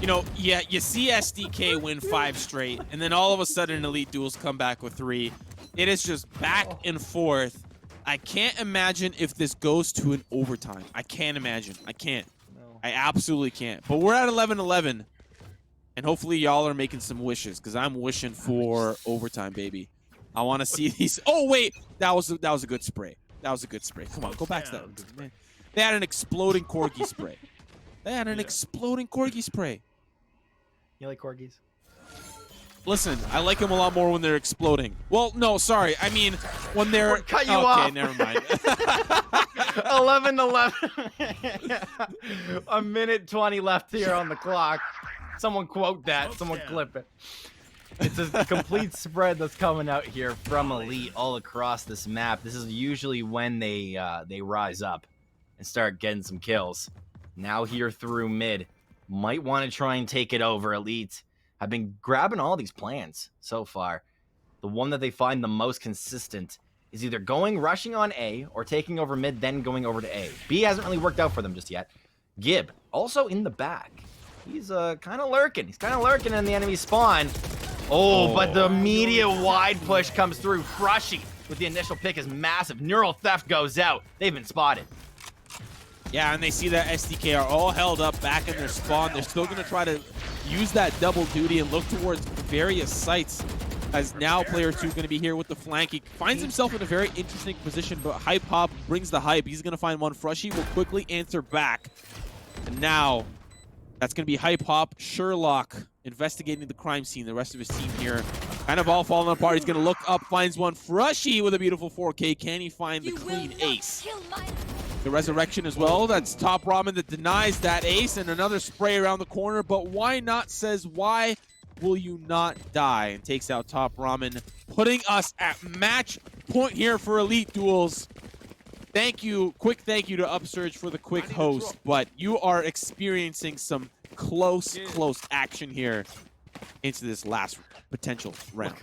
know, yeah, you see SDK win 5 straight, and then all of a sudden Elite Duels come back with 3. It is just back and forth. I can't imagine if this goes to an overtime. I can't imagine. I can't. No. I absolutely can't. But we're at 11-11, and hopefully y'all are making some wishes, because I'm wishing for overtime, baby. I want to see these. Oh, wait. That was a good spray. That was a good spray. Come on, go back to that. Man. They had an exploding Corgi spray. They had an exploding Corgi spray. You like Corgis? Listen, I like them a lot more when they're exploding. Well, no, sorry. I mean, when they're... Cut you off. Okay, never mind. 11-11. A minute 20 left here on the clock. Someone quote that. Someone clip it. It's a complete spread that's coming out here from Elite all across this map. This is usually when they rise up and start getting some kills. Now here through mid. Might want to try and take it over. Elite have been grabbing all these plans so far. The one that they find the most consistent is either rushing on A or taking over mid, then going over to A. B hasn't really worked out for them just yet. Gib, also in the back. He's kind of lurking. He's kind of lurking in the enemy spawn. Oh, but the immediate wide push comes through. Frushy with the initial pick is massive. Neural Theft goes out. They've been spotted. Yeah, and they see that SDK are all held up back in their spawn. They're still going to try to use that double duty and look towards various sites, as now player 2 going to be here with the flank. He finds himself in a very interesting position, but Hype Hop brings the hype. He's going to find one. Frushy will quickly answer back. And now that's going to be Hype Hop, Sherlock investigating the crime scene. The rest of his team here kind of all falling apart. He's going to look up, finds one. Frushy with a beautiful 4K. Can he find the clean ace? The resurrection as well. That's Top Ramen that denies that ace, and another spray around the corner. But why not says, why will you not die? And takes out Top Ramen, putting us at match point here for Elite Duels. Thank you, quick thank you to Upsurge for the quick host, but you are experiencing some close action here into this last potential round.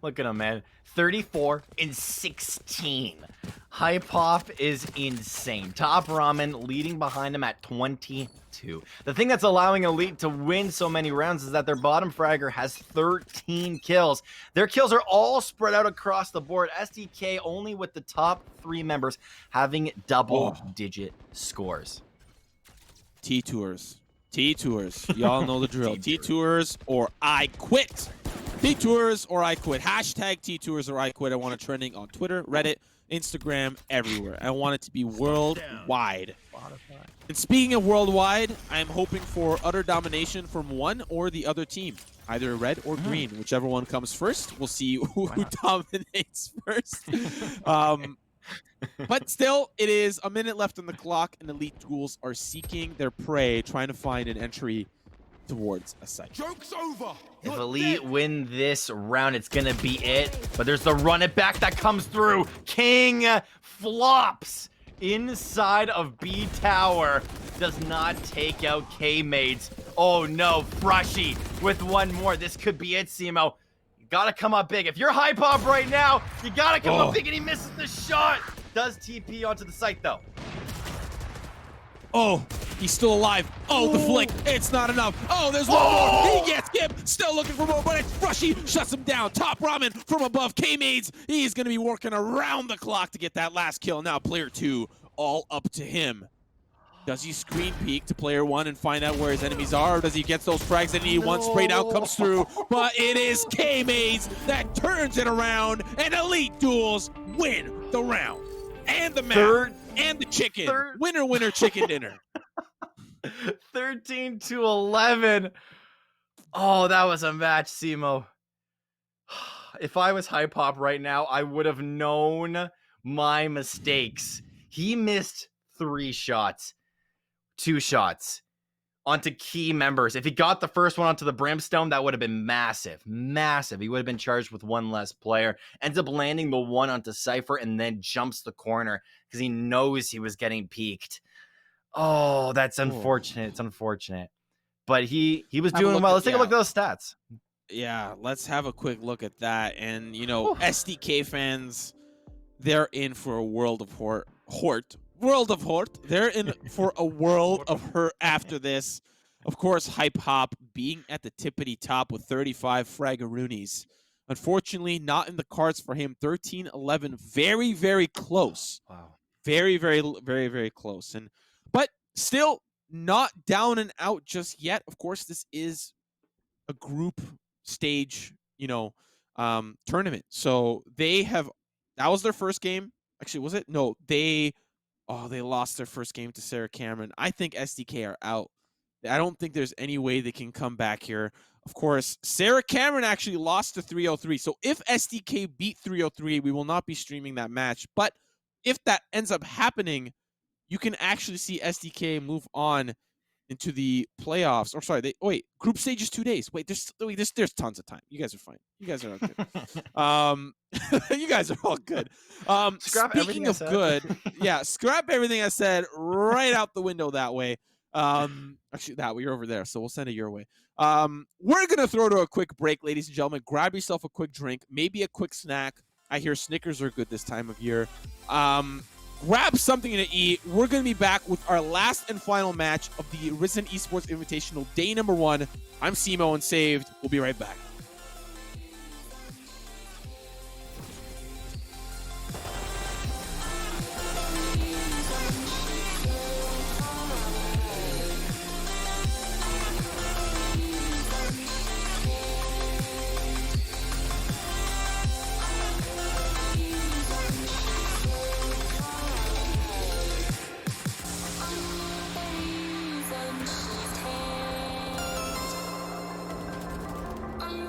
Look at him, man. 34-16. Hype Hop is insane. Top Ramen leading behind him at 22. The thing that's allowing Elite to win so many rounds is that their bottom fragger has 13 kills. Their kills are all spread out across the board. SDK only with the top 3 members having double-digit scores. T-Tours. T-Tours. Y'all know the drill. T-Tours or I quit. T-Tours or I quit. Hashtag T-Tours or I quit. I want it trending on Twitter, Reddit, Instagram, everywhere. I want it to be worldwide. And speaking of worldwide, I'm hoping for utter domination from one or the other team. Either red or green. Whichever one comes first. We'll see who dominates first. But still, it is a minute left on the clock, and Elite Duels are seeking their prey, trying to find an entry towards a site. Joke's over. If Elite win this round, it's gonna be it. But there's the run it back that comes through. King flops inside of B Tower. Does not take out K-Mates. Oh no, Frushy with one more. This could be it, Simo. You gotta come up big. If you're Hype Hop right now, you gotta come up big, and he misses the shot. Does TP onto the site though. Oh, he's still alive. Oh, the flick. It's not enough. Oh, there's one more. He gets Gib. Still looking for more, but it's Frushy. Shuts him down. Top Ramen from above. K-Maids. He's going to be working around the clock to get that last kill. Now player 2, all up to him. Does he screen peek to player 1 and find out where his enemies are? Or does he get those frags that he wants? Sprayed out comes through. But it is K-Maids that turns it around, and Elite Duels win the round. and the map, and the chicken. Winner, winner, chicken dinner. 13-11. Oh, that was a match, Simo. If I was Hype Hop right now, I would have known my mistakes. He missed 3 shots, 2 shots onto key members. If he got the first one onto the Brimstone, that would have been massive, massive. He would have been charged with 1 less player. Ends up landing the one onto Cypher and then jumps the corner because he knows he was getting peeked. Oh, that's unfortunate. It's unfortunate. But he was doing well. Let's take a look at those stats. Yeah, let's have a quick look at that. And, you know, SDK fans, they're in for a world of hort. They're in for a world of hurt after this. Of course, Hype Hop being at the tippity top with 35 fragaroonies. Unfortunately, not in the cards for him. 13-11, very, very close. Wow. Very, very, very, very close. But still not down and out just yet. Of course, this is a group stage, tournament. So that was their first game. Actually, was it? No, they lost their first game to Sarah Cameron. I think SDK are out. I don't think there's any way they can come back here. Of course, Sarah Cameron actually lost to 303. So if SDK beat 303, we will not be streaming that match. But if that ends up happening, you can actually see SDK move on into the playoffs. Or sorry, group stage is 2 days. There's tons of time. You guys are fine. You guys are all good. You guys are all good. Speaking of good, yeah, scrap everything I said right out the window that way. Actually, that way, you're over there, so we'll send it your way. We're gonna throw to a quick break, ladies and gentlemen. Grab yourself a quick drink, maybe a quick snack. I hear Snickers are good this time of year. Grab something to eat. We're going to be back with our last and final match of the Risen Esports Invitational, day number 1. I'm Simo and Saved. We'll be right back. I'm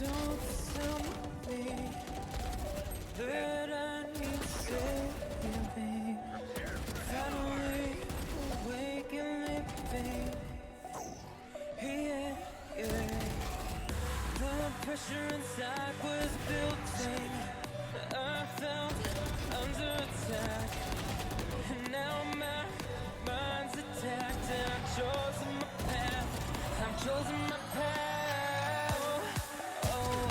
Don't tell me that I need saving. Finally awake and living. Yeah, yeah. The pressure inside was building. I felt under attack, and now my mind's attacked. And I've chosen my path. I'm chosen my path. Oh,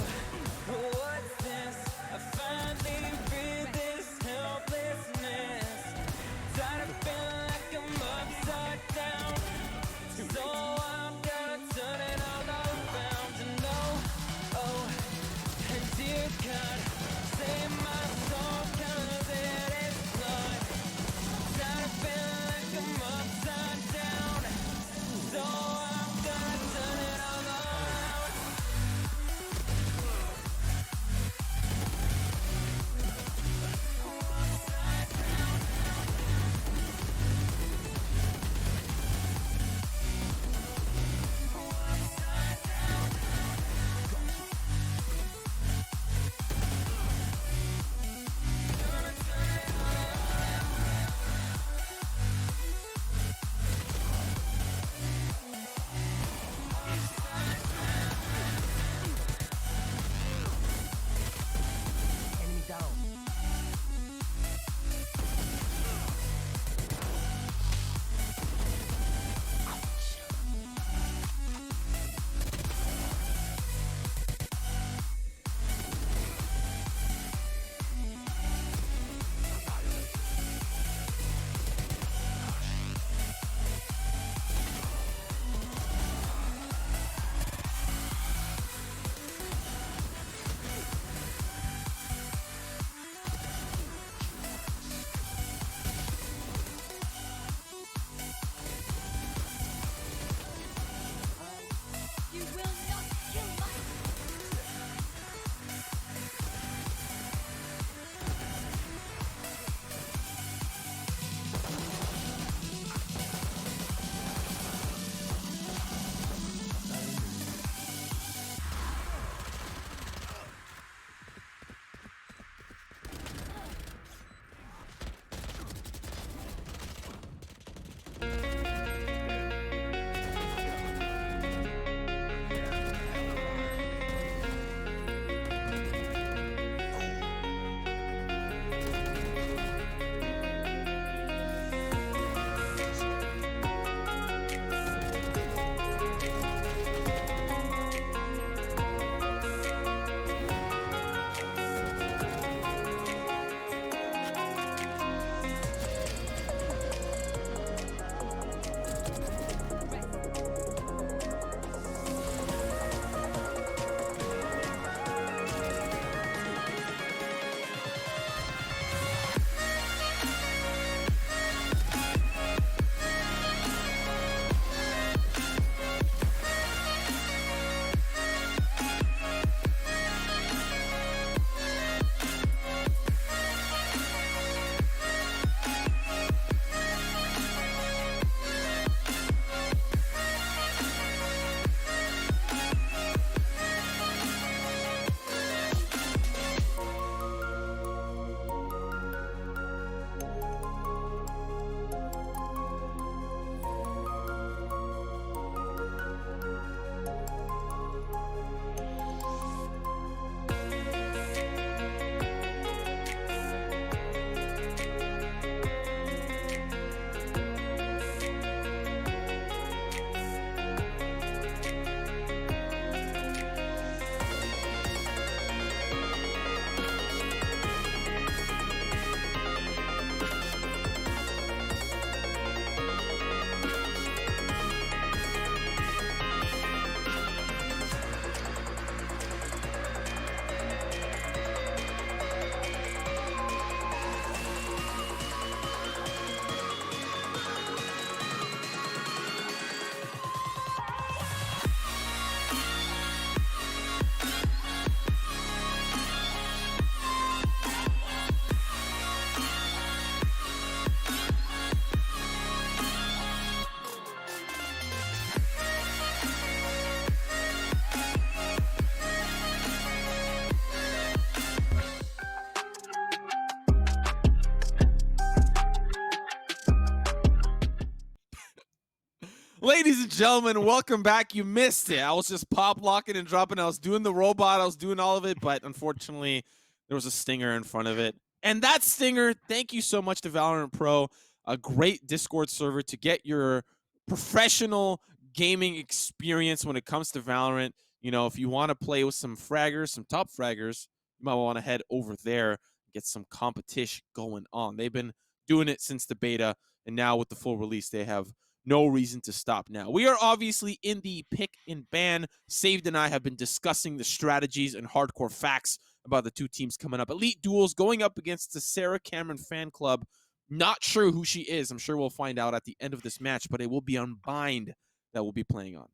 Ladies and gentlemen, welcome back. You missed it. I was just pop locking and dropping. I was doing the robot. I was doing all of it, but unfortunately, there was a stinger in front of it. And that stinger, thank you so much to Valorant Pro, a great Discord server to get your professional gaming experience when it comes to Valorant. You know, if you want to play with some fraggers, some top fraggers, you might want to head over there and get some competition going on. They've been doing it since the beta, and now with the full release, they have no reason to stop now. We are obviously in the pick and ban. Saved and I have been discussing the strategies and hardcore facts about the two teams coming up. Elite Duels going up against the Sarah Cameron fan club. Not sure who she is. I'm sure we'll find out at the end of this match, but it will be on Bind that we'll be playing on.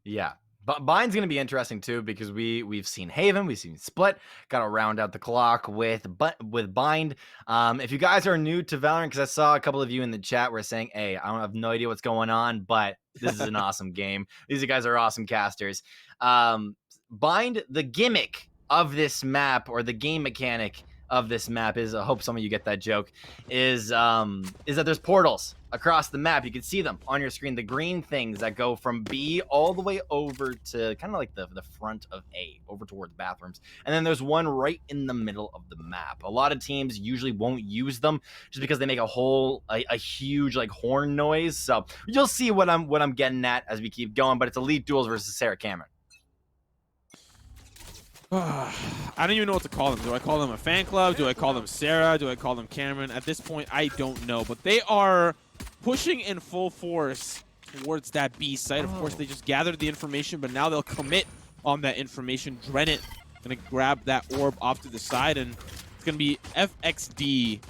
Yeah. But Bind's going to be interesting too, because we've seen Haven, we've seen Split, got to round out the clock with Bind. If you guys are new to Valorant, because I saw a couple of you in the chat were saying, hey, I don't have no idea what's going on, but this is an awesome game. These guys are awesome casters. Bind, the gimmick of this map, or the game mechanic of this map is, I hope some of you get that joke, is that there's portals across the map. You can see them on your screen, the green things that go from B all the way over to kind of like the front of A, over towards bathrooms. And then there's one right in the middle of the map. A lot of teams usually won't use them just because they make a huge like horn noise. So you'll see what I'm getting at as we keep going, but it's Elite Duels versus Sarah Cameron. I don't even know what to call them. Do I call them a fan club? Do I call them Sarah? Do I call them Cameron? At this point, I don't know. But they are pushing in full force towards that B site. Of course, they just gathered the information, but now they'll commit on that information. Drennet going to grab that orb off to the side, and it's going to be FXD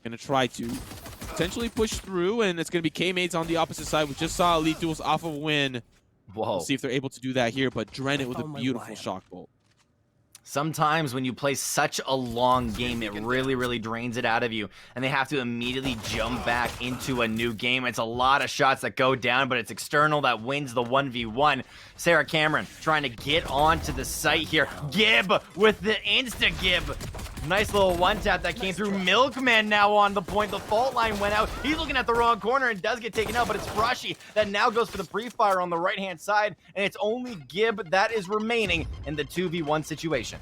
going to try to potentially push through, and it's going to be K-Mates on the opposite side. We just saw Elite Duels off of win. Whoa. We'll see if they're able to do that here, but Drennet with a beautiful shock bolt. Sometimes when you play such a long game, it really drains it out of you, and they have to immediately jump back into a new game. It's a lot of shots that go down, but it's External that wins the 1v1. Sarah Cameron trying to get onto the site here. Gib with the insta-gib. Nice little one-tap that came through. Milkman now on the point. The fault line went out. He's looking at the wrong corner and does get taken out, but it's Froshy that now goes for the pre-fire on the right-hand side, and it's only Gib that is remaining in the 2v1 situation.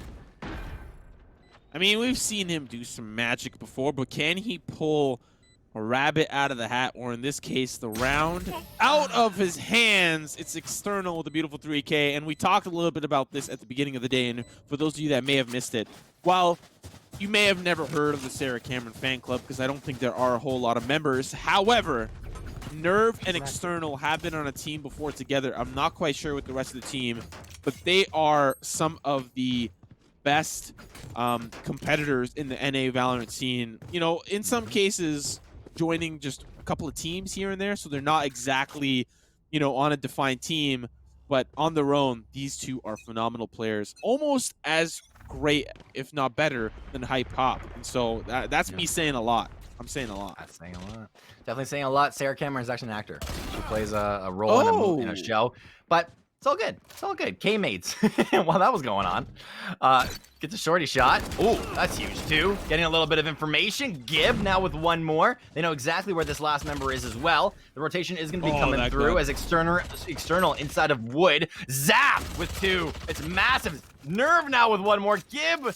I mean, we've seen him do some magic before, but can he pull a rabbit out of the hat, or in this case, the round out of his hands? It's External with a beautiful 3K, and we talked a little bit about this at the beginning of the day, and for those of you that may have missed it, while you may have never heard of the Sarah Cameron fan club, because I don't think there are a whole lot of members. However, Nerve and External have been on a team before together. I'm not quite sure with the rest of the team, but they are some of the best competitors in the NA Valorant scene. You know, in some cases, joining just a couple of teams here and there, so they're not exactly, you know, on a defined team, but on their own, these two are phenomenal players. Almost as great, if not better, than Hype Hop. And so that's me saying a lot. I'm saying a lot. That's saying a lot. Definitely saying a lot. Sarah Cameron is actually an actor. She plays a role in a show, but it's all good. It's all good. K-Mates, while that was going on, gets a shorty shot. Ooh, that's huge too. Getting a little bit of information. Gib now with one more. They know exactly where this last member is as well. The rotation is going to be coming through as External inside of Wood. Zap with two. It's massive. Nerve now with one more. Gib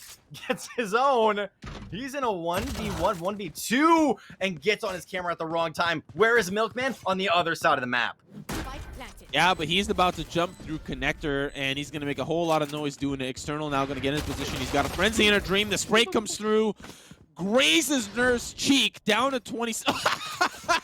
gets his own. He's in a 1v1, 1v2, and gets on his camera at the wrong time. Where is Milkman? On the other side of the map. Yeah, but he's about to jump through connector, and he's going to make a whole lot of noise doing it. External now going to get in his position. He's got a frenzy and a dream. The spray comes through, grazes Nerve's cheek down to 20.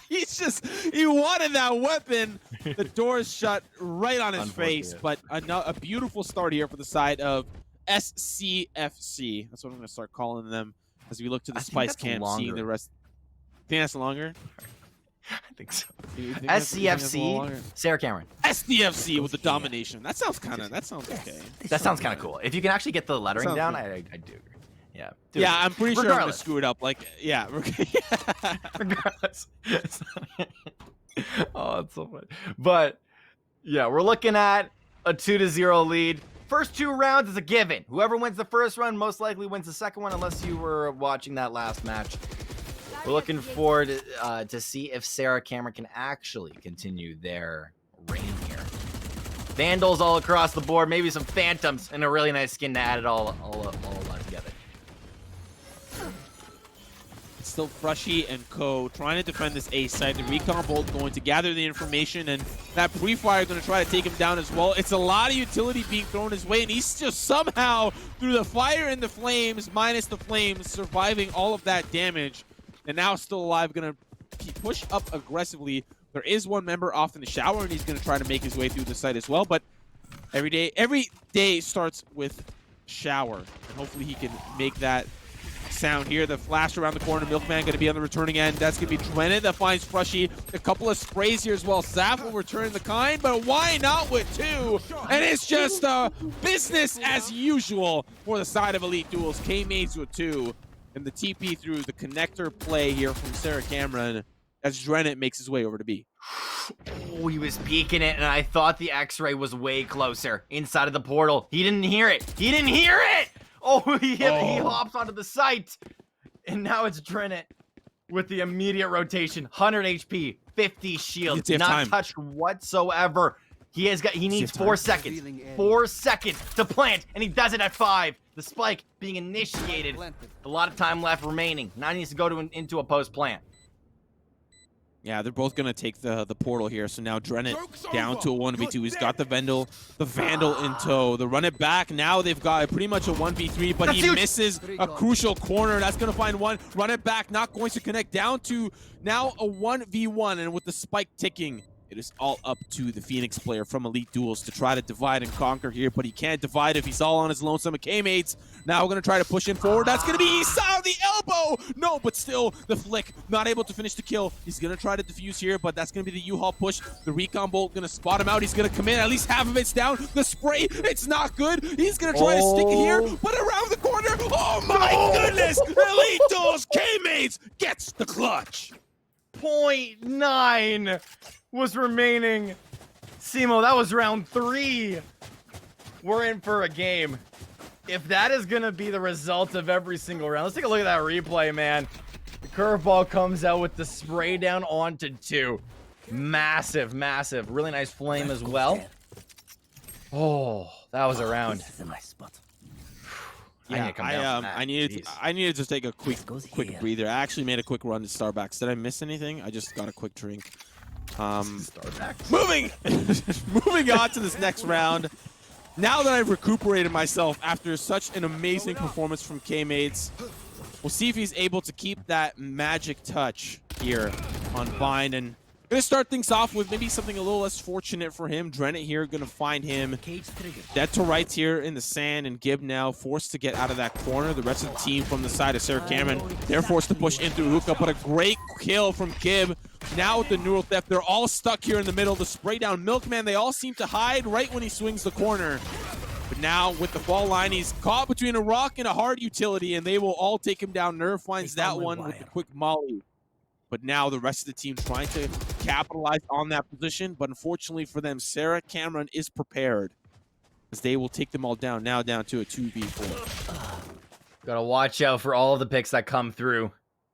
He wanted that weapon. The door's shut right on his face, but a beautiful start here for the side of SCFC. That's what I'm going to start calling them as we look to the Spice Camp, seeing the rest. Think that's longer? I think so. SCFC, Sarah Cameron. SDFC with the domination. That sounds okay. That sounds kind of cool. If you can actually get the lettering down, I do agree. Yeah. Dude, yeah, I'm pretty sure I'm gonna screw it up. Like, yeah. Regardless. Oh, it's so funny. But yeah, we're looking at a 2-0 lead. First two rounds is a given. Whoever wins the first round most likely wins the second one, unless you were watching that last match. We're looking forward to see if Sarah Cameron can actually continue their reign here. Vandals all across the board, maybe some Phantoms, and a really nice skin to add it all together. Still Frushy and Co. trying to defend this A site. The Recon Bolt going to gather the information, and that pre-fire going to try to take him down as well. It's a lot of utility being thrown his way, and he's just somehow, through the fire and the flames, minus the flames, surviving all of that damage. And now still alive, going to push up aggressively. There is one member off in the shower, and he's going to try to make his way through the site as well. But every day starts with shower, and hopefully he can make that sound here. The flash around the corner. Milkman going to be on the returning end. That's going to be Drennan that finds Frushy. A couple of sprays here as well. Zap will return the kind, but why not with two? And it's just business as usual for the side of Elite Duels. K-Mates with two. And the TP through the connector play here from Sarah Cameron as Drennan makes his way over to B. Oh, he was peeking it, and I thought the X-ray was way closer inside of the portal. He didn't hear it. He didn't hear it! Oh, he hops onto the site. And now it's Drennan with the immediate rotation. 100 HP, 50 shield, not touched whatsoever. He needs 4 seconds. 4 seconds to plant, and he does it at 5. The spike being initiated. A lot of time left remaining. Now he needs to go into a post plant. Yeah, they're both going to take the portal here. So now Drennan down to a 1v2. He's got the Vandal in tow. The run it back. Now they've got pretty much a 1v3, but he misses a crucial corner. That's going to find one. Run it back. Not going to connect. Down to now a 1v1. And with the spike ticking, it is all up to the Phoenix player from Elite Duels to try to divide and conquer here, but he can't divide if he's all on his lonesome. K-Mates now going to try to push in forward. That's going to be Isa on the elbow. No, but still the flick, not able to finish the kill. He's going to try to defuse here, but that's going to be the U-Haul push. The Recon Bolt going to spot him out. He's going to come in. At least half of it's down. The spray, it's not good. He's going to try to stick it here, but around the corner. Oh my goodness. Elite Duels, K-Mates gets the clutch. 0.9 was remaining. Simo, that was round 3. We're in for a game. If that is going to be the result of every single round, let's take a look at that replay, man. The curveball comes out with the spray down onto 2. Massive, massive. Really nice flame as well. Oh, that was a round. This is a nice spot. Yeah, I needed to take a quick breather. I actually made a quick run to Starbucks. Did I miss anything? I just got a quick drink. Moving on to this next round. Now that I've recuperated myself after such an amazing performance from K-Mates, we'll see if he's able to keep that magic touch here on Bind. And gonna start things off with maybe something a little less fortunate for him. Drennan here gonna find him dead to rights here in the sand, and Gib now forced to get out of that corner. The rest of the team from the side of Sarah Cameron, they're forced to push in through hookah, but a great kill from Gib. Now with the neural theft, they're all stuck here in the middle. The spray down Milkman, they all seem to hide right when he swings the corner. But now with the fall line, he's caught between a rock and a hard utility, and they will all take him down. Nerve finds that one with the quick molly. But now the rest of the team trying to capitalize on that position. But unfortunately for them, Sarah Cameron is prepared, as they will take them all down. Now down to a 2v4. Gotta watch out for all of the picks that come through.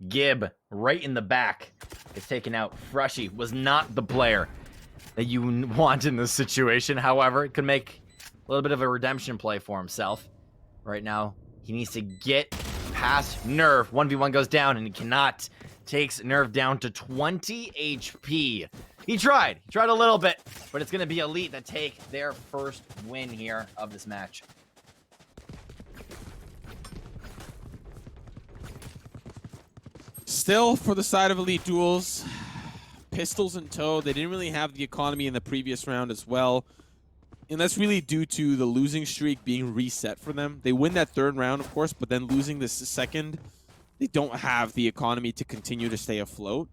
Gib, right in the back, is taken out. Frushy was not the player that you want in this situation. However, it could make a little bit of a redemption play for himself. Right now, he needs to get past Nerve. 1v1 goes down, and he cannot. Takes Nerve down to 20 HP. He tried a little bit, but it's going to be Elite that take their first win here of this match. Still, for the side of Elite Duels, pistols in tow. They didn't really have the economy in the previous round as well. And that's really due to the losing streak being reset for them. They win that third round, of course, but then losing this second, they don't have the economy to continue to stay afloat.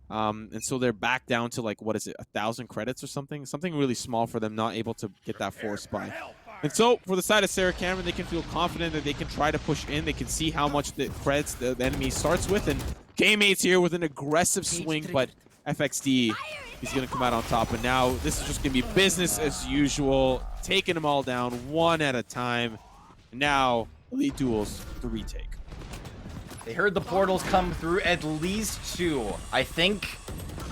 And so they're back down to, like, what is it, 1,000 credits or something? Something really small for them, not able to get that force buy. And so for the side of Sarah Cameron, they can feel confident that they can try to push in. They can see how much the credits the enemy starts with. And K-Mates here with an aggressive swing, but FXD, he's going to come out on top. And now this is just going to be business as usual, taking them all down one at a time. And now Elite Duels, the retake. They heard the portals come through, at least 2. I think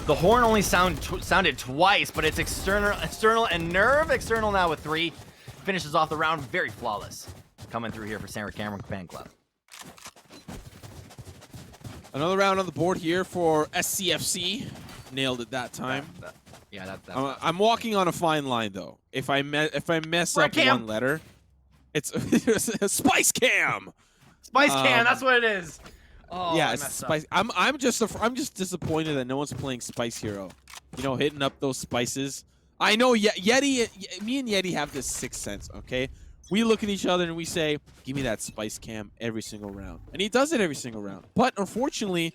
the horn only sounded twice, but it's external, and Nerve external now with 3. Finishes off the round very flawless. Coming through here for Sarah Cameron Fan Club. Another round on the board here for SCFC. Nailed it that time. I'm walking on a fine line though. If I mess up one letter, it's Spice Cam. Spice Cam, that's what it is. Oh, yeah, it's Spice. I'm just disappointed that no one's playing Spice Hero. You know, hitting up those spices. I know Yeti, me and Yeti have this sixth sense. Okay, we look at each other and we say, "Give me that Spice Cam every single round," and he does it every single round. But unfortunately,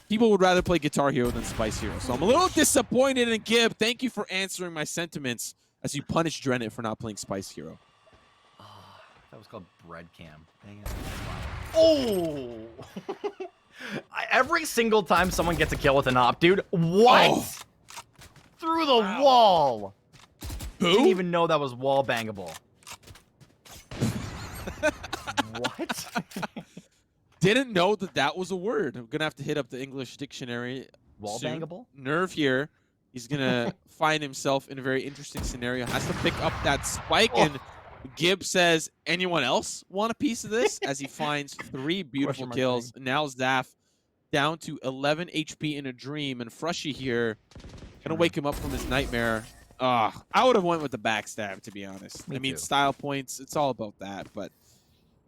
people would rather play Guitar Hero than Spice Hero. So I'm a little disappointed in Gib. Thank you for answering my sentiments as you punish Drennet for not playing Spice Hero. Oh, that was called Bread Cam. Dang it. Oh! Every single time someone gets a kill with an op, dude, what? Oh. Through the wall. Who? Didn't even know that was wall bangable. What? Didn't know that was a word. I'm gonna have to hit up the English dictionary. Wall bangable? Nerve here. He's gonna find himself in a very interesting scenario. Has to pick up that spike, and Gib says, "Anyone else want a piece of this?" As he finds 3 beautiful kills. Now Zaf down to 11 HP in a dream, and Frushy here gonna wake him up from his nightmare. I would have went with the backstab, to be honest. I mean, style points. It's all about that, but.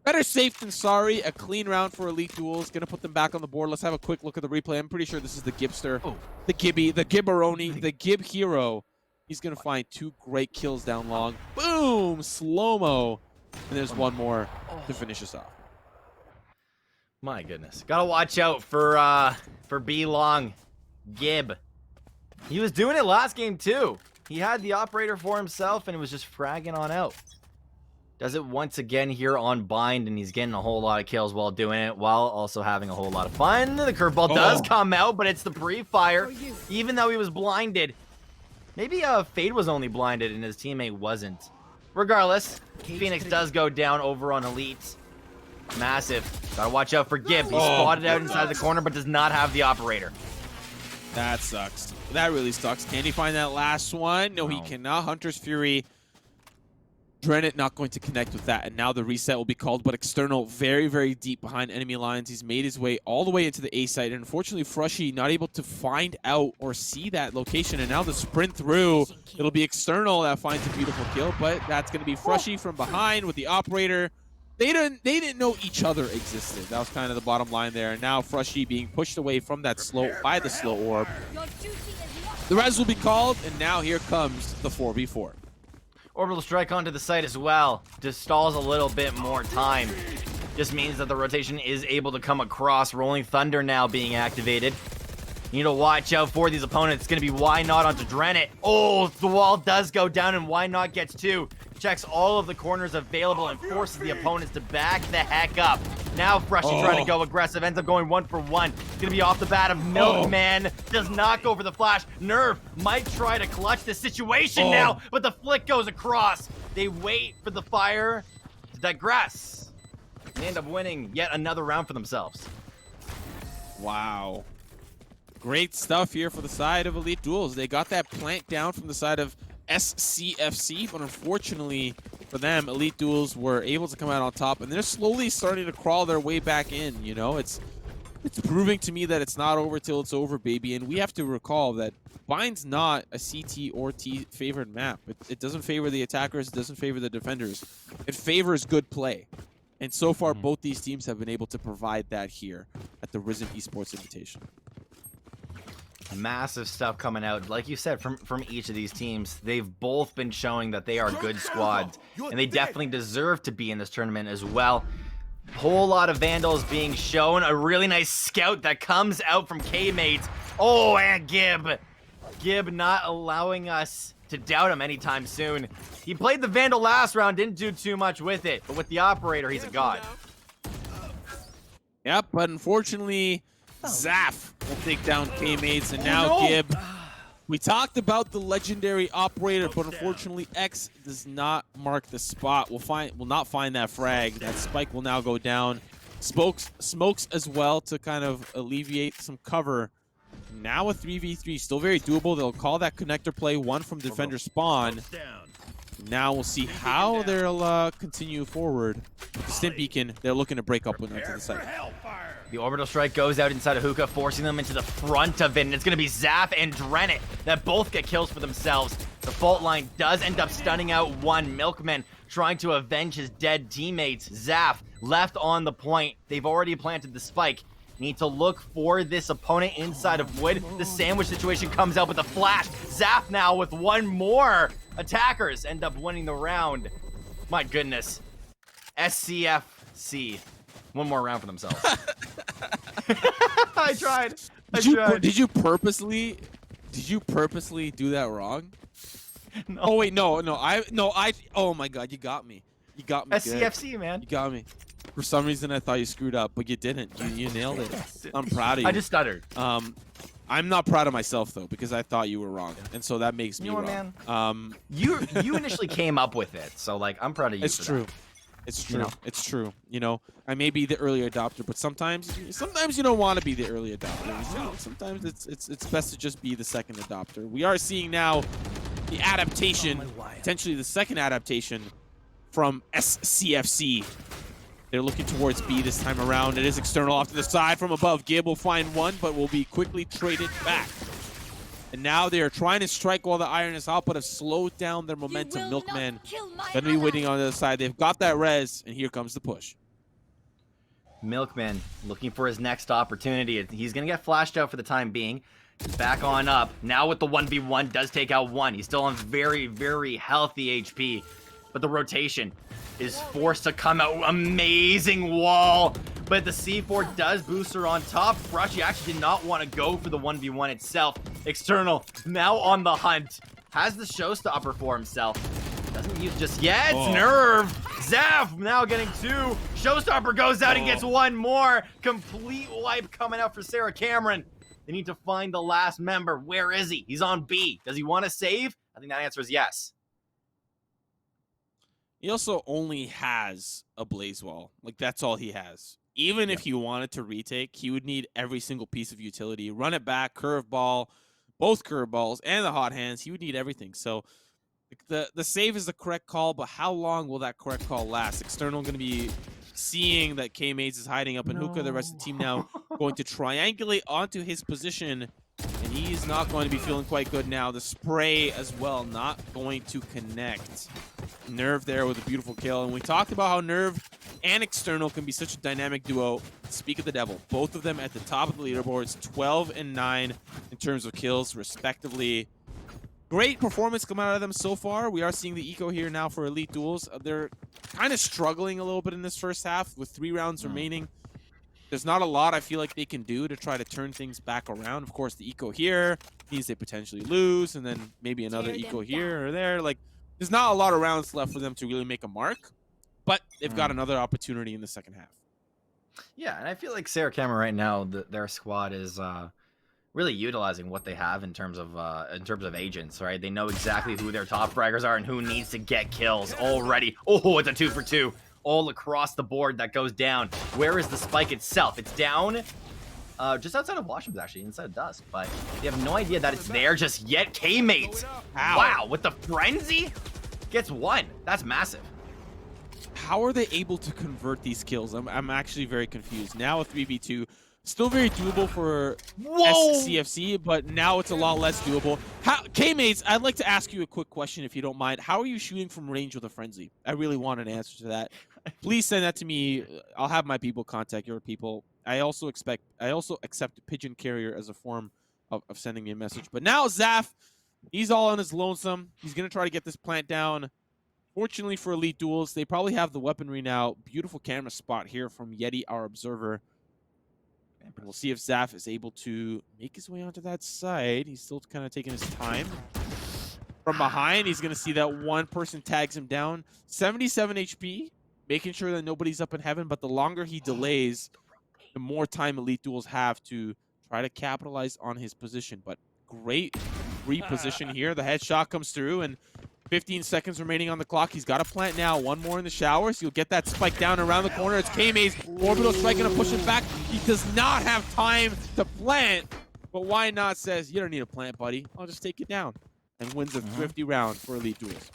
Better safe than sorry. A clean round for Elite Duels. Gonna put them back on the board. Let's have a quick look at the replay. I'm pretty sure this is the Gibster, the Gibby, the Gibberoni, the Gib Hero. He's gonna find 2 great kills down long. Boom! Slow-mo. And there's one more to finish us off. My goodness. Gotta watch out for B Long. Gib. He was doing it last game too. He had the operator for himself and it was just fragging on out. Does it once again here on Bind, and he's getting a whole lot of kills while doing it, while also having a whole lot of fun. The curveball does come out, but it's the pre-fire, even though he was blinded. Maybe Fade was only blinded and his teammate wasn't. Regardless, Phoenix does go down over on Elite. Massive. Gotta watch out for Gib. He's spotted out inside the corner, but does not have the operator. That sucks. That really sucks. Can he find that last one? No, he cannot. Hunter's Fury. Drennet not going to connect with that, and now the reset will be called, but external very, very deep behind enemy lines. He's made his way all the way into the A site, and unfortunately, Frushy not able to find out or see that location, and now the sprint through. It'll be external that finds a beautiful kill, but that's going to be Frushy from behind with the operator. They didn't know each other existed. That was kind of the bottom line there, and now Frushy being pushed away from that by the slow orb. The res will be called, and now here comes the 4v4. Orbital strike onto the site as well. Just stalls a little bit more time. Just means that the rotation is able to come across. Rolling Thunder now being activated. You need to watch out for these opponents. It's going to be Why Not onto Drennet. Oh, the wall does go down and Why Not gets 2. Checks all of the corners available and forces the opponents to back the heck up. Now Frushy trying to go aggressive. Ends up going 1 for 1. It's going to be off the bat of Milkman. Does not go for the flash. Nerve might try to clutch the situation now, but the flick goes across. They wait for the fire to digress. They end up winning yet another round for themselves. Wow. Great stuff here for the side of Elite Duels. They got that plant down from the side of SCFC, but unfortunately for them, Elite Duels were able to come out on top, and they're slowly starting to crawl their way back in. You know, it's proving to me that it's not over till it's over, baby. And we have to recall that Bind's not a CT or T favored map. It doesn't favor the attackers, it doesn't favor the defenders. It favors good play. And so far, both these teams have been able to provide that here at the Risen Esports Invitation. Massive stuff coming out, like you said, from each of these teams. They've both been showing that they are good squads, and they definitely deserve to be in this tournament as well. Whole lot of Vandals being shown. A really nice scout that comes out from K-Mates. Oh, and Gib not allowing us to doubt him anytime soon. He played the Vandal last round, didn't do too much with it, but with the operator, he's a god. Yep, but unfortunately, Zaf will take down K-Mates, and now Gib. We talked about the legendary operator, but unfortunately X does not mark the spot. Will not find that frag. That spike will now go down Smokes as well to kind of alleviate some cover. Now a 3v3, still very doable. They'll call that connector play, one from defender spawn. Now we'll see how they'll continue forward. Stim Beacon, they're looking to break up onto the site. The orbital strike goes out inside of Hookah, forcing them into the front of it, and it's going to be Zaf and Drennet that both get kills for themselves. The fault line does end up stunning out one. Milkman trying to avenge his dead teammates. Zaf left on the point. They've already planted the spike. Need to look for this opponent inside of wood. The sandwich situation comes out with a flash. Zaf now with one more. Attackers end up winning the round. My goodness. SCFC. One more round for themselves. I tried. Did you purposely do that wrong? No. Oh wait, no. Oh my god, you got me. You got me. SCFC, good. man. You got me. For some reason, I thought you screwed up, but you didn't. You nailed it. I'm proud of you. I just stuttered. I'm not proud of myself though, because I thought you were wrong, and so that makes me wrong. Man. You initially came up with it, so like I'm proud of you. It's true. It's true. It's true. You know, I may be the early adopter, but sometimes you don't want to be the early adopter. You know, sometimes it's best to just be the second adopter. We are seeing now the adaptation, potentially the second adaptation from SCFC. They're looking towards B this time around. It is external off to the side from above. Gib will find one, but will be quickly traded back. And now they are trying to strike while the iron is out, but have slowed down their momentum. Milkman going to be waiting on the other side. They've got that res, and here comes the push. Milkman looking for his next opportunity. He's going to get flashed out for the time being. He's back on up. Now with the 1v1, does take out one. He's still on very, very healthy HP. But the rotation is forced to come out. Amazing wall. But the C4 does boost her on top. Brushy actually did not want to go for the 1v1 itself. External now on the hunt. Has the showstopper for himself. Doesn't use just yet. Nerve. Zaf now getting two. Showstopper goes out and gets one more. Complete wipe coming out for Sarah Cameron. They need to find the last member. Where is he? He's on B. Does he want to save? I think that answer is yes. He also only has a blaze wall. Like, that's all he has. Even if he wanted to retake, he would need every single piece of utility. Run it back, curveball, both curveballs, and the hot hands. He would need everything. So the save is the correct call, but how long will that correct call last? External going to be seeing that K-Maze is hiding up in Hookah. The rest of the team now going to triangulate onto his position. And he's not going to be feeling quite good now. The spray as well, not going to connect. Nerve there with a beautiful kill. And we talked about how Nerve and External can be such a dynamic duo. Speak of the devil. Both of them at the top of the leaderboards, 12 and 9 in terms of kills, respectively. Great performance coming out of them so far. We are seeing the eco here now for Elite Duels. They're kind of struggling a little bit in this first half with 3 rounds remaining. There's not a lot I feel like they can do to try to turn things back around. Of course, the eco here means they potentially lose, and then maybe another eco here or there. Like, there's not a lot of rounds left for them to really make a mark, but they've got another opportunity in the second half. Yeah, and I feel like Sarah Cameron right now, their squad is really utilizing what they have in terms of agents, right? They know exactly who their top fraggers are and who needs to get kills already. Oh, it's a 2 for 2. All across the board that goes down. Where is the spike itself? It's down just outside of Washington, actually, inside of Dusk. But they have no idea that it's there just yet. K-Mate, wow, with the frenzy, gets one. That's massive. How are they able to convert these kills? I'm actually very confused. Now a 3v2. Still very doable for SCFC, but now it's a lot less doable. K-Mates, I'd like to ask you a quick question if you don't mind. How are you shooting from range with a frenzy? I really want an answer to that. Please send that to me. I'll have my people contact your people. I also accept Pigeon Carrier as a form of sending me a message. But now Zaf, he's all on his lonesome. He's going to try to get this plant down. Fortunately for Elite Duels, they probably have the weaponry now. Beautiful camera spot here from Yeti, our observer. And we'll see if Zaf is able to make his way onto that side. He's still kind of taking his time. From behind, he's going to see that one person tags him down. 77 HP, making sure that nobody's up in heaven. But the longer he delays, the more time Elite Duels have to try to capitalize on his position. But great reposition here. The headshot comes through, and 15 seconds remaining on the clock. He's got a plant now. One more in the showers. You'll get that spike down around the corner. It's K-Maze. Orbital Strike gonna push him back. He does not have time to plant. But why not says, you don't need a plant, buddy. I'll just take it down. And wins a thrifty round for Elite Duels.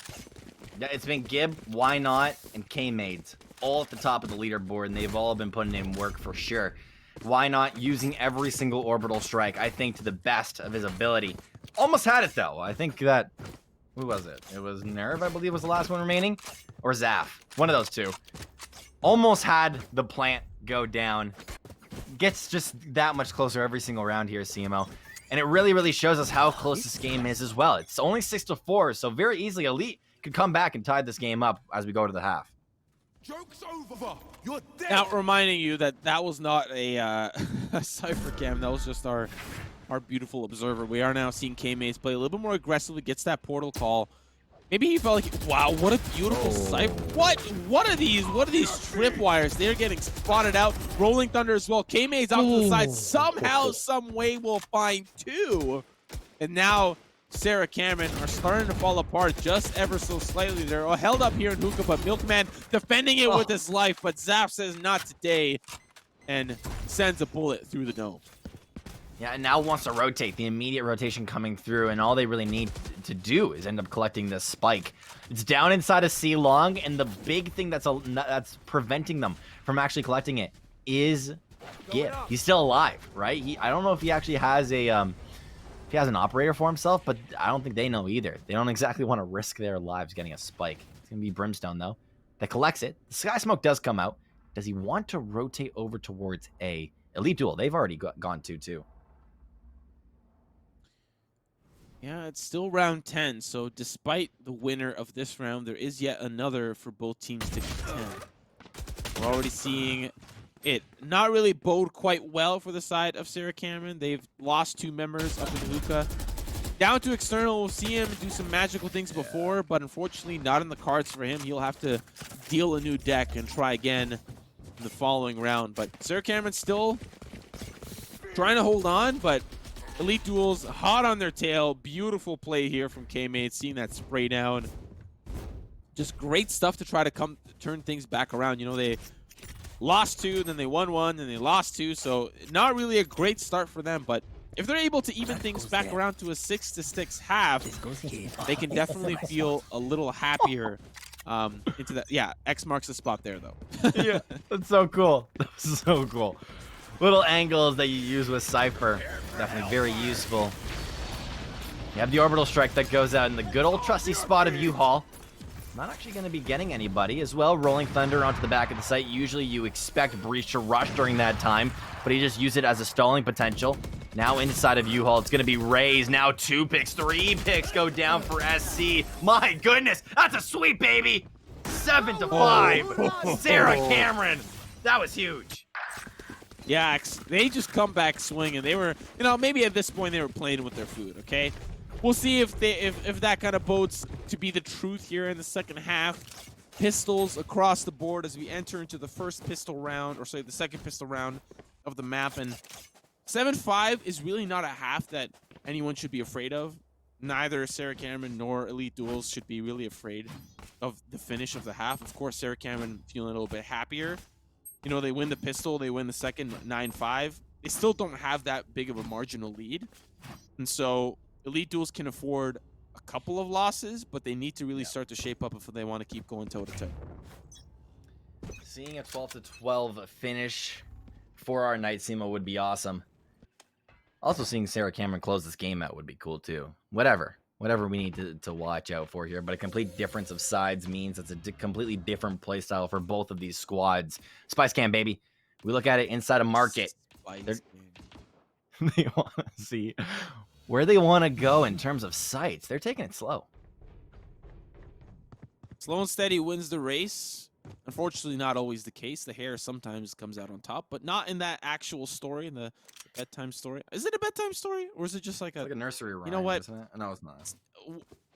Yeah, it's been Gib, Why Not, and K-Mades all at the top of the leaderboard, and they've all been putting in work for sure. Why Not using every single orbital strike, I think, to the best of his ability. Almost had it, though. I think that... Who was it? It was Nerve, I believe, was the last one remaining? Or Zaf. One of those two. Almost had the plant go down. Gets just that much closer every single round here, CMO. And it really, really shows us how close this game is as well. It's only 6-4, so very easily Elite could come back and tie this game up as we go to the half. Joke's over. You're dead. Now, reminding you that that was not a Cypher cam. That was just our beautiful observer. We are now seeing K-Maze play a little bit more aggressively, gets that portal call. Maybe he felt like, wow, what a beautiful Cypher. What are these tripwires? They're getting spotted out. Rolling Thunder as well. K-Maze off to the side. Somehow, some way will find two. And now Sarah Cameron are starting to fall apart just ever so slightly. They're held up here in Hookah, but Milkman defending it with his life. But Zaf says not today and sends a bullet through the dome. Yeah, and now wants to rotate. The immediate rotation coming through, and all they really need to do is end up collecting this spike. It's down inside of C long, and the big thing that's preventing them from actually collecting it is Gib. He's still alive, right? I don't know if he actually has a if he has an operator for himself, but I don't think they know either. They don't exactly want to risk their lives getting a spike. It's gonna be Brimstone though that collects it. The Sky Smoke does come out. Does he want to rotate over towards A? Elite Duel, they've already gone 2-2. Yeah, it's still round 10, so despite the winner of this round, there is yet another for both teams to contend. We're already seeing it not really bode quite well for the side of Sarah Cameron. They've lost 2 members up in Hookah. Down to External, we'll see him do some magical things before, but unfortunately not in the cards for him. He'll have to deal a new deck and try again in the following round. But Sarah Cameron's still trying to hold on, but Elite Duels hot on their tail. Beautiful play here from K-Made, seeing that spray down. Just great stuff to try to turn things back around. You know, they lost 2, then they won 1, then they lost 2. So not really a great start for them. But if they're able to even things back around to a 6-6 half, they can definitely feel a little happier into that. Yeah, X marks the spot there, though. Yeah, that's so cool. That's so cool. Little angles that you use with Cypher. Definitely very useful. You have the orbital strike that goes out in the good old trusty spot of U-Haul. Not actually going to be getting anybody as well. Rolling Thunder onto the back of the site. Usually you expect Breach to rush during that time, but he just used it as a stalling potential. Now inside of U-Haul, it's going to be Raze. Now 2 picks, 3 picks go down for SC. My goodness, that's a sweep, baby. 7-5. Sarah Cameron. That was huge. Yeah, they just come back swinging. They were, you know, maybe at this point they were playing with their food, okay? We'll see if that kind of bodes to be the truth here in the second half. Pistols across the board as we enter into the first pistol round, or sorry, the second pistol round of the map. And 7-5 is really not a half that anyone should be afraid of. Neither Sarah Cameron nor Elite Duels should be really afraid of the finish of the half. Of course, Sarah Cameron feeling a little bit happier. You know, they win the pistol, they win the second 9-5. They still don't have that big of a marginal lead. And so Elite Duels can afford a couple of losses, but they need to really start to shape up if they want to keep going toe-to-toe. Seeing a 12-12 finish for our Night Semo would be awesome. Also seeing Sarah Cameron close this game out would be cool too. Whatever we need to watch out for here. But a complete difference of sides means it's a completely different playstyle for both of these squads. Spice Cam, baby. We look at it inside a market. They want to see where they want to go in terms of sites. They're taking it slow. Slow and steady wins the race. Unfortunately, not always the case. The hair sometimes comes out on top, but not in that actual story, in the bedtime story. Is it a bedtime story, or is it just like a nursery rhyme? You know what? Isn't it? No, it's not.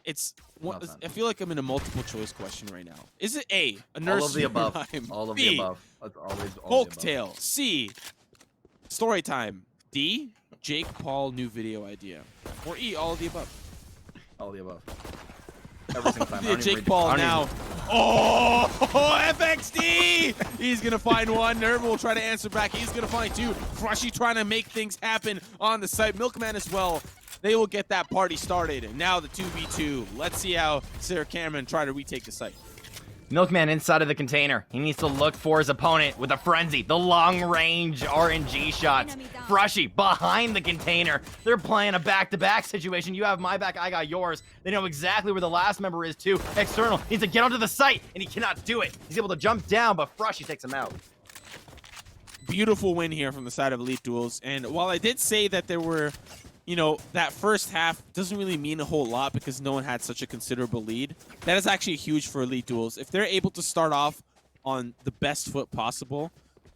It's No, it's not. I feel like I'm in a multiple choice question right now. Is it A, a nursery All of the above. rhyme? All of B, the above. That's always all folk the above. tale. C, story time. D, Jake Paul new video idea. Or E, all of the above. All the above. every single time. Yeah, Jake Paul now. Oh, FXD! He's going to find one. Nerva will try to answer back. He's going to find two. Frushy trying to make things happen on the site. Milkman as well. They will get that party started. And now the 2v2. Let's see how Sarah Cameron try to retake the site. Milkman inside of the container. He needs to look for his opponent with a frenzy. The long-range RNG shots. Frushy behind the container. They're playing a back-to-back situation. You have my back, I got yours. They know exactly where the last member is too. External needs to get onto the site, and he cannot do it. He's able to jump down, but Frushy takes him out. Beautiful win here from the side of Elite Duels. And while I did say that there were, you know, that first half doesn't really mean a whole lot because no one had such a considerable lead. That is actually huge for Elite Duels. If they're able to start off on the best foot possible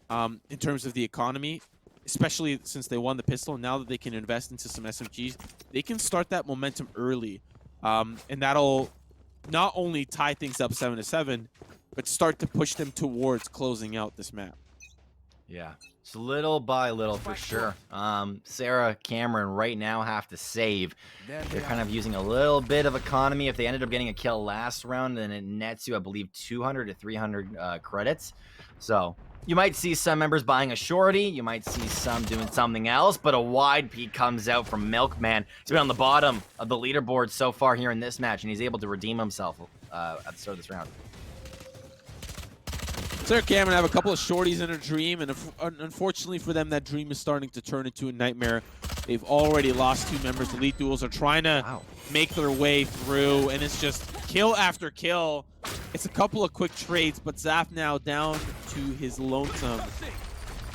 in terms of the economy, especially since they won the pistol, now that they can invest into some SMGs, they can start that momentum early. And that'll not only tie things up 7-7, but start to push them towards closing out this map. Yeah, it's little by little for sure. Sarah Cameron right now have to save. They're kind of using a little bit of economy. If they ended up getting a kill last round, then it nets you, I believe, 200 to 300 credits. So you might see some members buying a shorty. You might see some doing something else, but a wide peak comes out from Milkman to be on the bottom of the leaderboard so far here in this match, and he's able to redeem himself at the start of this round. Sarah Cameron have a couple of shorties in her dream, and unfortunately for them, that dream is starting to turn into a nightmare. They've already lost 2 members. Elite Duels are trying to make their way through, and it's just kill after kill. It's a couple of quick trades, but Zaf now down to his lonesome.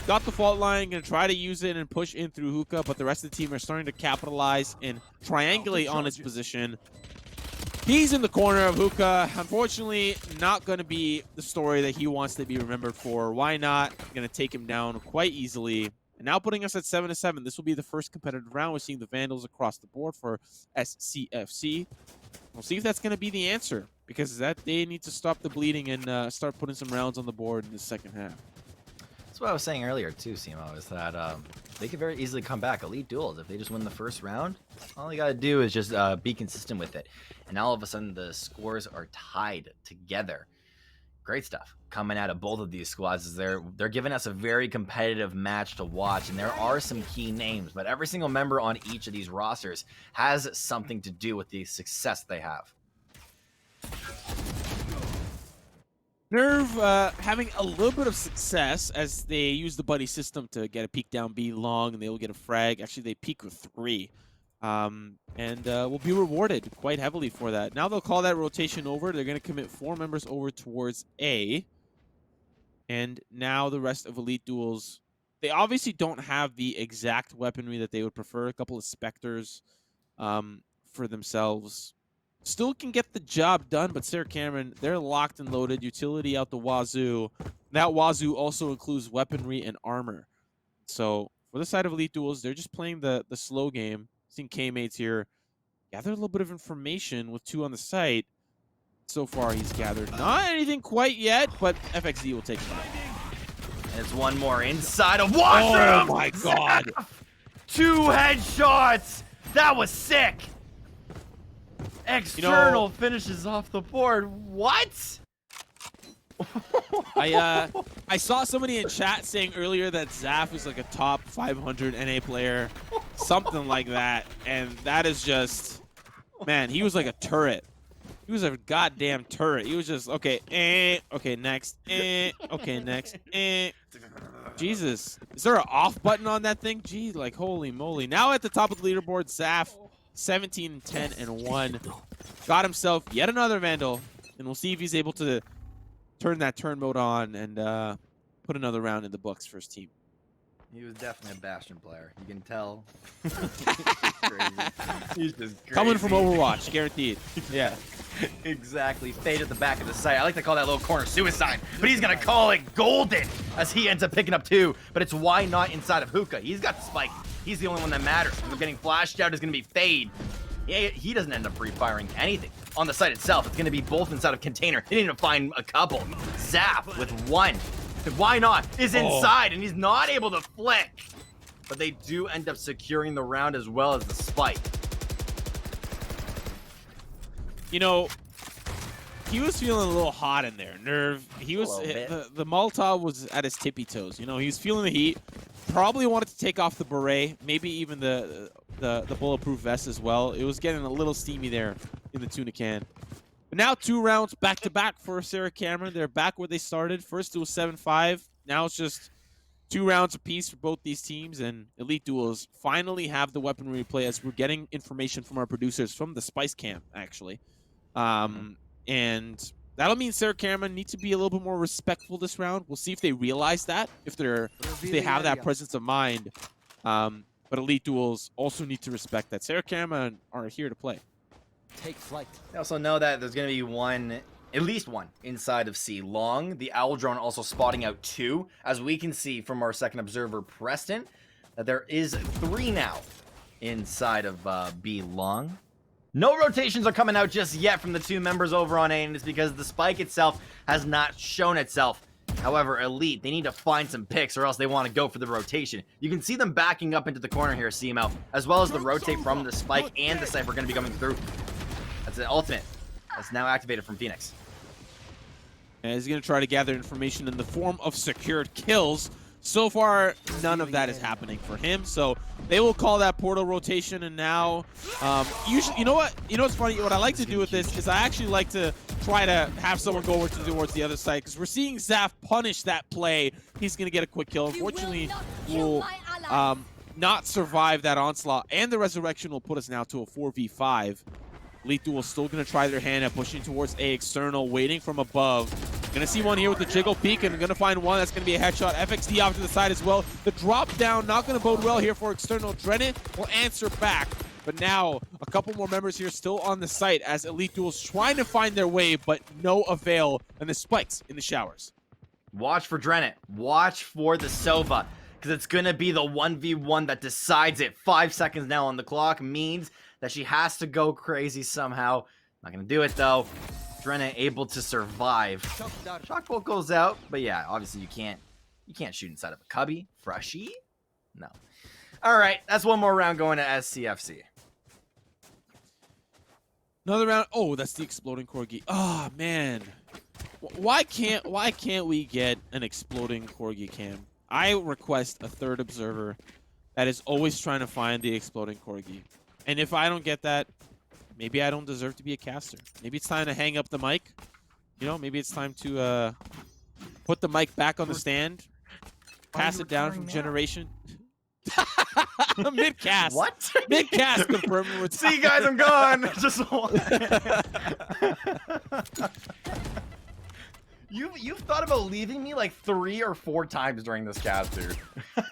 Got the fault line, gonna try to use it and push in through Hookah, but the rest of the team are starting to capitalize and triangulate on his position. He's in the corner of Hookah. Unfortunately, not going to be the story that he wants to be remembered for. Why not? Going to take him down quite easily. And now putting us at 7-7. This will be the first competitive round. We're seeing the Vandals across the board for SCFC. We'll see if that's going to be the answer, because they need to stop the bleeding and start putting some rounds on the board in the second half. That's what I was saying earlier too, Simo, is that they could very easily come back. Elite Duels, if they just win the first round, all you gotta do is just be consistent with it. And all of a sudden the scores are tied together. Great stuff coming out of both of these squads. Is they're giving us a very competitive match to watch, and there are some key names, but every single member on each of these rosters has something to do with the success they have. Nerve having a little bit of success as they use the buddy system to get a peek down B long, and they will get a frag. Actually, they peek with 3. And will be rewarded quite heavily for that. Now they'll call that rotation over. They're going to commit 4 members over towards A. And now the rest of Elite Duels, they obviously don't have the exact weaponry that they would prefer. A couple of Spectres for themselves. Still can get the job done, but Sarah Cameron, they're locked and loaded. Utility out the wazoo. That wazoo also includes weaponry and armor. So for the side of Elite Duels, they're just playing the slow game. Seeing K-Mates here gather a little bit of information with 2 on the site. So far, he's gathered not anything quite yet, but FXD will take him out. And it's one more inside of washroom. Oh my god. 2 headshots. That was sick. External finishes off the board. What? I saw somebody in chat saying earlier that Zaf is like a top 500 NA player, something like that, and that is just, man, he was like a turret. He was a goddamn turret. He was just okay, okay, next, okay, next, Jesus, is there an off button on that thing? Gee, like holy moly! Now at the top of the leaderboard, Zaf, 17-10-1, got himself yet another Vandal, and we'll see if he's able to turn that turn mode on and put another round in the books for his team. He was definitely a Bastion player. You can tell. Crazy. He's just crazy. Coming from Overwatch, guaranteed. Yeah. Exactly. Fade at the back of the site. I like to call that little corner suicide, but he's going to call it golden as he ends up picking up 2. But it's why not inside of Hookah. He's got the spike. He's the only one that matters. We're getting flashed out is going to be Fade. He doesn't end up free-firing anything. On the site itself, it's going to be both inside of container. They need to find a couple. Zap with 1. Why not? Is inside, and he's not able to flick. But they do end up securing the round as well as the spike. You know, he was feeling a little hot in there. Nerve. He was the Molotov was at his tippy toes. You know, he was feeling the heat. Probably wanted to take off the beret, maybe even the bulletproof vest as well. It was getting a little steamy there in the tuna can. But now 2 rounds back to back for Sarah Cameron. They're back where they started. First it was 7-5. Now it's just 2 rounds apiece for both these teams, and Elite Duels finally have the weaponry play as we're getting information from our producers from the Spice Cam, actually. And that'll mean Sarah Cameron needs to be a little bit more respectful this round. We'll see if they realize that, if they have that presence of mind. But Elite Duels also need to respect that Sarah Cameron are here to play. Take flight. I also know that there's going to be at least one inside of C long. The Owl Drone also spotting out 2, as we can see from our second observer, Preston, that there is 3 now inside of B long. No rotations are coming out just yet from the 2 members over on A, and it's because the spike itself has not shown itself. However, Elite, they need to find some picks or else they want to go for the rotation. You can see them backing up into the corner here, CMO, as well as the rotate from the spike and the Cypher going to be coming through. That's an ultimate. That's now activated from Phoenix. And he's going to try to gather information in the form of secured kills. So far, none of that is happening for him. So they will call that portal rotation. And now, usually, you know what's funny? What I like to do with this is I actually like to try to have someone go towards the other side, because we're seeing Zaf punish that play. He's going to get a quick kill. Unfortunately, will not survive that onslaught. And the resurrection will put us now to a 4v5. Elite Duel still going to try their hand at pushing towards A external, waiting from above. Going to see one here with the jiggle peek, and going to find one that's going to be a headshot. FXD off to the side as well. The drop down not going to bode well here for external. Drennan will answer back. But now a couple more members here still on the site as Elite Duel's trying to find their way, but no avail. And the spikes in the showers. Watch for Drennan. Watch for the Sova, because it's going to be the 1v1 that decides it. 5 seconds now on the clock means that she has to go crazy somehow. Not going to do it, though. Drennan able to survive. Shock bolt goes out, but yeah, obviously you can't shoot inside of a cubby. Freshie? No. All right, that's one more round going to SCFC. Another round. Oh, that's the exploding corgi. Oh man, why can't we get an exploding corgi cam? I request a third observer that is always trying to find the exploding corgi. And if I don't get that, maybe I don't deserve to be a caster. Maybe it's time to hang up the mic. You know, maybe it's time to put the mic back on the stand, pass it down from generation. Mid-cast. What? Mid-cast confirmed. See, guys, I'm gone. Just You've thought about leaving me like 3 or 4 times during this cast, dude.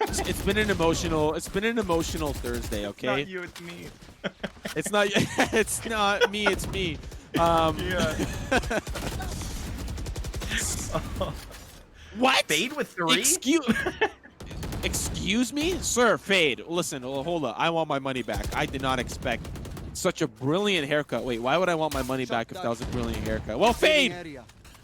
It's been an emotional Thursday, okay? Not you, it's me. It's not it's not me, it's me. Yeah. What? Fade with 3? Excuse me? Sir, Fade. Listen, hold up. I want my money back. I did not expect such a brilliant haircut. Wait, why would I want my money back if that was a brilliant haircut? Well, Fade!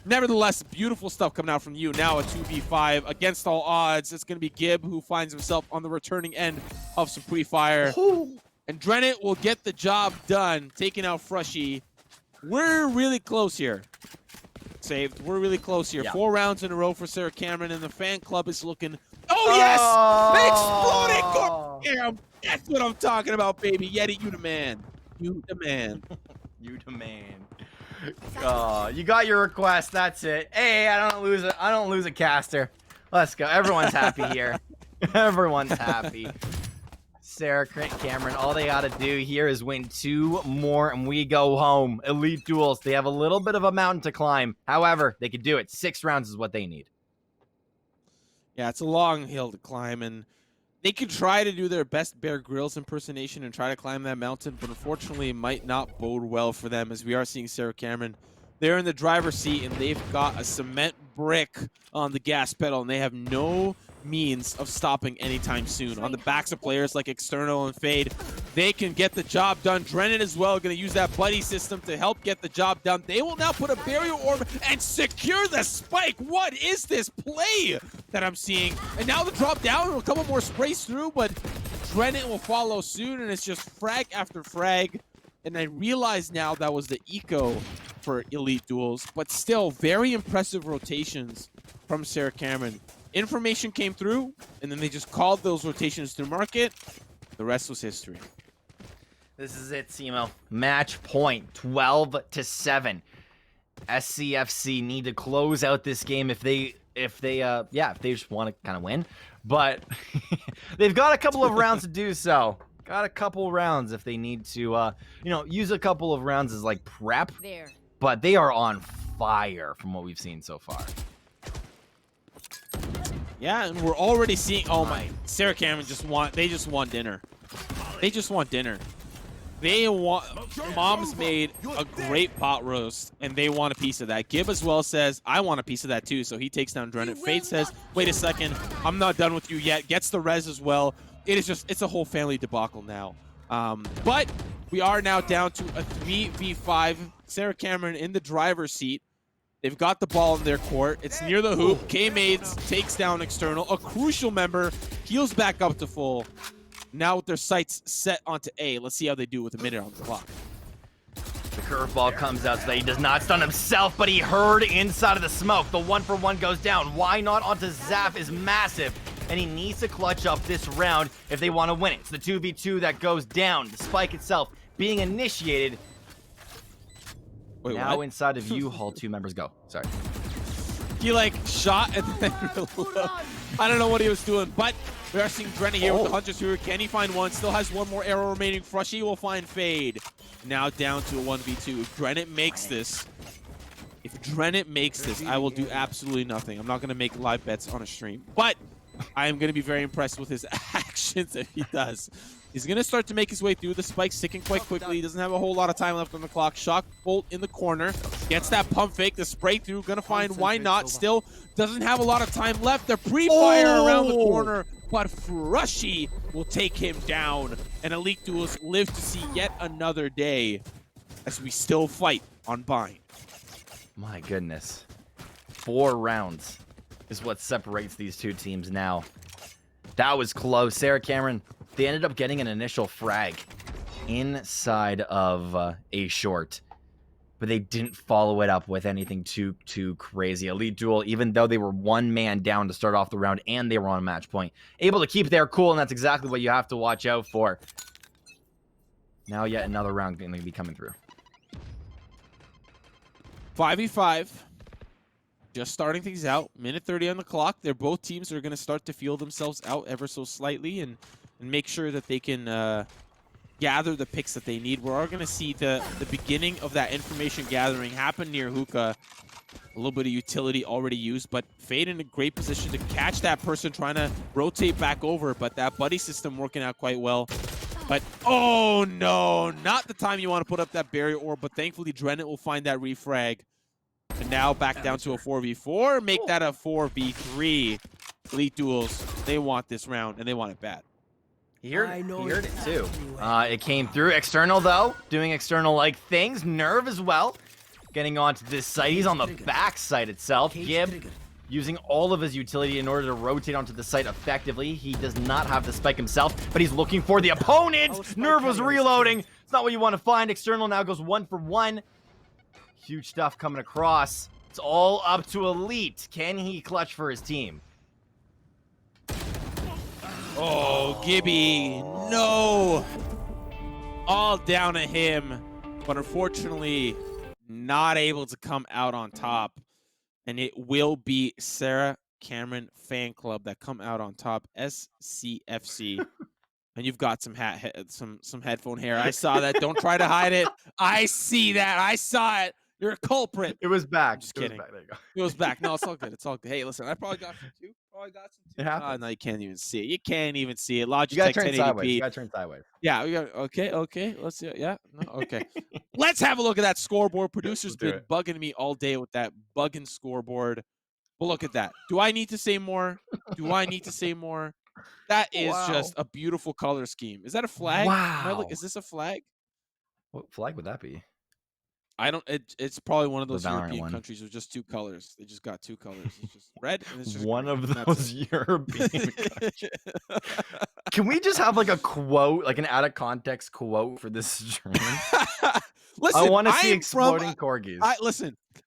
Nevertheless, beautiful stuff coming out from you. Now a 2v5 against all odds. It's going to be Gib who finds himself on the returning end of some pre-fire. And Drennan will get the job done, taking out Freshie. We're really close here. Saved. We're really close here. Yeah. 4 rounds in a row for Sarah Cameron, and the fan club is looking... Oh, yes! The exploding corgi! That's what I'm talking about, baby. Yeti, you the man. You the man. You the man. You got your request. That's it. Hey, I don't lose a caster. Let's go. Everyone's happy here. Everyone's happy. Sarah Cameron, all they got to do here is win 2 more and we go home. Elite Duels, they have a little bit of a mountain to climb. However, they could do it. 6 rounds is what they need. Yeah, it's a long hill to climb, and they could try to do their best Bear Grylls impersonation and try to climb that mountain, but unfortunately it might not bode well for them, as we are seeing Sarah Cameron. They're in the driver's seat, and they've got a cement brick on the gas pedal, and they have no means of stopping anytime soon. On the backs of players like External and Fade, they can get the job done. Drennan as well, going to use that buddy system to help get the job done. They will now put a barrier orb and secure the spike. What is this play that I'm seeing? And now the drop down, a couple more sprays through, but Drennan will follow soon, and it's just frag after frag. And I realize now that was the eco for Elite Duels, but still very impressive rotations from Sarah Cameron. Information came through, and then they just called those rotations to market. The rest was history. This is it, Simo. Match point, 12-7. SCFC need to close out this game if they just want to kind of win. But they've got a couple of rounds to do so. Got a couple rounds if they need to, use a couple of rounds as like prep. There. But they are on fire from what we've seen so far. Yeah, and we're already seeing. Oh my! Sarah Cameron they just want dinner. They just want dinner. They want. Mom's made a great pot roast, and they want a piece of that. Gib as well says, "I want a piece of that too." So he takes down Drennan. Fate says, "Wait a second, I'm not done with you yet." Gets the res as well. It's a whole family debacle now. But we are now down to a 3v5. Sarah Cameron in the driver's seat. They've got the ball in their court. It's near the hoop. K-Maids takes down External. A crucial member heals back up to full. Now with their sights set onto A. Let's see how they do with a minute on the clock. The curveball comes out so that he does not stun himself, but he heard inside of the smoke. The 1-for-1 goes down. Why not onto Zaf is massive, and he needs to clutch up this round if they want to win it. It's the 2v2 that goes down. The spike itself being initiated. Wait, now what? inside of U-Haul, 2 members go. Sorry. He shot and then reloaded. I don't know what he was doing, but we are seeing Drennan here with the Hunter's Hero. Can he find one? Still has one more arrow remaining. Frushy will find Fade. Now down to a 1v2. If Drennan makes this, I will do absolutely nothing. I'm not going to make live bets on a stream, but I am going to be very impressed with his actions if he does. He's going to start to make his way through. The spike's ticking quite quickly. He doesn't have a whole lot of time left on the clock. Shock Bolt in the corner. Gets that pump fake. The spray through. Going to find why not. Still doesn't have a lot of time left. The pre-fire around the corner. But Frushy will take him down. And Elite Duels live to see yet another day as we still fight on Bind. My goodness. 4 rounds is what separates these two teams now. That was close. Sarah Cameron, they ended up getting an initial frag inside of a short, but they didn't follow it up with anything too crazy. Elite Duel, even though they were 1 man down to start off the round and they were on match point, able to keep their cool, and that's exactly what you have to watch out for. Now yet another round going to be coming through. 5v5. Just starting things out. Minute 30 on the clock. Both teams are going to start to feel themselves out ever so slightly and make sure that they can gather the picks that they need. We're going to see the beginning of that information gathering happen near Hookah. A little bit of utility already used, but Fade in a great position to catch that person trying to rotate back over, but that buddy system working out quite well. But, oh no, not the time you want to put up that barrier orb, but thankfully Drennan will find that refrag. And now back down to a 4v4, make that a 4v3. Elite Duels, they want this round, and they want it bad. He heard it too. It came through. External, though, doing External-like things. Nerve as well, getting onto this site. He's on the back site itself. Gib using all of his utility in order to rotate onto the site effectively. He does not have the spike himself, but he's looking for the opponent. Nerve was reloading. It's not what you want to find. External now goes 1-for-1. Huge stuff coming across. It's all up to Elite. Can he clutch for his team? Oh, Gibby, no! All down to him, but unfortunately not able to come out on top. And it will be Sarah Cameron Fan Club that come out on top, SCFC. And you've got some some headphone hair. I saw that. Don't try to hide it. I see that. I saw it. You're a culprit. It was back. Just kidding. There you go. It was back. No, it's all good. It's all good. Hey, listen, I probably got some too. It happens. No, you can't even see it. You can't even see it. You Logitech gotta turn 1080p. sideways. You gotta turn sideways. Yeah, we got okay. Let's see it. Yeah, no, okay. Let's have a look at that scoreboard. Producer's been bugging me all day with that bugging scoreboard. Well, look at that. Do I need to say more? Do I need to say more? That is just a beautiful color scheme. Is that a flag? Wow. Is this a flag? What flag would that be? I don't. It's probably one of those The Valorant European one. countries with just 2 colors. They just got 2 colors. It's just red and it's just One green, of and that's those it. European countries. Can we just have like a quote, like an out of context quote for this stream? Listen, I want to I see am exploding corgis.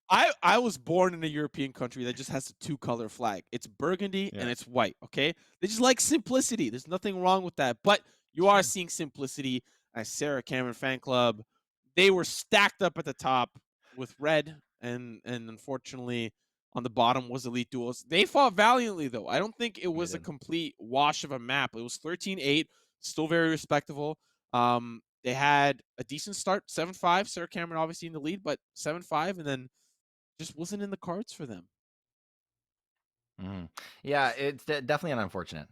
I was born in a European country that just has a 2-color flag. It's burgundy and it's white, okay? They just like simplicity. There's nothing wrong with that. But you are seeing simplicity at Sarah Cameron Fan Club. They were stacked up at the top with red, and unfortunately on the bottom was Elite Duels. They fought valiantly, though. I don't think it was a complete wash of a map. It was 13-8, still very respectable. They had a decent start, 7-5. Sarah Cameron obviously in the lead, but 7-5, and then just wasn't in the cards for them. Yeah, it's definitely an unfortunate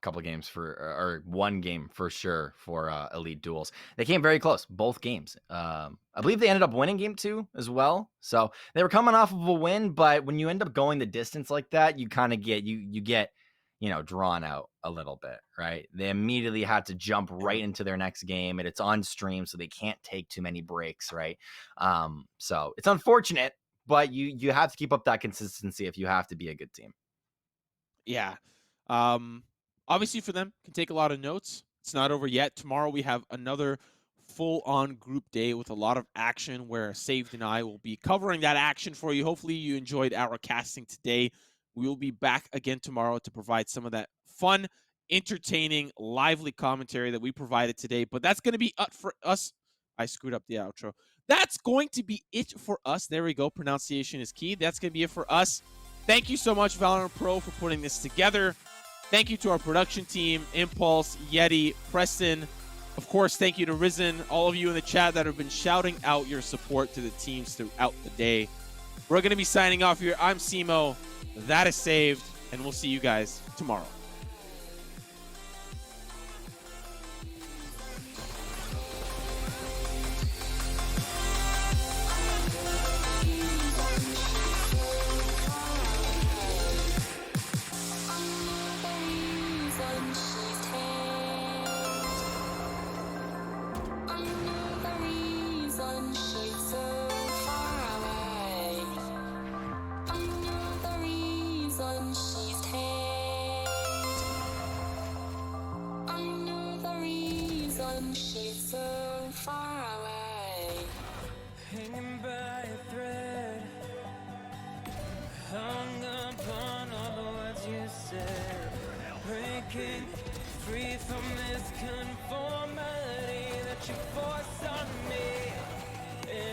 couple games or one game for sure for Elite Duels. They came very close, both games. I believe they ended up winning game 2 as well. So they were coming off of a win, but when you end up going the distance like that, you kind of get you get drawn out a little bit, right? They immediately had to jump right into their next game, and it's on stream, so they can't take too many breaks, right? So it's unfortunate, but you have to keep up that consistency if you have to be a good team. Yeah. Obviously for them, can take a lot of notes. It's not over yet. Tomorrow we have another full-on group day with a lot of action where Saved and I will be covering that action for you. Hopefully you enjoyed our casting today. We will be back again tomorrow to provide some of that fun, entertaining, lively commentary that we provided today. But that's going to be it for us. I screwed up the outro. That's going to be it for us. There we go. Pronunciation is key. That's going to be it for us. Thank you so much, VALORANT Pro, for putting this together. Thank you to our production team, Impulse, Yeti, Preston. Of course, thank you to Risen, all of you in the chat that have been shouting out your support to the teams throughout the day. We're going to be signing off here. I'm Simo. That is Saved, and we'll see you guys tomorrow. She's so far away, hanging by a thread, hung upon all the words you said, breaking free from this conformity that you force on me.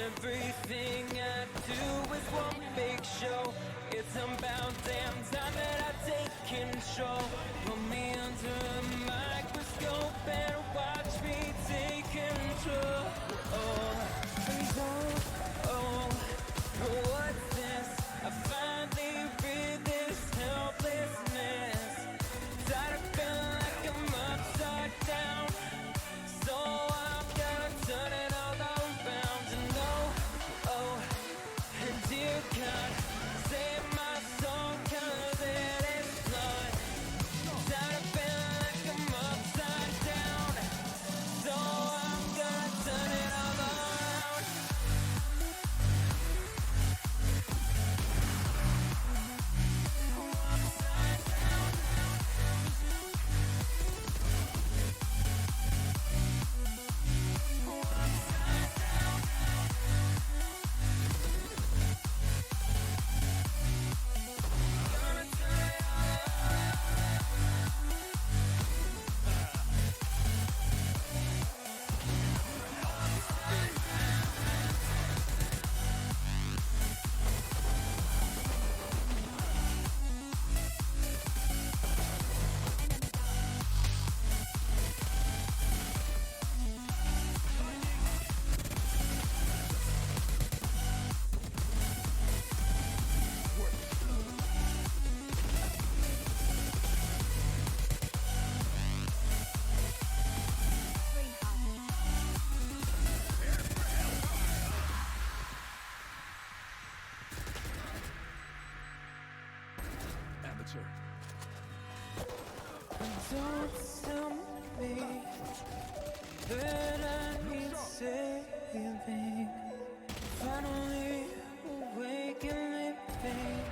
Everything I do is one big show. It's about damn time that I take control. Put me under a microscope and watch me take control. What's this? I finally read this helplessness. Tired of feeling like I'm upside down, so I'm gonna turn it all around. And dear God, save my soul, 'cause it is blood. Tired of feeling like I'm upside down, so I'm gonna turn it all around. Don't tell me that I need saving. Finally awake and living.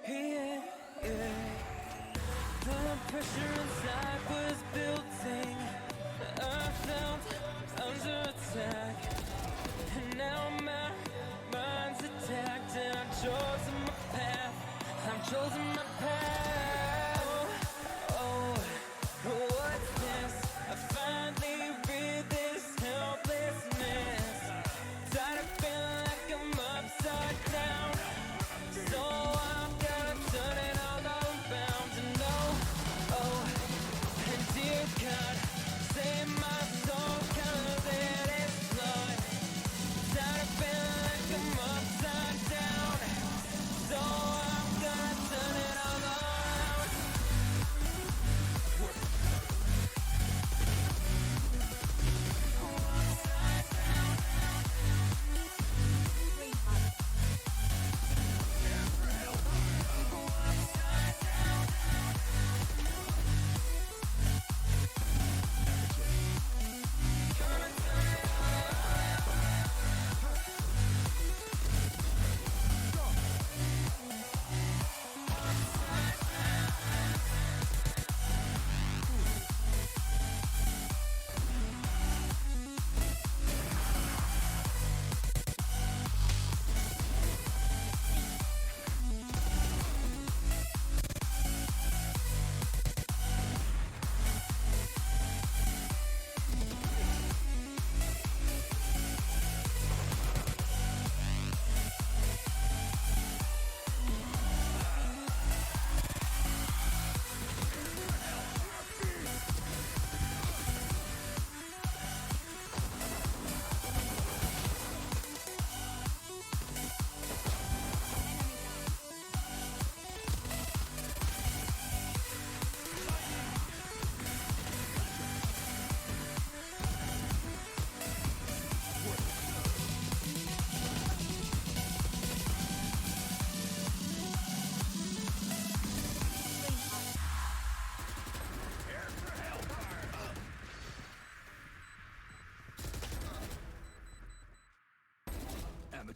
Yeah, yeah. The pressure inside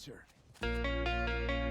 future.